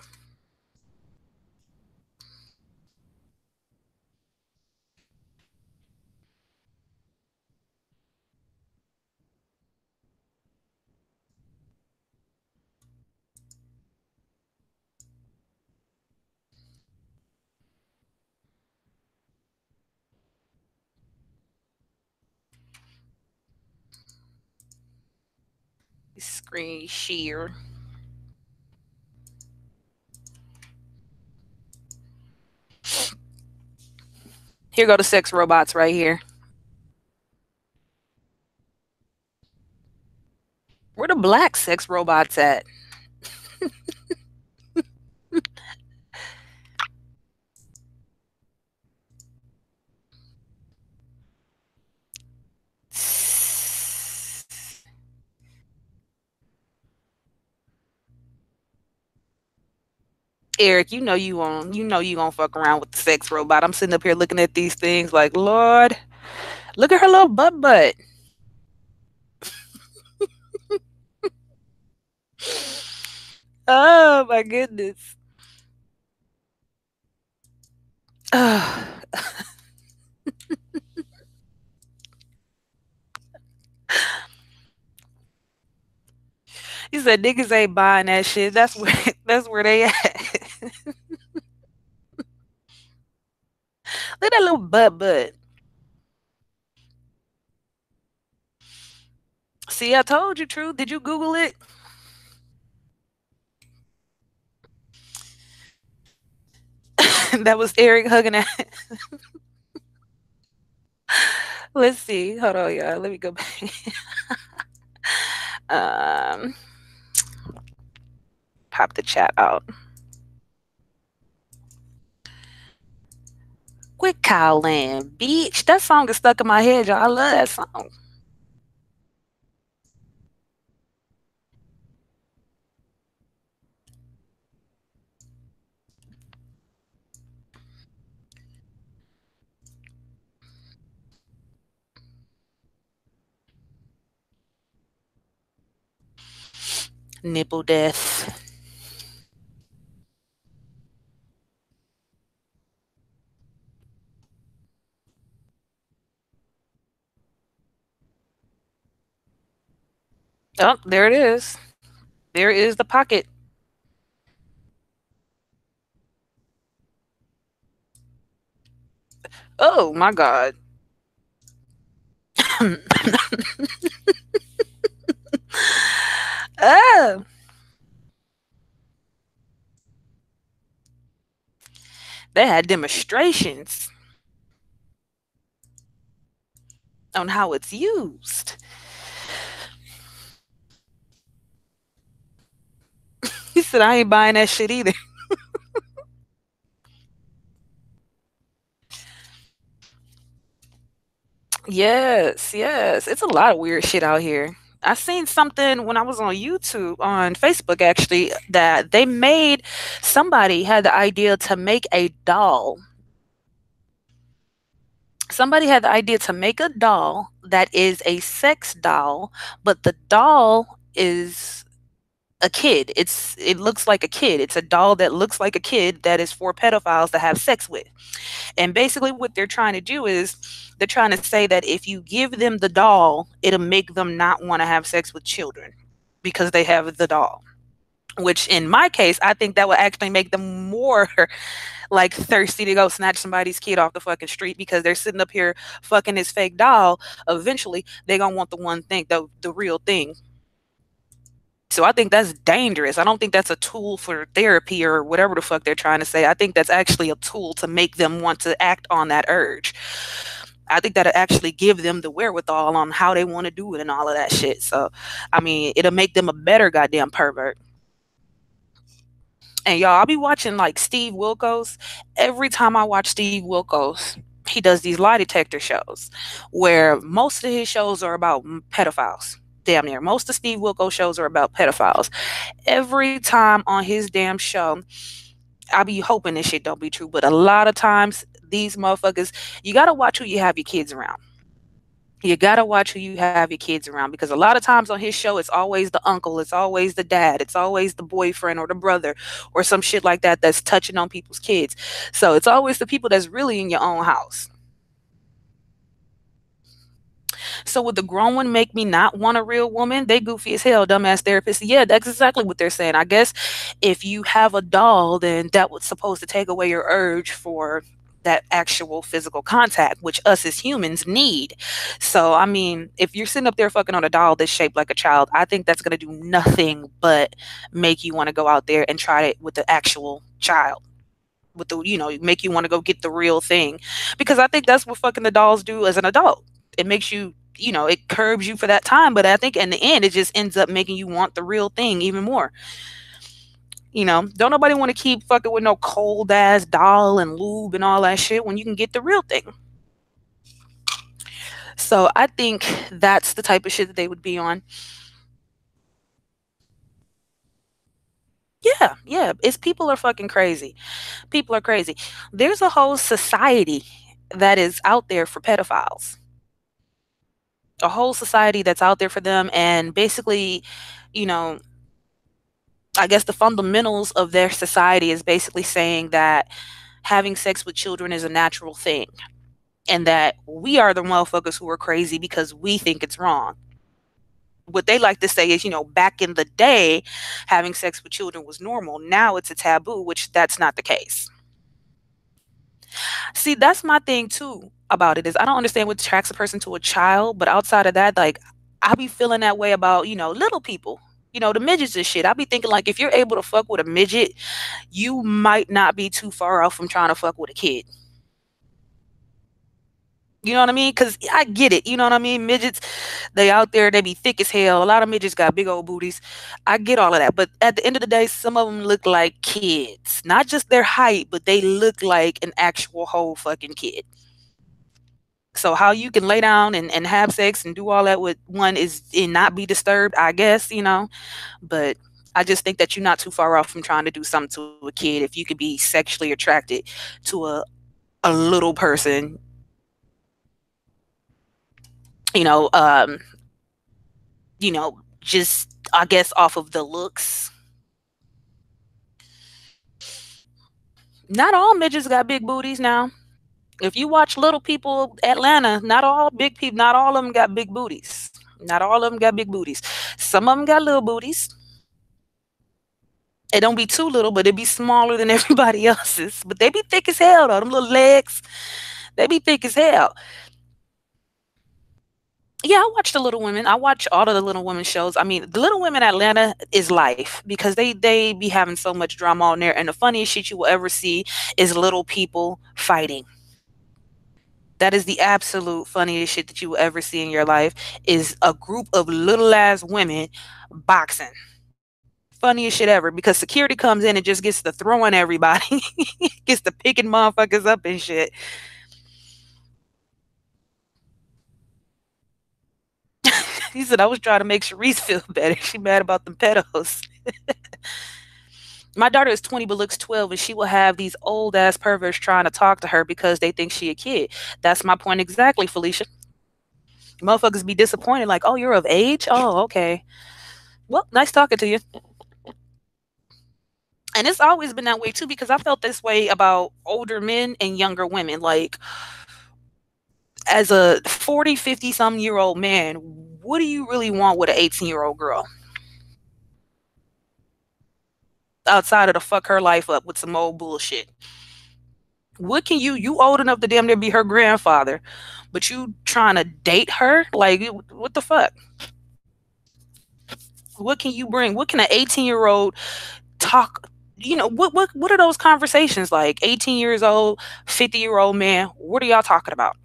Screen share. Here go the sex robots right here. Where the black sex robots at? Eric, you gonna fuck around with the sex robot. I'm sitting up here looking at these things like, Lord, look at her little butt. Oh my goodness. He said niggas ain't buying that shit. That's where that's where they at. Look at that little butt. See, I told you, truth. Did you Google it? That was Eric hugging that. Let's see. Hold on, y'all. Let me go back. um, pop the chat out. Quit Kyle Land, bitch. That song is stuck in my head, y'all. I love that song. Nipple death. Oh, there it is. There is the pocket. Oh my god. Oh, they had demonstrations on how it's used. He said, I ain't buying that shit either. Yes, yes. It's a lot of weird shit out here. I seen something when I was on YouTube, on Facebook actually, that they made somebody had the idea to make a doll. Somebody had the idea to make a doll that is a sex doll, but the doll is a kid. It looks like a kid. It's a doll that looks like a kid that is for pedophiles to have sex with. And basically, what they're trying to do is they're trying to say that if you give them the doll, it'll make them not want to have sex with children because they have the doll. Which, in my case, I think that would actually make them more like thirsty to go snatch somebody's kid off the fucking street because they're sitting up here fucking this fake doll. Eventually, they gonna want the one thing, the real thing. So I think that's dangerous. I don't think that's a tool for therapy or whatever the fuck they're trying to say. I think that's actually a tool to make them want to act on that urge. I think that'll actually give them the wherewithal on how they want to do it and all of that shit. So, I mean, it'll make them a better goddamn pervert. And y'all, I'll be watching like Steve Wilkos. Every time I watch Steve Wilkos, he does these lie detector shows where most of his shows are about pedophiles. Damn near. Most of Steve Wilkos shows are about pedophiles. Every time on his damn show, I be hoping this shit don't be true, but a lot of times these motherfuckers, you gotta watch who you have your kids around. You gotta watch who you have your kids around because a lot of times on his show, it's always the uncle, it's always the dad, it's always the boyfriend or the brother or some shit like that that's touching on people's kids. So it's always the people that's really in your own house. So would the grown one make me not want a real woman? They goofy as hell, dumbass therapists. Yeah, that's exactly what they're saying. I guess if you have a doll, then that was supposed to take away your urge for that actual physical contact, which us as humans need. So, I mean, if you're sitting up there fucking on a doll that's shaped like a child, I think that's going to do nothing but make you want to go out there and try it with the actual child. With the, make you want to go get the real thing. Because I think that's what fucking the dolls do as an adult. It makes you, it curbs you for that time. But I think in the end, it just ends up making you want the real thing even more. Don't nobody want to keep fucking with no cold ass doll and lube and all that shit when you can get the real thing. So I think that's the type of shit that they would be on. Yeah, yeah. It's people are fucking crazy. People are crazy. There's a whole society that is out there for pedophiles. A whole society that's out there for them, and basically, you know, I guess the fundamentals of their society is basically saying that having sex with children is a natural thing and that we are the motherfuckers who are crazy because we think it's wrong. What they like to say is, back in the day, having sex with children was normal. Now it's a taboo, which that's not the case. See, that's my thing too about it is I don't understand what attracts a person to a child, but outside of that, like I be feeling that way about, little people. The midgets and shit. I be thinking like if you're able to fuck with a midget, you might not be too far off from trying to fuck with a kid. You know what I mean? Because I get it. You know what I mean? Midgets, they out there, they be thick as hell. A lot of midgets got big old booties. I get all of that. But at the end of the day, some of them look like kids. Not just their height, but they look like an actual whole fucking kid. So how you can lay down and have sex and do all that with one is and not be disturbed, I guess. But I just think that you're not too far off from trying to do something to a kid if you could be sexually attracted to a little person, you know, um, just I guess off of the looks. Not all midgets got big booties now. If you watch Little People Atlanta, not all big people, not all of them got big booties. Not all of them got big booties. Some of them got little booties. It don't be too little, but it be smaller than everybody else's. But they be thick as hell though. Them little legs, they be thick as hell. Yeah, I watch the Little Women. I watch all of the Little Women shows. I mean, the Little Women Atlanta is life because they be having so much drama on there. And the funniest shit you will ever see is little people fighting. That is the absolute funniest shit that you will ever see in your life is a group of little ass women boxing. Funniest shit ever because security comes in and just gets to throwing everybody, gets to picking motherfuckers up and shit. He said I was trying to make Sharice feel better. She mad about them pedos. My daughter is 20 but looks 12 and she will have these old ass perverts trying to talk to her because they think she a kid. That's my point exactly, Felicia. Motherfuckers be disappointed like, "Oh, you're of age? Oh, okay. Well, nice talking to you." And it's always been that way too because I felt this way about older men and younger women. Like as a 40, 50 some year old man, what do you really want with an 18-year-old girl? Outside of to fuck her life up with some old bullshit. What can you old enough to damn near be her grandfather, but you trying to date her? Like what the fuck? What can you bring? What can an 18-year-old talk? What are those conversations like? 18 years old, 50-year-old man, what are y'all talking about?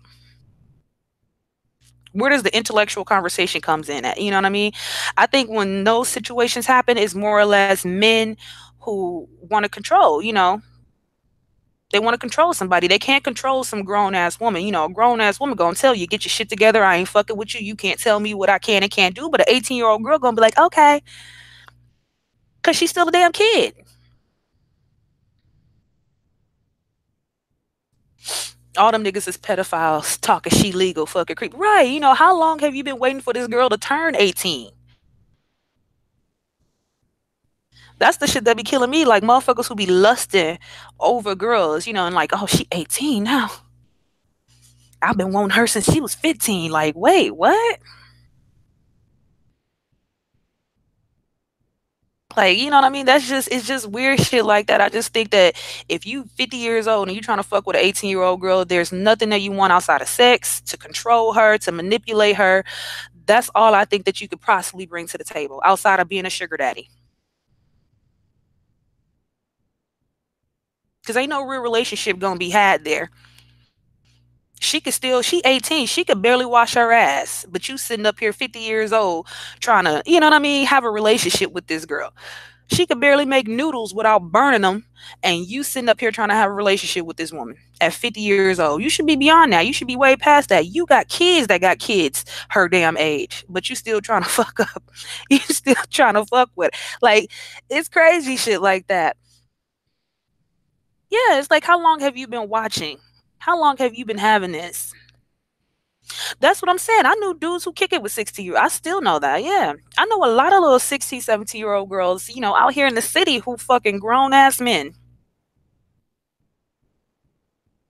Where does the intellectual conversation comes in at? You know what I mean? I think when those situations happen, it's more or less men who want to control, they want to control somebody. They can't control some grown ass woman. A grown ass woman gonna tell you, get your shit together. I ain't fucking with you. You can't tell me what I can and can't do. But an 18-year-old girl gonna be like, okay, because she's still a damn kid. All them niggas is pedophiles talking she legal fucking creep. Right. How long have you been waiting for this girl to turn 18? That's the shit that be killing me. Like motherfuckers who be lusting over girls, and like, oh, she 18 now. I've been wanting her since she was 15. Like, wait, what? Like, you know what I mean? It's just weird shit like that. I just think that if you 50 years old and you trying to fuck with an 18-year-old girl, there's nothing that you want outside of sex to control her, to manipulate her. That's all I think that you could possibly bring to the table outside of being a sugar daddy. Because ain't no real relationship gonna be had there. She 18, she could barely wash her ass, but you sitting up here 50 years old trying to, you know what I mean, have a relationship with this girl. She could barely make noodles without burning them, and you sitting up here trying to have a relationship with this woman at 50 years old. You should be beyond that. You should be way past that. You got kids that got kids her damn age, but you still trying to fuck up. You still trying to fuck with. Like, it's crazy shit like that. Yeah, it's like, how long have you been watching? How long have you been having this? That's what I'm saying. I knew dudes who kick it with 60 year. I still know that. Yeah. I know a lot of little 60, 70-year-old girls, out here in the city who fucking grown ass men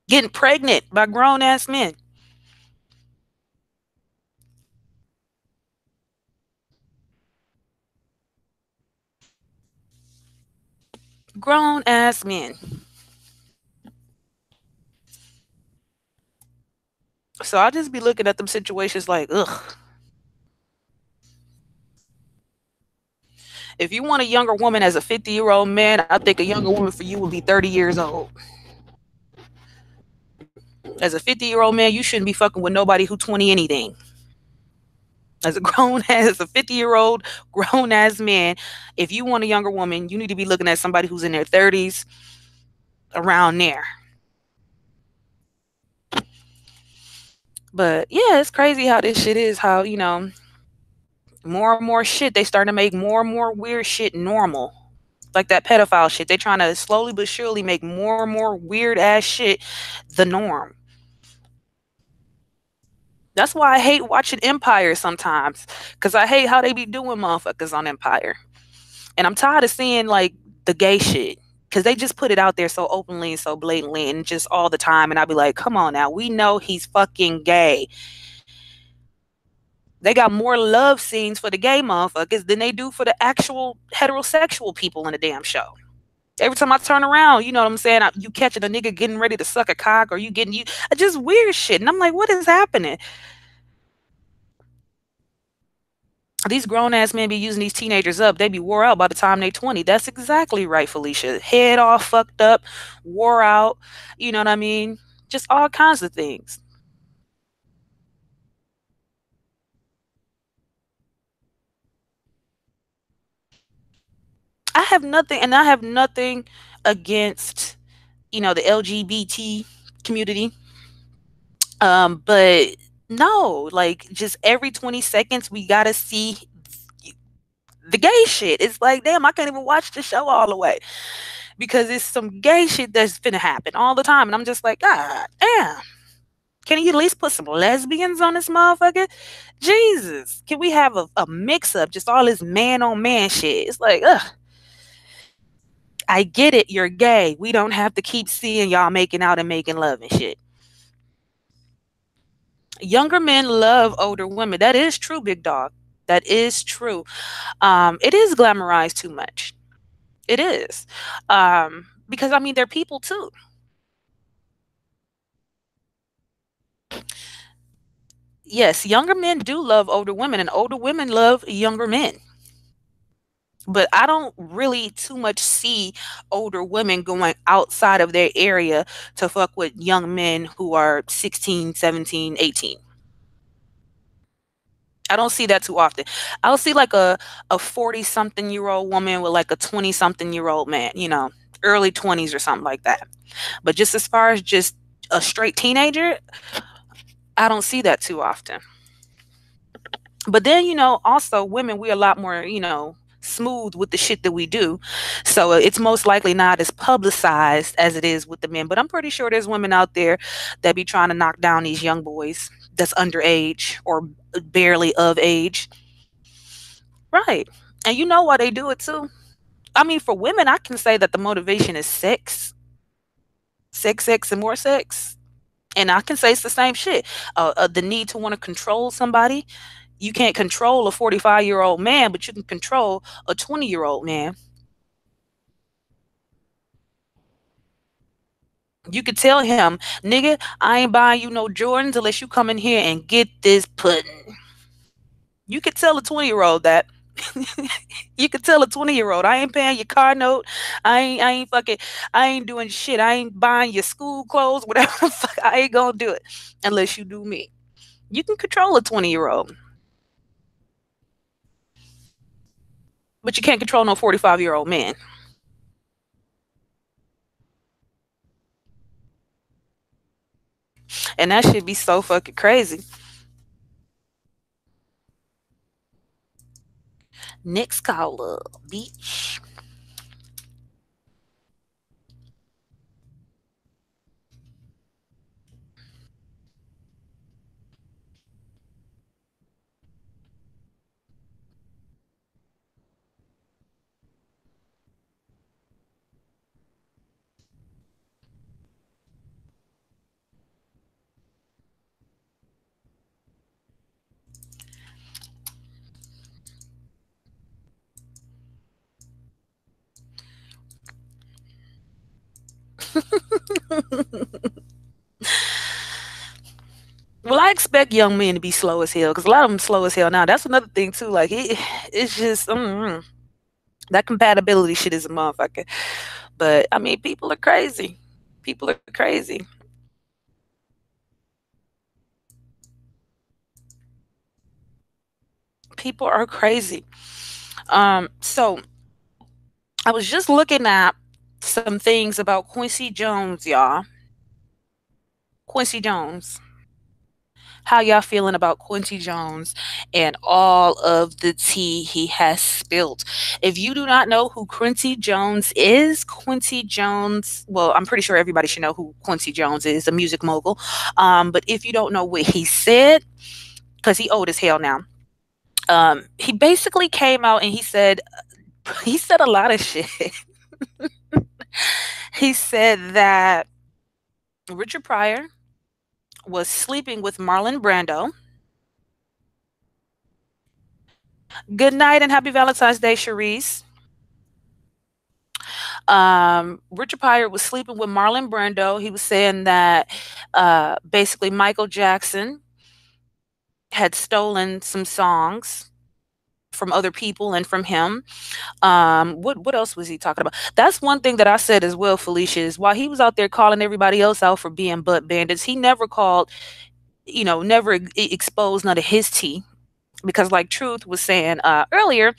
getting pregnant by grown ass men. Grown ass men. So I just be looking at them situations like, ugh. If you want a younger woman as a 50-year-old man, I think a younger woman for you would be 30 years old. As a 50-year-old man, you shouldn't be fucking with nobody who 20 anything. As a grown as a 50-year-old grown ass man, if you want a younger woman, you need to be looking at somebody who's in their 30s, around there. But yeah, it's crazy how this shit is, how, more and more shit, they starting to make more and more weird shit normal. Like that pedophile shit. They trying to slowly but surely make more and more weird ass shit the norm. That's why I hate watching Empire sometimes, cause I hate how they be doing motherfuckers on Empire, and I'm tired of seeing like the gay shit. Cause they just put it out there so openly and so blatantly and just all the time, and I'd be like, "Come on now, we know he's fucking gay." They got more love scenes for the gay motherfuckers than they do for the actual heterosexual people in the damn show. Every time I turn around, you know what I'm saying? You catching a nigga getting ready to suck a cock, or you getting you just weird shit, and I'm like, what is happening? These grown ass men be using these teenagers up. They be wore out by the time they 20. That's exactly right, Felicia. Head all fucked up, wore out. You know what I mean? Just all kinds of things. I have nothing, and I have nothing against the LGBT community. But no, like just every 20 seconds we gotta see the gay shit. It's like, damn, I can't even watch the show all the way because it's some gay shit that's finna happen all the time. And I'm just like, God damn. Can you at least put some lesbians on this motherfucker? Jesus. Can we have a mix up? Just all this man on man shit. It's like, ugh. I get it, you're gay. We don't have to keep seeing y'all making out and making love and shit. Younger men love older women. That is true, big dog. That is true. It is glamorized too much. It is. Because I mean they're people too. Yes, younger men do love older women and older women love younger men. But I don't really too much see older women going outside of their area to fuck with young men who are 16, 17, 18. I don't see that too often. I'll see like a 40 something year old woman with like a 20 something year old man, early 20s or something like that. But just as far as just a straight teenager, I don't see that too often. But then, also women, we're a lot more, smooth with the shit that we do. So it's most likely not as publicized as it is with the men. But I'm pretty sure there's women out there that be trying to knock down these young boys that's underage or barely of age. Right. And you know why they do it too? I mean, for women, I can say that the motivation is sex, sex, sex, and more sex. And I can say it's the same shit. The need to want to control somebody. You can't control a 45-year-old man, but you can control a 20-year-old man. You could tell him, nigga, I ain't buying you no Jordans unless you come in here and get this pudding. You could tell a 20-year-old that. You could tell a 20-year-old, I ain't paying your car note. I ain't fucking, I ain't doing shit. I ain't buying your school clothes, whatever the fuck. I ain't gonna do it unless you do me. You can control a 20-year-old, but you can't control no 45-year-old man. And that should be so fucking crazy. Next caller, bitch. Well, I expect young men to be slow as hell because a lot of them slow as hell now. That's another thing too. Like it's just that compatibility shit is a motherfucker. But I mean, people are crazy. People are crazy. People are crazy. So I was just looking at some things about Quincy Jones, y'all. Quincy Jones. How y'all feeling about Quincy Jones and all of the tea he has spilled? If you do not know who Quincy Jones is, Quincy Jones, well, I'm pretty sure everybody should know who Quincy Jones is, a music mogul. But if you don't know what he said, because he old as hell now, he basically came out and he said he said a lot of shit. He said that Richard Pryor was sleeping with Marlon Brando. Good night and happy Valentine's Day, Cherise. Richard Pryor was sleeping with Marlon Brando. He was saying that basically Michael Jackson had stolen some songs from other people and from him. What else was he talking about? That's one thing that I said as well, Felicia, is while he was out there calling everybody else out for being butt bandits, he never called, never exposed none of his tea. Because like Truth was saying earlier,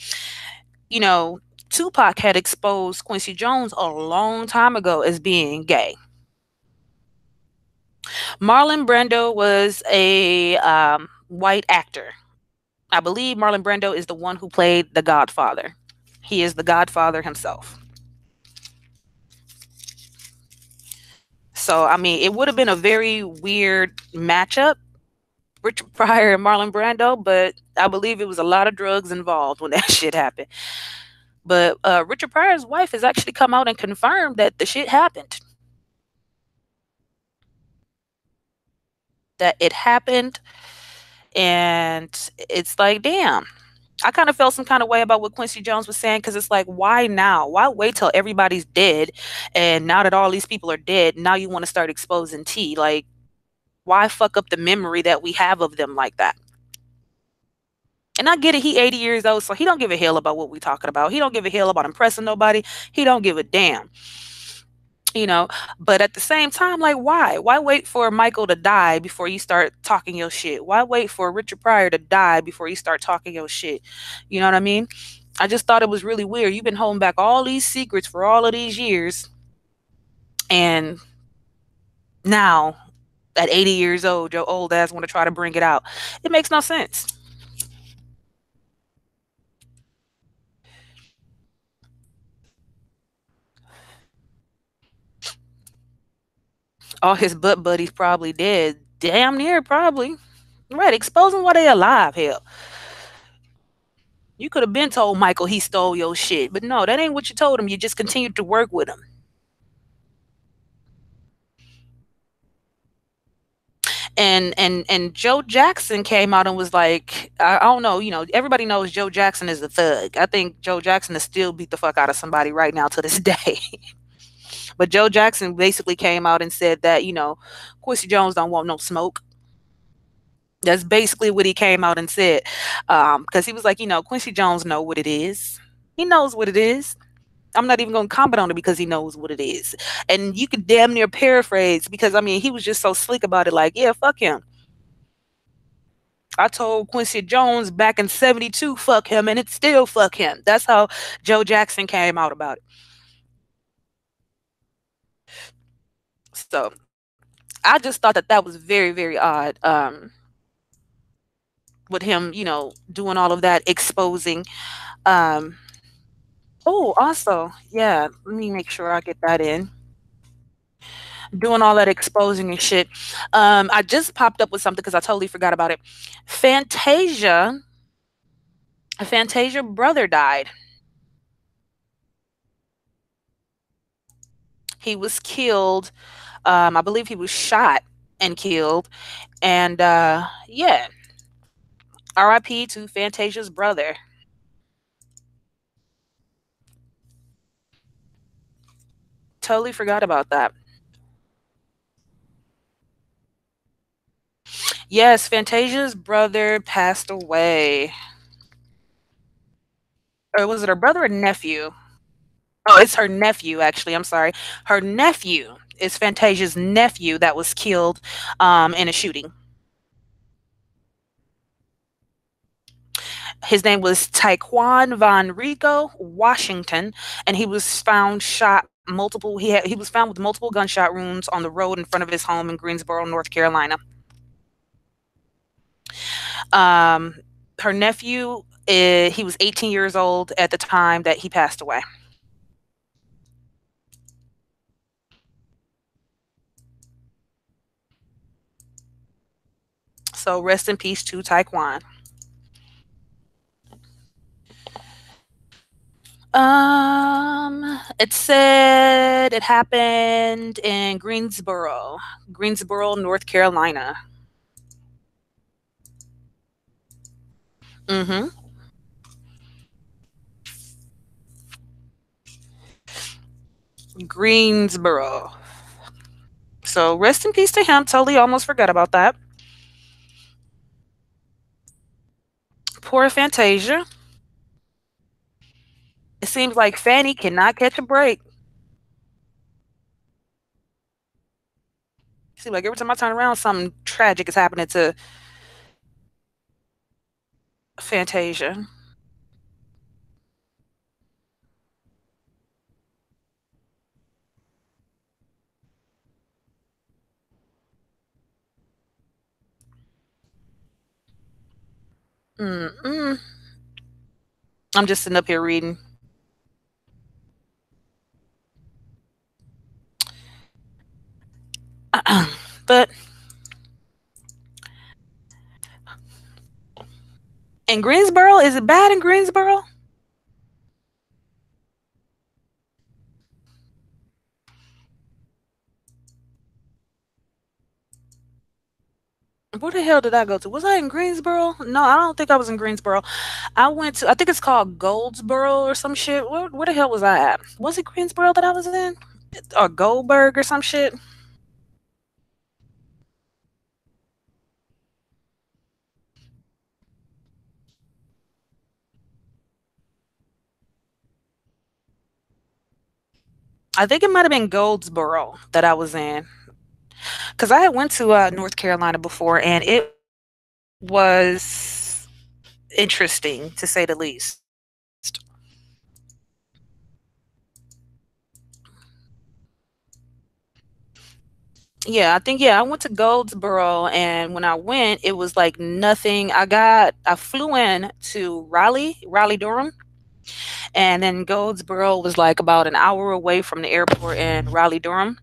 you know, Tupac had exposed Quincy Jones a long time ago as being gay. Marlon Brando was a white actor. I believe Marlon Brando is the one who played the Godfather. He is the Godfather himself. So, I mean, it would have been a very weird matchup, Richard Pryor and Marlon Brando, but I believe it was a lot of drugs involved when that shit happened. But Richard Pryor's wife has actually come out and confirmed that the shit happened. That it happened, and it's like, damn. I kind of felt some kind of way about what Quincy Jones was saying because it's like, why now? Why wait till everybody's dead? And now that all these people are dead, now you want to start exposing tea? Like, why fuck up the memory that we have of them like that? And I get it, he 80 years old, so he don't give a hell about what we talking about. He don't give a hell about impressing nobody. He don't give a damn. You know, but at the same time, like, why wait for Michael to die before you start talking your shit? Why wait for Richard Pryor to die before you start talking your shit? You know what I mean? I just thought it was really weird. You've been holding back all these secrets for all of these years, and now at 80 years old, your old ass want to try to bring it out. It makes no sense. All his butt buddies probably dead. Damn near probably. Right, expose them while they alive, hell. You could have been told Michael he stole your shit, but no, that ain't what you told him. You just continued to work with him. And Joe Jackson came out and was like, I don't know, everybody knows Joe Jackson is a thug. I think Joe Jackson is still beat the fuck out of somebody right now to this day. But Joe Jackson basically came out and said that, Quincy Jones don't want no smoke. That's basically what he came out and said. Because he was like, Quincy Jones know what it is. He knows what it is. I'm not even going to comment on it because he knows what it is. And you could damn near paraphrase because, I mean, he was just so slick about it. Like, yeah, fuck him. I told Quincy Jones back in 72, fuck him, and it's still fuck him. That's how Joe Jackson came out about it. So I just thought that that was very, very odd. With him, doing all of that exposing. Um, oh, also, yeah, let me make sure I get that in. Doing all that exposing and shit. I just popped up with something because I totally forgot about it. Fantasia, Fantasia brother died. He was killed. I believe he was shot and killed. And yeah, R.I.P. to Fantasia's brother. Totally forgot about that. Yes, Fantasia's brother passed away. Or was it her brother or nephew? Oh, it's her nephew, actually. I'm sorry. Her nephew is Fantasia's nephew that was killed in a shooting. His name was Taekwon Von Rico Washington, and he was found shot multiple. He was found with multiple gunshot wounds on the road in front of his home in Greensboro, North Carolina. Um, Her nephew, he was 18 years old at the time that he passed away. So rest in peace to Taekwon. It said it happened in Greensboro, North Carolina. Mm-hmm. Greensboro. So rest in peace to him. Totally almost forgot about that. Poor Fantasia. It seems like Fanny cannot catch a break. Seems like every time I turn around, something tragic is happening to Fantasia. Mm-mm. I'm just sitting up here reading. But in Greensboro, is it bad in Greensboro? Where the hell did I go to? Was I in Greensboro? No, I don't think I was in Greensboro. I think it's called Goldsboro or some shit. Where the hell was I at? Was it Greensboro that I was in? Or Goldberg or some shit? I think it might have been Goldsboro that I was in. Because I had went to North Carolina before, and it was interesting to say the least. Yeah, I went to Goldsboro, and when I went, it was like nothing. I flew in to Raleigh, Durham, and then Goldsboro was like about an hour away from the airport in Raleigh, Durham.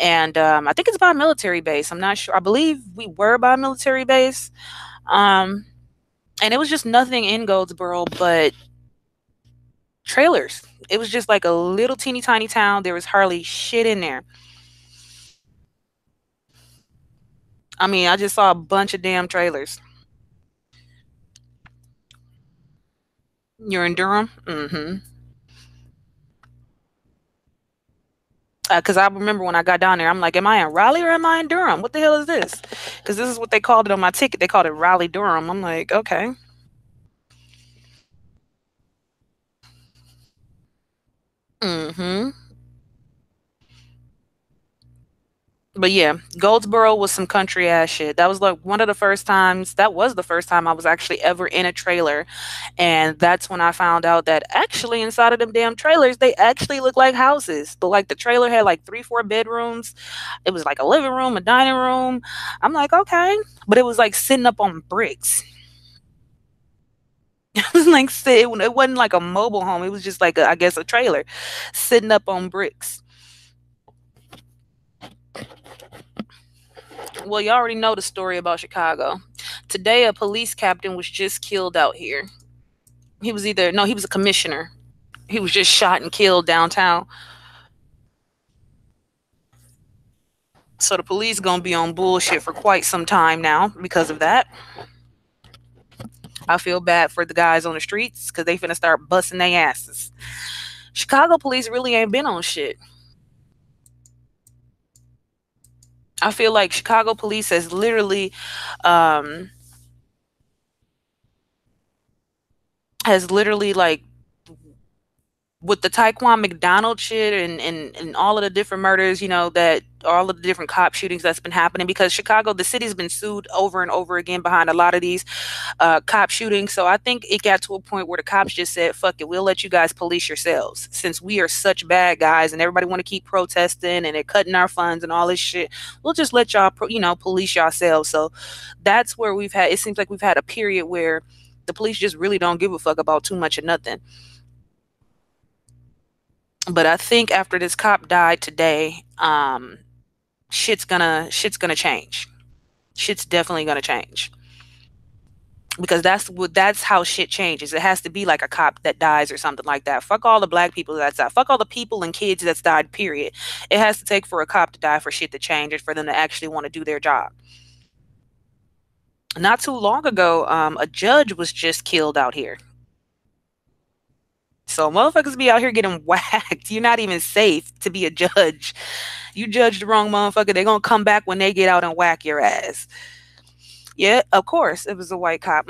And I think it's by a military base. I'm not sure. I believe we were by a military base. Um, and it was just nothing in Goldsboro but trailers. It was just like a little teeny tiny town. There was hardly shit in there. I mean, I just saw a bunch of damn trailers. You're in Durham? Mm-hmm. Because I remember when I got down there, I'm like, am I in Raleigh or am I in Durham? What the hell is this? Because this is what they called it on my ticket. They called it Raleigh, Durham. I'm like, okay. Mm-hmm. But yeah, Goldsboro was some country ass shit. That was like one of the first times, that was the first time I was actually ever in a trailer. And that's when I found out that actually inside of them damn trailers, they actually look like houses. But like the trailer had like three, four bedrooms. It was like a living room, a dining room. I'm like, okay. But it was like sitting up on bricks. It was like it wasn't like a mobile home. It was just like I guess a trailer sitting up on bricks. Well, you already know the story about Chicago. Today, a police captain was just killed out here. He was either no, he was a commissioner. He was just shot and killed downtown. So the police gonna be on bullshit for quite some time now because of that. I feel bad for the guys on the streets because they finna start busting their asses. Chicago police really ain't been on shit. I feel like Chicago police um has literally like with the Taekwon McDonald shit and all of the different murders, that all of the different cop shootings that's been happening, because Chicago, the city's been sued over and over again behind a lot of these cop shootings. So I think it got to a point where the cops just said, "Fuck it, we'll let you guys police yourselves, since we are such bad guys and everybody want to keep protesting and they're cutting our funds and all this shit. We'll just let y'all, police yourselves." So that's where we've had. It seems like we've had a period where the police just really don't give a fuck about too much of nothing. But I think after this cop died today, shit's gonna change. Shit's definitely gonna change, because that's how shit changes. It has to be like a cop that dies or something like that. Fuck all the black people that's died. Fuck all the people and kids that's died. Period. It has to take for a cop to die for shit to change and for them to actually want to do their job. Not too long ago, a judge was just killed out here. So motherfuckers be out here getting whacked. You're not even safe to be a judge. You judge the wrong motherfucker, they're gonna come back when they get out and whack your ass. Yeah, of course, it was a white cop.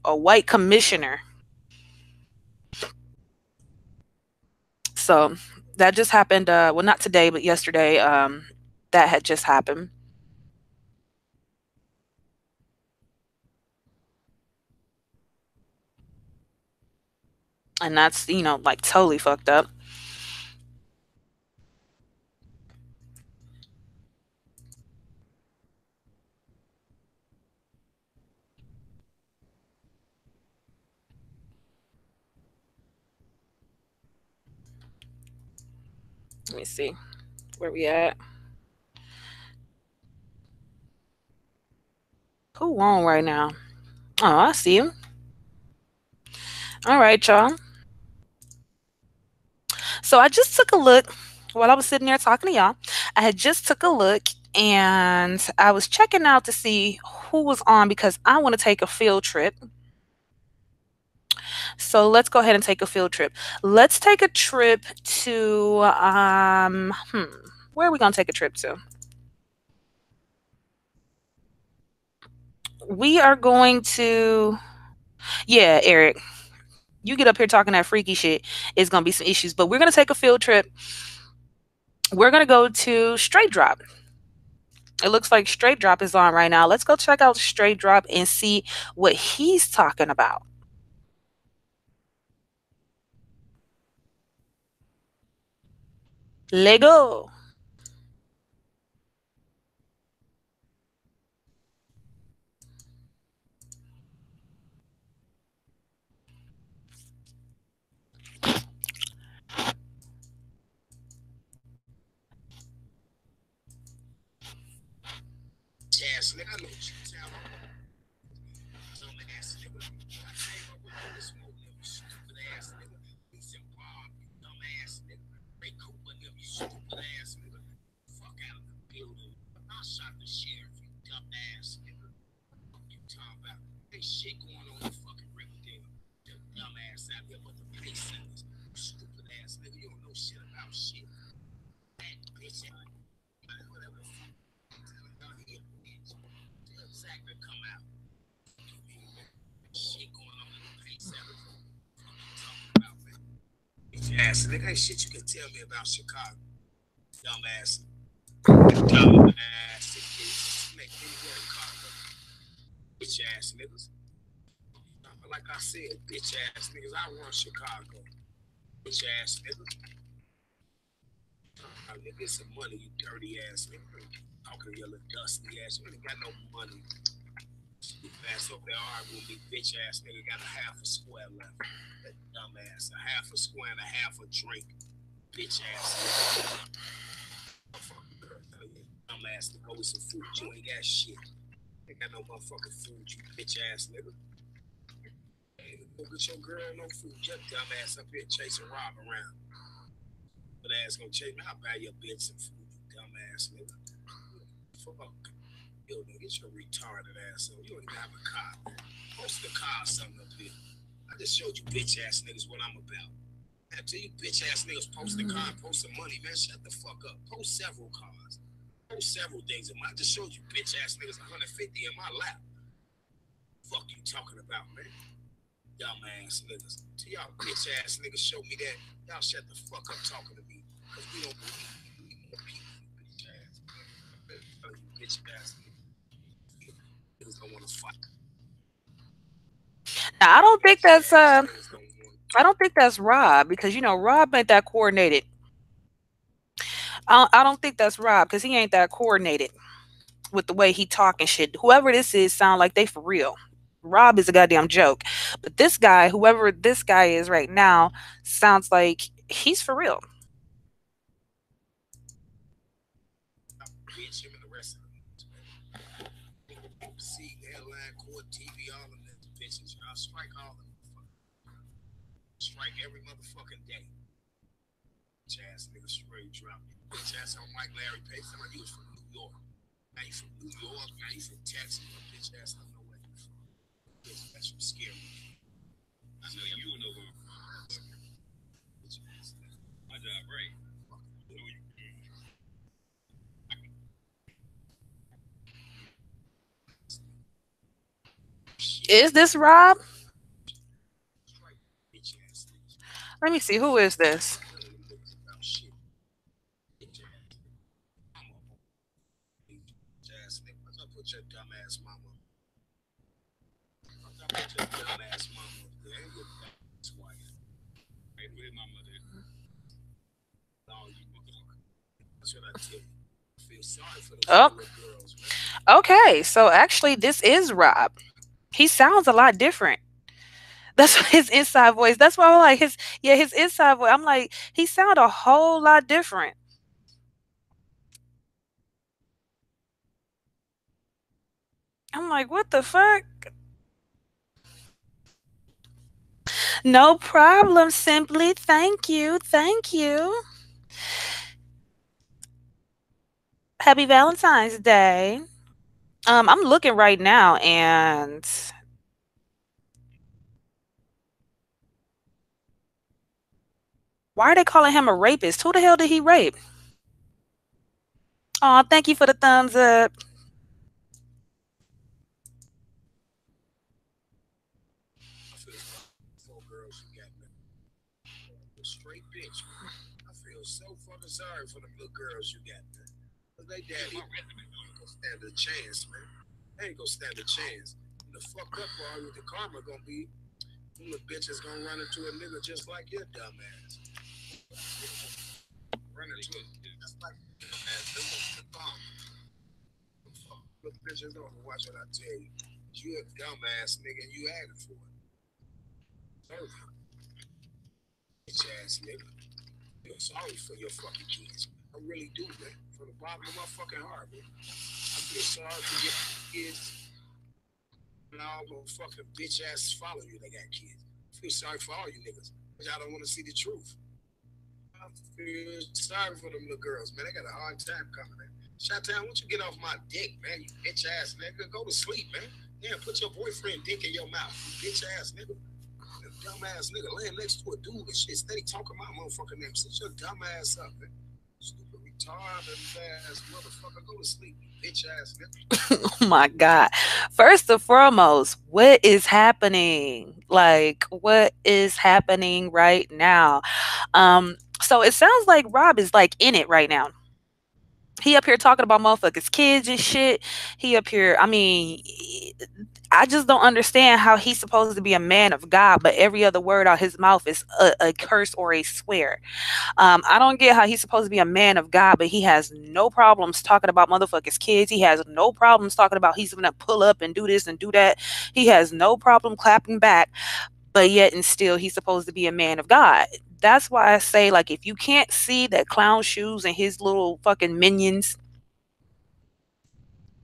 A white commissioner. So that just happened. Well, not today, but yesterday. That had just happened, and that's like totally fucked up. Let me see where we at. Who on right now? Oh, I see him. All right, y'all. So I just took a look while I was sitting there talking to y'all. I had just took a look and I was checking out to see who was on because I want to take a field trip. So let's go ahead and take a field trip. Let's take a trip to where are we gonna take a trip to? We are going to, yeah, Eric. You get up here talking that freaky shit, it's gonna be some issues. But we're gonna take a field trip. We're gonna go to Straight Drop. It looks like Straight Drop is on right now. Let's go check out Straight Drop and see what he's talking about. Lego. Ass nigga, I know what you tell me. Some ass nigga. I came up with all this smoke, you stupid ass nigga. He's in Bob, you dumb ass nigga. Ray Cooper, you stupid ass nigga. Fuck out of the building. I shot the sheriff, you dumb ass nigga. What you talking about? Ain't shit going on in fucking Riverdale. You dumb ass out here, but the pay centers. Stupid ass nigga, you don't know shit about shit. That bitch, whatever the fuck. Exactly, come out. Shit going on in the pay center. Talking about, man. Bitch ass nigga, ain't shit you can tell me about Chicago. Dumb ass. Dumb ass niggas. Make me work Chicago. Bitch ass niggas. Like I said, bitch ass niggas. I run Chicago. Bitch ass niggas. Nigga, get some money, you dirty ass nigga. Talking to your little dusty ass. You ain't got no money. You pass over there arguing with me, bitch ass nigga. Got a half a square left. That dumb ass. A half a square and a half a drink. Bitch ass nigga. Dumb ass to go with some food. You ain't got shit. Ain't got no motherfucking food, you bitch ass nigga. Hey, go get your girl no food. Your dumb ass up here chasing Rob around. But ass gonna chase me. I'll buy your bitch some food, you dumb ass nigga. Fuck. Yo, nigga, get your retarded ass up. You don't even have a car. Post the car or something up here. I just showed you bitch ass niggas what I'm about. After you bitch ass niggas post the car and post some money, man, shut the fuck up. Post several cars. Post several things. I just showed you bitch ass niggas 150 in my lap. Fuck you talking about, man? Dumbass niggas. To y'all bitch ass niggas show me that. Y'all shut the fuck up talking to me. Cause we don't believe more people, bitch ass. You bitch ass niggas don't want to fight. Now I don't think Bitch that's ass niggas don't want I don't think that's Rob because Rob ain't that coordinated. I don't think that's Rob because he ain't that coordinated with the way he talk and shit. Whoever this is sound like they for real. Rob is a goddamn joke. But this guy, whoever this guy is right now, sounds like he's for real. bitch him and the rest of them. See, airline, court, TV, all of them bitches. Y'all strike all of them. Strike every motherfucking day. Bitch ass nigga straight drop. Bitch ass on Mike Larry Page. Somebody you was from New York. Now you from New York. Now you from Texas. Bitch ass don't know where you from. Bitch ass from scary. I know you know where I'm from. Bitch ass nigga. My job, right? You know you. Is this Rob? Strike bitch ass niggas. Let me see. Who is this? None of them niggas about shit. Bitch ass nigga. I'm a bitch ass nigga. What's up with your dumb ass mama? What's up with your dumb ass mama? There ain't your dumb ass wife. Hey, put in my mother. No, you motherfucker. That's what I tell you. I feel sorry for those Oh, little girls, man. okay. So actually, this is Rob. He sounds a lot different. That's his inside voice. That's why I'm like his inside voice. I'm like he sound a whole lot different. I'm like, what the fuck? No problem. Simply, thank you, thank you. Happy Valentine's Day. I'm looking right now, and why are they calling him a rapist? Who the hell did he rape? Oh, thank you for the thumbs up. I feel sorry for girls who got me. A straight bitch, man. I feel so fucking sorry for them little girls you got there. Cause they daddy ain't gonna stand a chance, man. They ain't gonna stand a chance. And the fucked up part with the karma gonna be, them little bitches gonna run into a nigga just like your dumb ass. Run into it. That's like dumbass. That's the karma. Fuck little bitches don't watch what I tell you. You a dumbass nigga and you added for it. Serve you. Bitch ass nigga. Feel sorry for your fucking kids. I really do, man. From the bottom of my fucking heart, man. I feel sorry for your kids and all the fucking bitch asses follow you that got kids. I feel sorry for all you niggas. But y'all don't want to see the truth. I feel sorry for them little girls, man. They got a hard time coming, man. Shot-Town, won't you get off my dick, man? You bitch ass nigga. Go to sleep, man. Yeah, put your boyfriend dick in your mouth, you bitch ass nigga. You dumb ass nigga laying next to a dude and shit, steady talking my motherfucking name. Sit your dumb ass up, man. Stupid retarded ass motherfucker. Go to sleep, you bitch ass nigga. Oh my god. First and foremost, what is happening? Like what is happening right now? So it sounds like Rob is like in it right now. He up here talking about motherfuckers kids and shit. He up here, I mean, I just don't understand how he's supposed to be a man of God, but every other word out his mouth is a curse or a swear. I don't get how he's supposed to be a man of God, but he has no problems talking about motherfuckers kids. He has no problems talking about he's gonna pull up and do this and do that. He has no problem clapping back, but yet and still he's supposed to be a man of God. That's why I say, like, if you can't see that clown shoes and his little fucking minions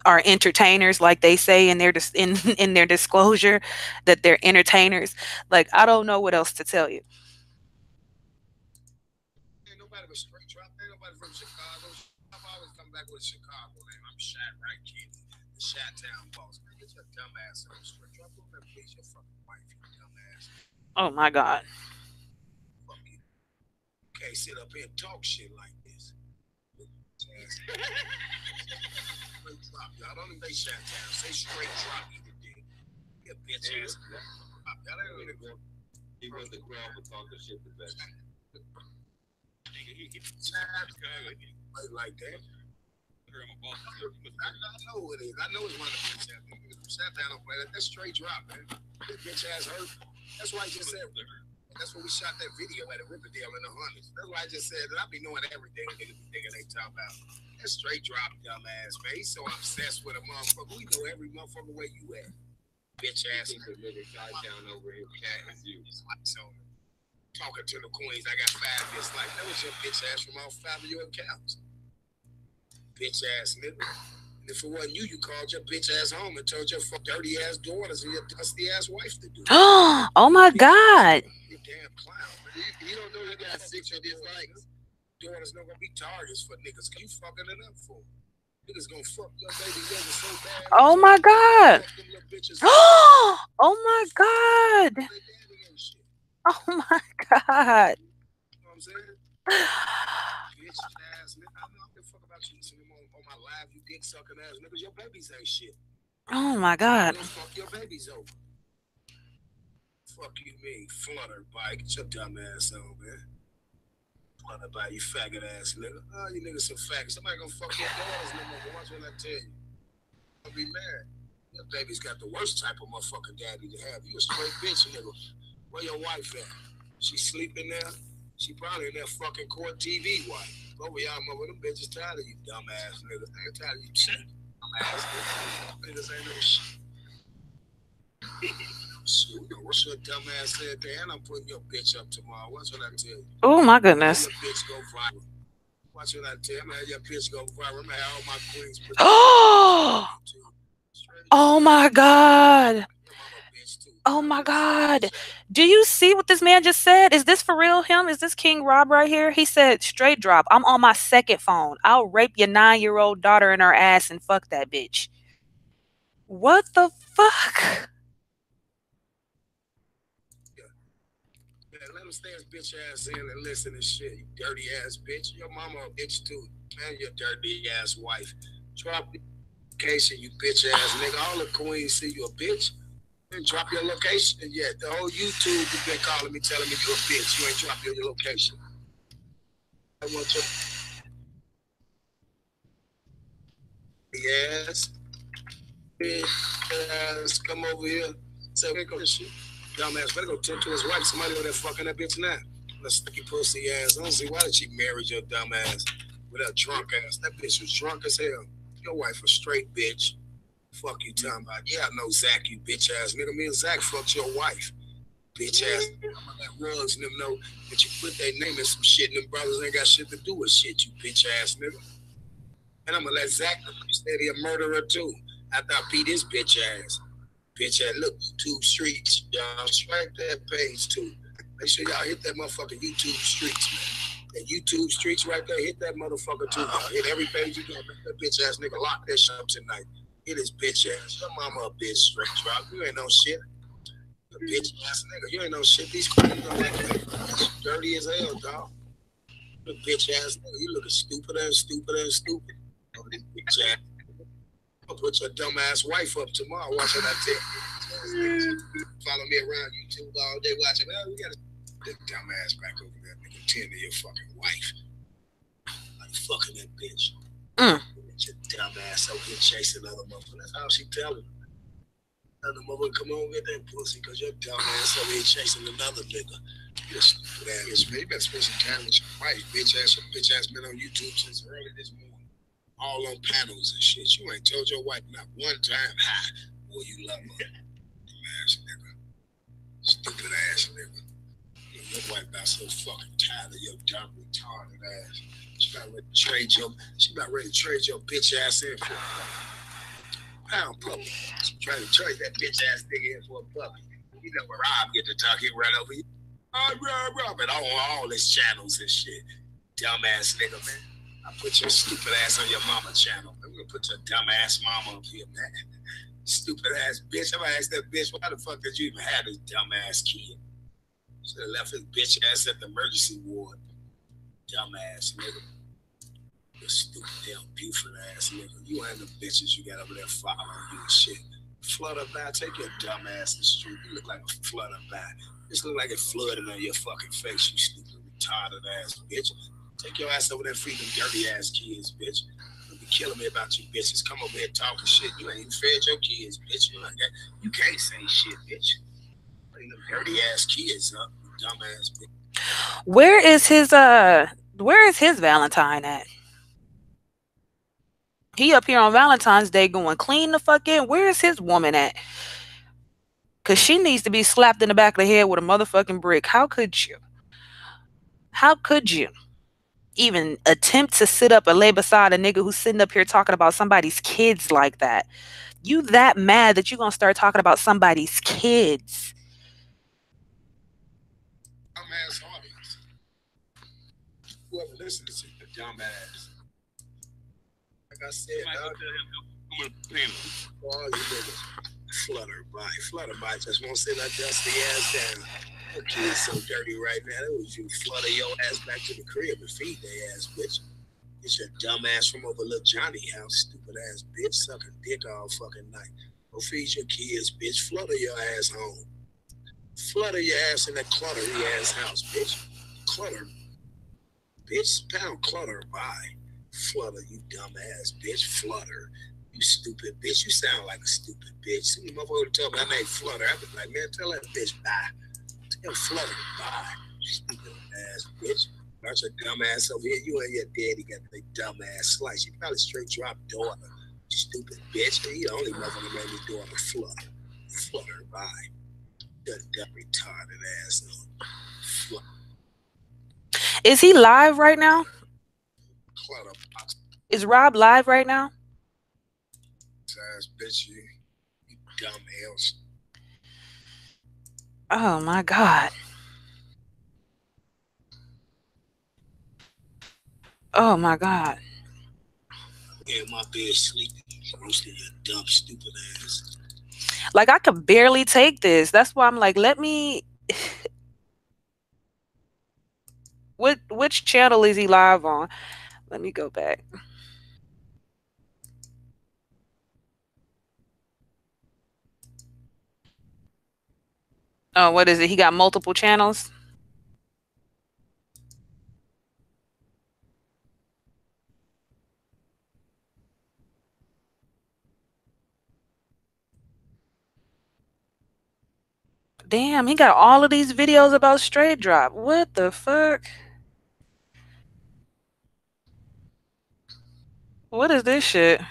are entertainers, like they say in their in their disclosure that they're entertainers, like I don't know what else to tell you. Ain't nobody but straight drop. Ain't nobody from Chicago. I've always come back with a Chicago name. I'm Shot Right Kid, the Shot Town boss. Man, get your dumb ass on straight drop. Go and please your fucking wife, you dumb ass. Oh my god. Fuck you. Can't sit up here and talk shit like this. Straight drop. Y'all don't even say Shot Town. Say straight drop, you dick. You bitch ass. Y'all ain't gonna go. He was the crowd for talking shit to that. Like that. I know it is. I know it's one of the bitch ass niggas who sat down and played that. That's straight drop, man. This bitch ass hurt. That's why I just said. That's when we shot that video at Riverdale in the hundreds. That's why I just said that I be knowing everything niggas be thinking they talk about. That's straight drop, dumbass, man. He's so obsessed with a motherfucker. We know every motherfucker where you at. Bitch ass nigga down over here, cat as you. So talking to the queens, I got 5 dislikes. That was your bitch ass from all 5 of your accounts. Bitch ass nigga. And if it wasn't you, you called your bitch ass home and told your dirty ass daughters and your dusty ass wife to do it. Oh my God. You damn clown, man. You don't know you got 6 dislikes. Daughters not gonna be targets for niggas. You fucking it up for them. Niggas gonna fuck your baby over so bad. Oh my God. Oh my God. Oh my God. You know what I'm saying? Bitch ass nigga. I don't give a fuck about you. On my live, you dick sucking ass niggas. Your babies ain't shit. Oh my God. Fuck your babies over. Fuck you, me. Flutter bike. Get your dumb ass on, man. Flutter bike, you faggot ass nigga. Oh, you niggas some faggots. Somebody gonna fuck your daughters no more. Watch what I tell you. Don't be mad. Your baby's got the worst type of motherfucking daddy to have. You a straight bitch, nigga. Where your wife at? She sleeping there? She probably in that fucking court TV wife. Over y'all mother, them bitches tired of you, dumbass nigga. They ain't tired of you shit. Dumbass nigga. Niggas ain't no shit. Shit, what's your dumb ass said there? And I'm putting your bitch up tomorrow. Watch what I tell you. Oh my goodness. Your bitch go viral. Watch what I tell you. I'm gonna have your bitch go viral. I'm gonna have all my queens put Oh my God. Oh my God. Do you see what this man just said? Is this for real him? Is this King Rob right here? He said, straight drop. I'm on my second phone. I'll rape your 9-year-old daughter in her ass and fuck that bitch. What the fuck? Yeah, let him stay his bitch ass in and listen to shit, you dirty ass bitch. Your mama a bitch too. And your dirty ass wife. Drop the location, you bitch ass nigga. All the queens see you a bitch. And drop your location yet. The whole YouTube you been calling me, telling me you a bitch. You ain't drop your location. I want your yes. Bitch, come over here. Say, hey, go shit. Dumbass, better go tend to his wife. Somebody over there fucking that bitch now. That sticky pussy ass. I don't see why did she marry your dumb ass with her drunk ass. That bitch was drunk as hell. Your wife a straight bitch. Fuck you talking about. Yeah, I know Zach, you bitch ass nigga. Me and Zach fucked your wife. Bitch ass. I'm gonna let Rugs and them know that you put their name in some shit and them brothers ain't got shit to do with shit, you bitch ass nigga. And I'm gonna let Zach know you said he a murderer too. After I beat his bitch ass. Bitch ass, look, YouTube streets, y'all. Strike that page too. Make sure y'all hit that motherfucking YouTube streets, man. That YouTube streets right there, hit that motherfucker too. Y'all. Hit every page you got. Make that bitch ass nigga lock that shit up tonight. Hit his bitch ass. Your mama a bitch, straight drop. You ain't no shit. A bitch ass nigga. You ain't no shit. These queens don't act like dirty as hell, dog. You a bitch ass nigga. You looking stupider and stupider and stupid. Oh, this bitch ass. I'll put your dumb ass wife up tomorrow. Watch what I tell you. Follow me around YouTube all day watching. Well, we gotta that dumb ass back over there, nigga. Tend to your fucking wife. Like fucking that bitch. Your dumb ass over here chasing other motherfuckers. That's how she tell him. Another motherfucker, come on, get that pussy, cause your dumb ass over here chasing another nigga. You stupid ass, man. You better spend some time with your wife. Bitch ass been on YouTube since early this morning. All on panels and shit. You ain't told your wife not one time, hi, boy, you love her. Dumb ass nigga. Stupid ass nigga. Your wife got so fucking tired of your dumb retarded ass. She about ready to trade your bitch ass in for a pound puppy. She trying to trade that bitch ass nigga in for a puppy. You know where Rob get to talk, he run over you. Rob, and all his channels and shit. Dumb ass nigga, man. I put your stupid ass on your mama channel. I'm gonna put your dumb ass mama up here, man. Stupid ass bitch. I'm gonna ask that bitch, why the fuck did you even have this dumb ass kid? Should have left his bitch ass at the emergency ward. Dumb ass nigga. You stupid damn Buford ass nigga. You ain't the bitches you got over there following you and shit. Flutterby, take your dumb ass to the street. You look like a flutterby. Just look like it flooded on your fucking face, you stupid retarded ass bitch. Take your ass over there and feed them dirty ass kids, bitch. Don't be killing me about you bitches. Come over here talking shit. You ain't even fed your kids, bitch. You like that. You can't say shit, bitch. Bring them dirty ass kids up, you dumb ass bitch. Where is his Valentine at? He up here on Valentine's Day going clean the fuck in. Where is his woman at? Cause she needs to be slapped in the back of the head with a motherfucking brick. How could you? How could you even attempt to sit up and lay beside a nigga who's sitting up here talking about somebody's kids like that? You that mad that you gonna start talking about somebody's kids? Dumbass audience. Whoever listens to the dumbass. Like I said, dog. All you niggas. Flutterby just won't sit that dusty ass down. Your kids so dirty right now. That was you flutter your ass back to the crib and feed their ass, bitch. Get your dumb ass from over little Johnny house, stupid ass bitch, sucking dick all fucking night. Go feed your kids, bitch. Flutter your ass home. Flutter your ass in that cluttery ass house, bitch. Clutter, bitch. Pound clutter by. Flutter, you dumb ass bitch. Flutter. You stupid bitch. You sound like a stupid bitch. Some motherfucker told me I made Flutter. I be like, man, tell that bitch bye. Tell Flutter bye. Stupid ass bitch. Got your dumb ass over here. You and your daddy got the dumb ass slice. You probably straight dropped daughter. Stupid bitch. He the only motherfucker made me daughter Flutter. Flutter bye. That dumb retarded ass. Flutter. Is he live right now? Clutter box Is Rob live right now? ass bitch. You dumb ass. Oh my god. Oh my god. In my bed sleeping. Roasting your dumb stupid ass. Like I could barely take this. That's why I'm like, let me. Which channel is he live on? Let me go back. Oh, what is it? He got multiple channels. Damn, he got all of these videos about straight drop. What the fuck? What is this shit?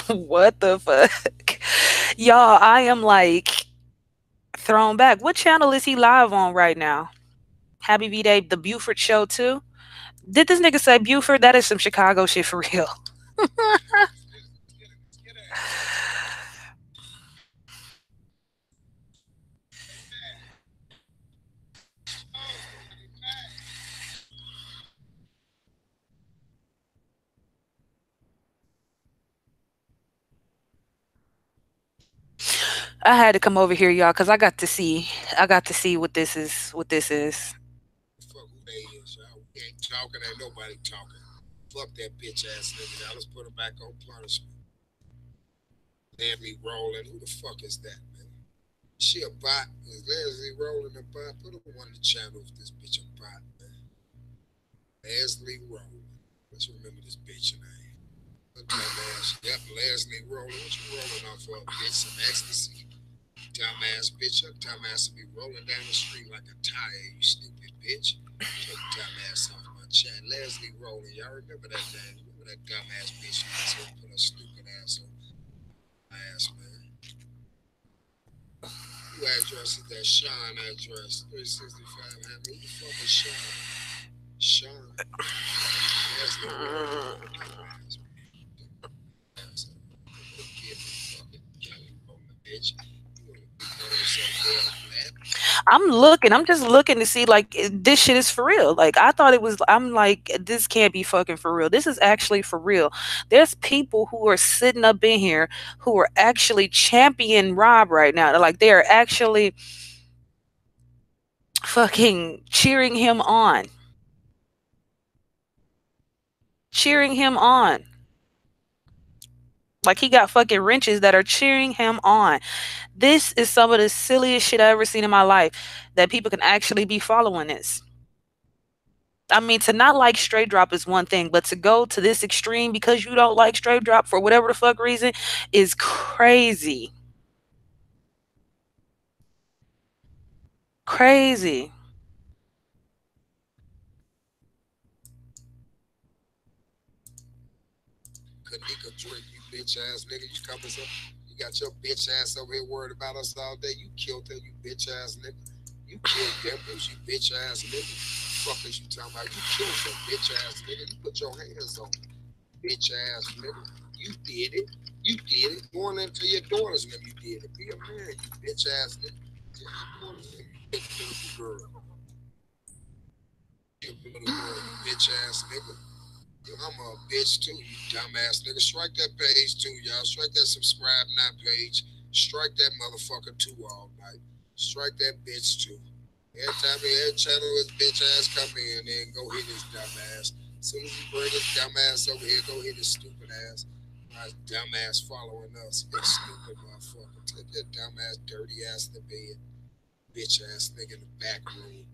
What the fuck? Y'all, I am like thrown back. What channel is he live on right now? Happy V Day, the Buford Show too? Did this nigga say Buford? That is some Chicago shit for real. I had to come over here, y'all, because I got to see what this is. What this is. Fuck who they is, y'all. We ain't talking, ain't nobody talking. Fuck that bitch ass nigga. Now let's put him back on punishment. Leslie Rolling. Who the fuck is that, man? She a bot. Is Leslie Rolling a bot? Put her on the channel if this bitch a bot, man. Leslie Rolling. Let's remember this bitch name. Dumbass. Yep, Leslie Rolling. What you rolling off of, bitch? Some ecstasy. Dumbass bitch. Your dumbass will be rolling down the street like a tire, you stupid bitch. Get your dumbass off my chat. Leslie Rolling. Y'all remember that name? Remember that dumbass bitch who was here put her stupid ass on my ass, man. Who address is that? Sean address. 365 Hammond. Who the fuck is Sean? Sean. Leslie Rolling. I'm just looking to see like this shit is for real. Like I thought it was. I'm like this can't be fucking for real. This is actually for real. There's people who are sitting up in here who are actually champion Rob right now. Like they are actually fucking cheering him on. Like he got fucking wrenches that are cheering him on. This is some of the silliest shit I ever seen in my life. That people can actually be following this. I mean, to not like straight drop is one thing, but to go to this extreme because you don't like straight drop for whatever the fuck reason is crazy. Crazy. Kanika drink, you bitch ass nigga. You coming up? You got your bitch ass over here worried about us all day. You killed her, you bitch ass nigga. You killed Devils, you bitch ass nigga. Fuck is you talking about? You killed your bitch ass nigga. You put your hands on me, bitch ass nigga. You did it. You did it. Going into your daughters, nigga. You did it. Be a man, you bitch ass nigga. Tell your daughters, nigga. You beautiful girl. You beautiful girl, you bitch ass nigga. Yo, I'm a bitch too, you dumbass nigga. Strike that page too, y'all. Strike that subscribe now page. Strike that motherfucker too all night. Strike that bitch too. Every time every channel his bitch ass come in, then go hit his dumb ass. As soon as you bring his dumb ass over here, go hit his stupid ass. My dumb ass following us. You stupid motherfucker. Take that dumb ass, dirty ass to bed. Bitch ass nigga in the back room.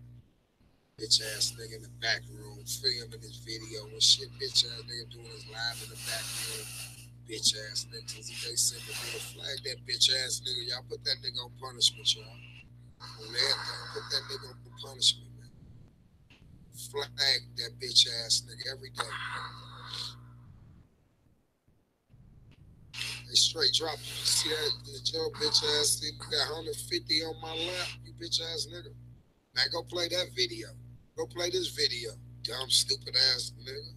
Bitch ass nigga in the back room filming this video and shit. Bitch ass nigga doing his live in the back room. Bitch ass niggas. They send the nigga flag that bitch ass nigga. Y'all put that nigga on punishment, y'all. On everything. Put that nigga on punishment, man. Flag that bitch ass nigga every day. They straight drop. You see that your bitch ass nigga got 150 on my lap, you bitch ass nigga. Man, go play that video. Go play this video. Dumb, stupid ass nigga.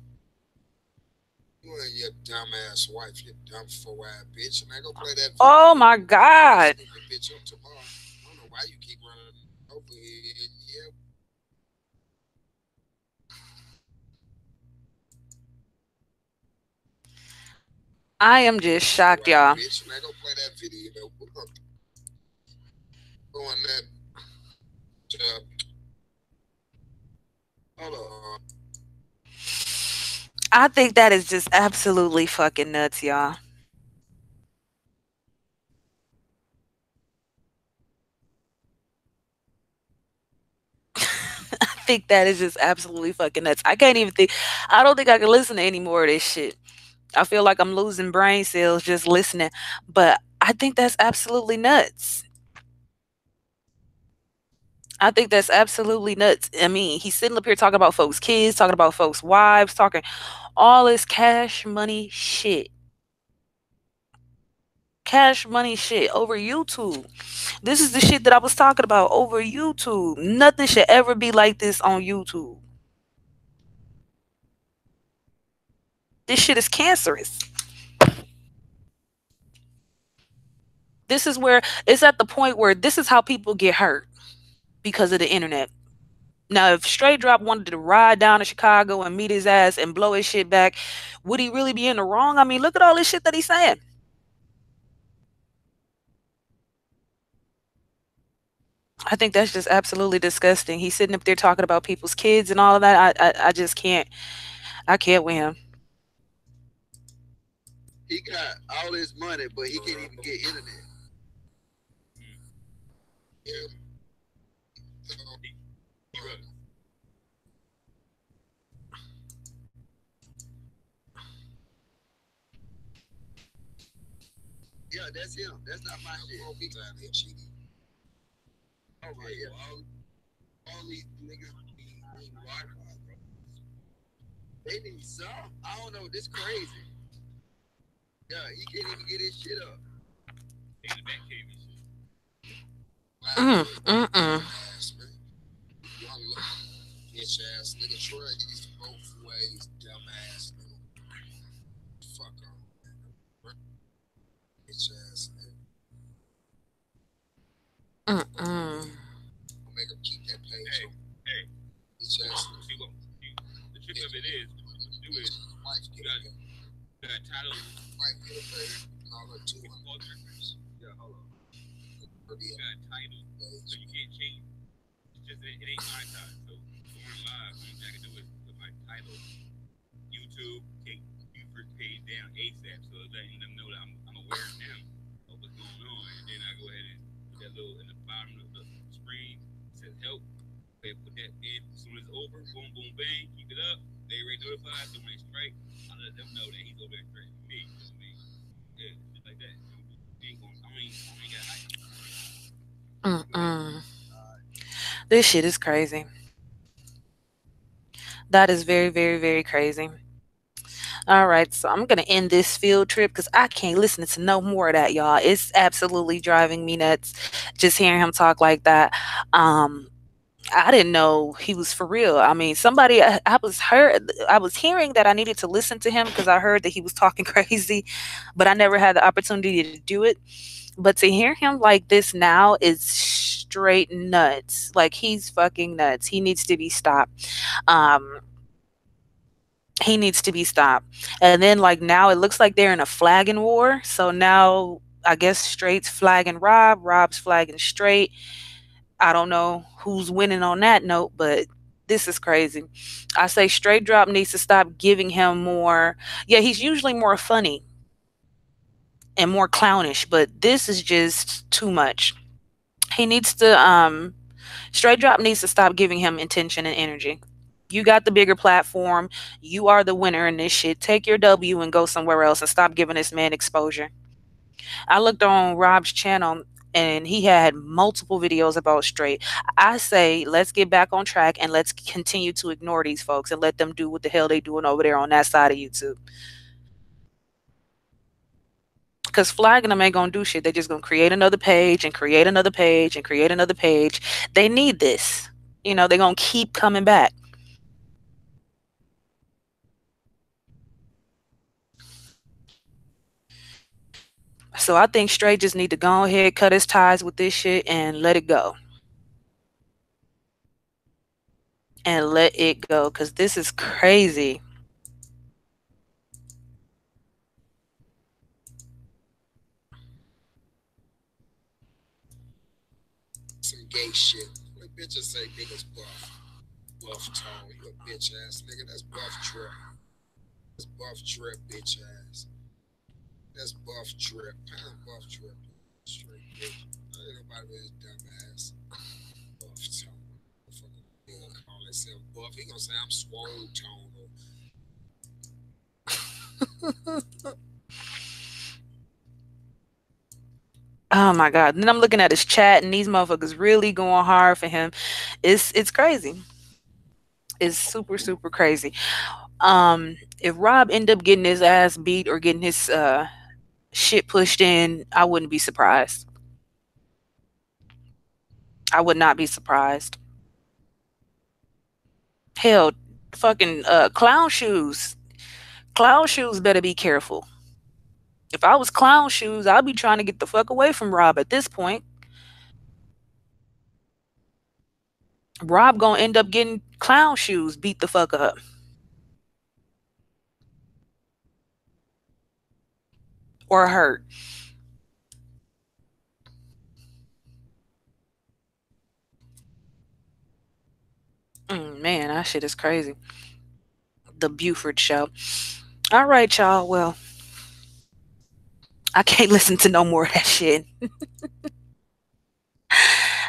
You and your dumb ass wife, you dumb four eyed bitch. Man, go play that video. Oh my god. Stupid bitch up tomorrow. I don't know why you keep running over here. Yeah. I am just shocked, y'all. Bitch, man, go play that video. Go on that. Hold on. I think that is just absolutely fucking nuts, y'all. I think that is just absolutely fucking nuts. I can't even think. I don't think I can listen to any more of this shit. I feel like I'm losing brain cells just listening. But I think that's absolutely nuts. I think that's absolutely nuts. I mean, he's sitting up here talking about folks' kids, talking about folks' wives, talking all this cash money shit. Cash money shit over YouTube. This is the shit that I was talking about over YouTube. Nothing should ever be like this on YouTube. This shit is cancerous. This is where it's at the point where this is how people get hurt because of the internet. Now, if Straight Drop wanted to ride down to Chicago and meet his ass and blow his shit back, would he really be in the wrong? I mean, look at all this shit that he's saying. I think that's just absolutely disgusting. He's sitting up there talking about people's kids and all of that. I just can't. I can't with him. He got all his money, but he can't even get internet. Yeah. Yeah, that's him. That's not my shit. Oh my yeah. All these niggas need Wi-Fi, bro. They need some. I don't know. This crazy. Yeah, he can't even get his shit up. Mm. Bitch ass nigga. Troy these both ways, dumbass nigga. Fuck on. Bitch ass nigga. Mm. Man, got titles. Might be able to pay all the 200. Yeah, hold on. You got titles, so you can't change. It's just it ain't monetized. So going live, only thing I can do is put my title. YouTube take you first page down ASAP, so letting them know that I'm aware now of what's going on, and then I go ahead and put that little in the bottom of the screen says help. Okay, put that in as soon as it's over. Boom, boom, bang. Keep it up. They already notified. So when they strike, I let them know that he's over there striking me. You know what I mean? Yeah, just like that. Ain't going. I ain't got hype. Mm-mm. This shit is crazy. That is very, very, very crazy. All right, so I'm gonna end this field trip because I can't listen to no more of that, y'all. It's absolutely driving me nuts just hearing him talk like that. Um, I didn't know he was for real. I mean, somebody I was hearing that I needed to listen to him because I heard that he was talking crazy, but I never had the opportunity to do it. But to hear him like this now is straight nuts. Like he's fucking nuts. He needs to be stopped. Um, he needs to be stopped. And then like now it looks like they're in a flagging war. So now I guess Straight's flagging Rob, Rob's flagging Straight. I don't know who's winning on that note, but this is crazy. I say Straight Drop needs to stop giving him more. Yeah, he's usually more funny and more clownish, but this is just too much. He needs to Straight Drop needs to stop giving him intention and energy. You got the bigger platform. You are the winner in this shit. Take your W and go somewhere else and stop giving this man exposure. I looked on Rob's channel and he had multiple videos about Straight. I say let's get back on track and let's continue to ignore these folks and let them do what the hell they doing over there on that side of YouTube. Because flagging them ain't gonna do shit. They just gonna create another page and create another page and create another page. They need this. You know, they're gonna keep coming back. So I think Straight just need to go ahead, cut his ties with this shit and let it go. And let it go. Cause this is crazy. Some gay shit. Like bitches say niggas buff. Buff tone. You a bitch ass nigga. That's buff drip. That's buff drip, bitch ass. That's buff drip. Pound buff drip. Straight bitch. Ain't nobody with his dumb ass. Buff tone. Fucking nigga call himself buff. He gonna say I'm swole tone. Oh my god. And then I'm looking at his chat and these motherfuckers really going hard for him. It's crazy. It's super, super crazy. If Rob end up getting his ass beat or getting his shit pushed in, I wouldn't be surprised. I would not be surprised. Hell, fucking clown shoes. Clown shoes better be careful. If I was clown shoes, I'd be trying to get the fuck away from Rob at this point. Rob gonna end up getting clown shoes beat the fuck up or hurt. Man, that shit is crazy. The Buford show. All right, y'all. Well, I can't listen to no more of that shit.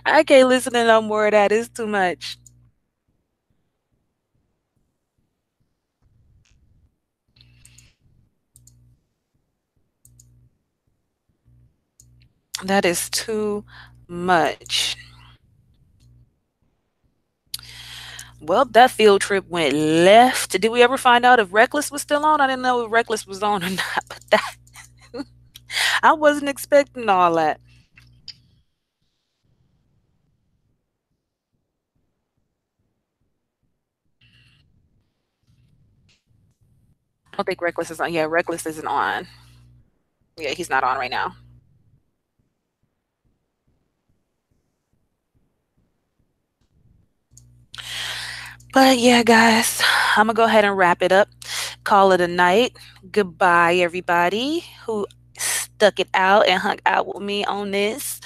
I can't listen to no more of that. It's too much. That is too much. Well, that field trip went left. Did we ever find out if Reckless was still on? I didn't know if Reckless was on or not, but that I wasn't expecting all that. I don't think Reckless is on. Yeah, Reckless isn't on. Yeah, he's not on right now. But yeah, guys, I'm gonna go ahead and wrap it up. call it a night. Goodbye, everybody who stuck it out and hung out with me on this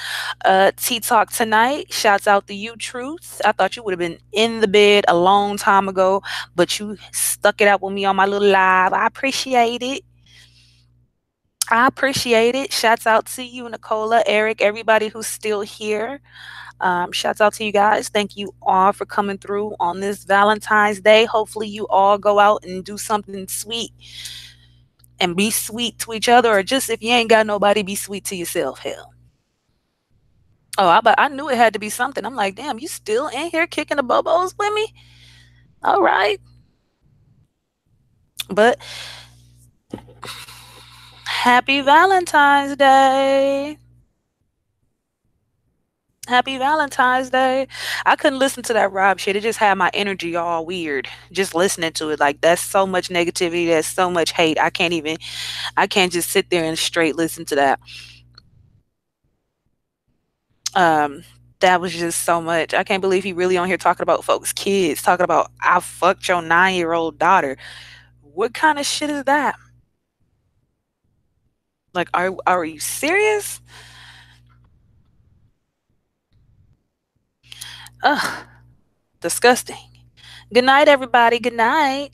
Tea Talk tonight. Shouts out to you, Truth. I thought you would have been in the bed a long time ago, but you stuck it out with me on my little live. I appreciate it. I appreciate it. Shouts out to you, Nicola, Eric, everybody who's still here. Shouts out to you guys. Thank you all for coming through on this Valentine's Day. Hopefully, you all go out and do something sweet and be sweet to each other, or just if you ain't got nobody, be sweet to yourself. Hell. Oh, I knew it had to be something. I'm like, damn, you still in here kicking the bobos with me? All right. But happy Valentine's Day. Happy Valentine's Day. I couldn't listen to that Rob shit. It just had my energy all weird. Just listening to it. Like that's so much negativity. That's so much hate. I can't just sit there and straight listen to that. Um that was just so much. I can't believe he really on here talking about folks' kids, talking about I fucked your 9-year-old daughter. What kind of shit is that? Like are you serious? Ugh, disgusting. Good night, everybody. Good night.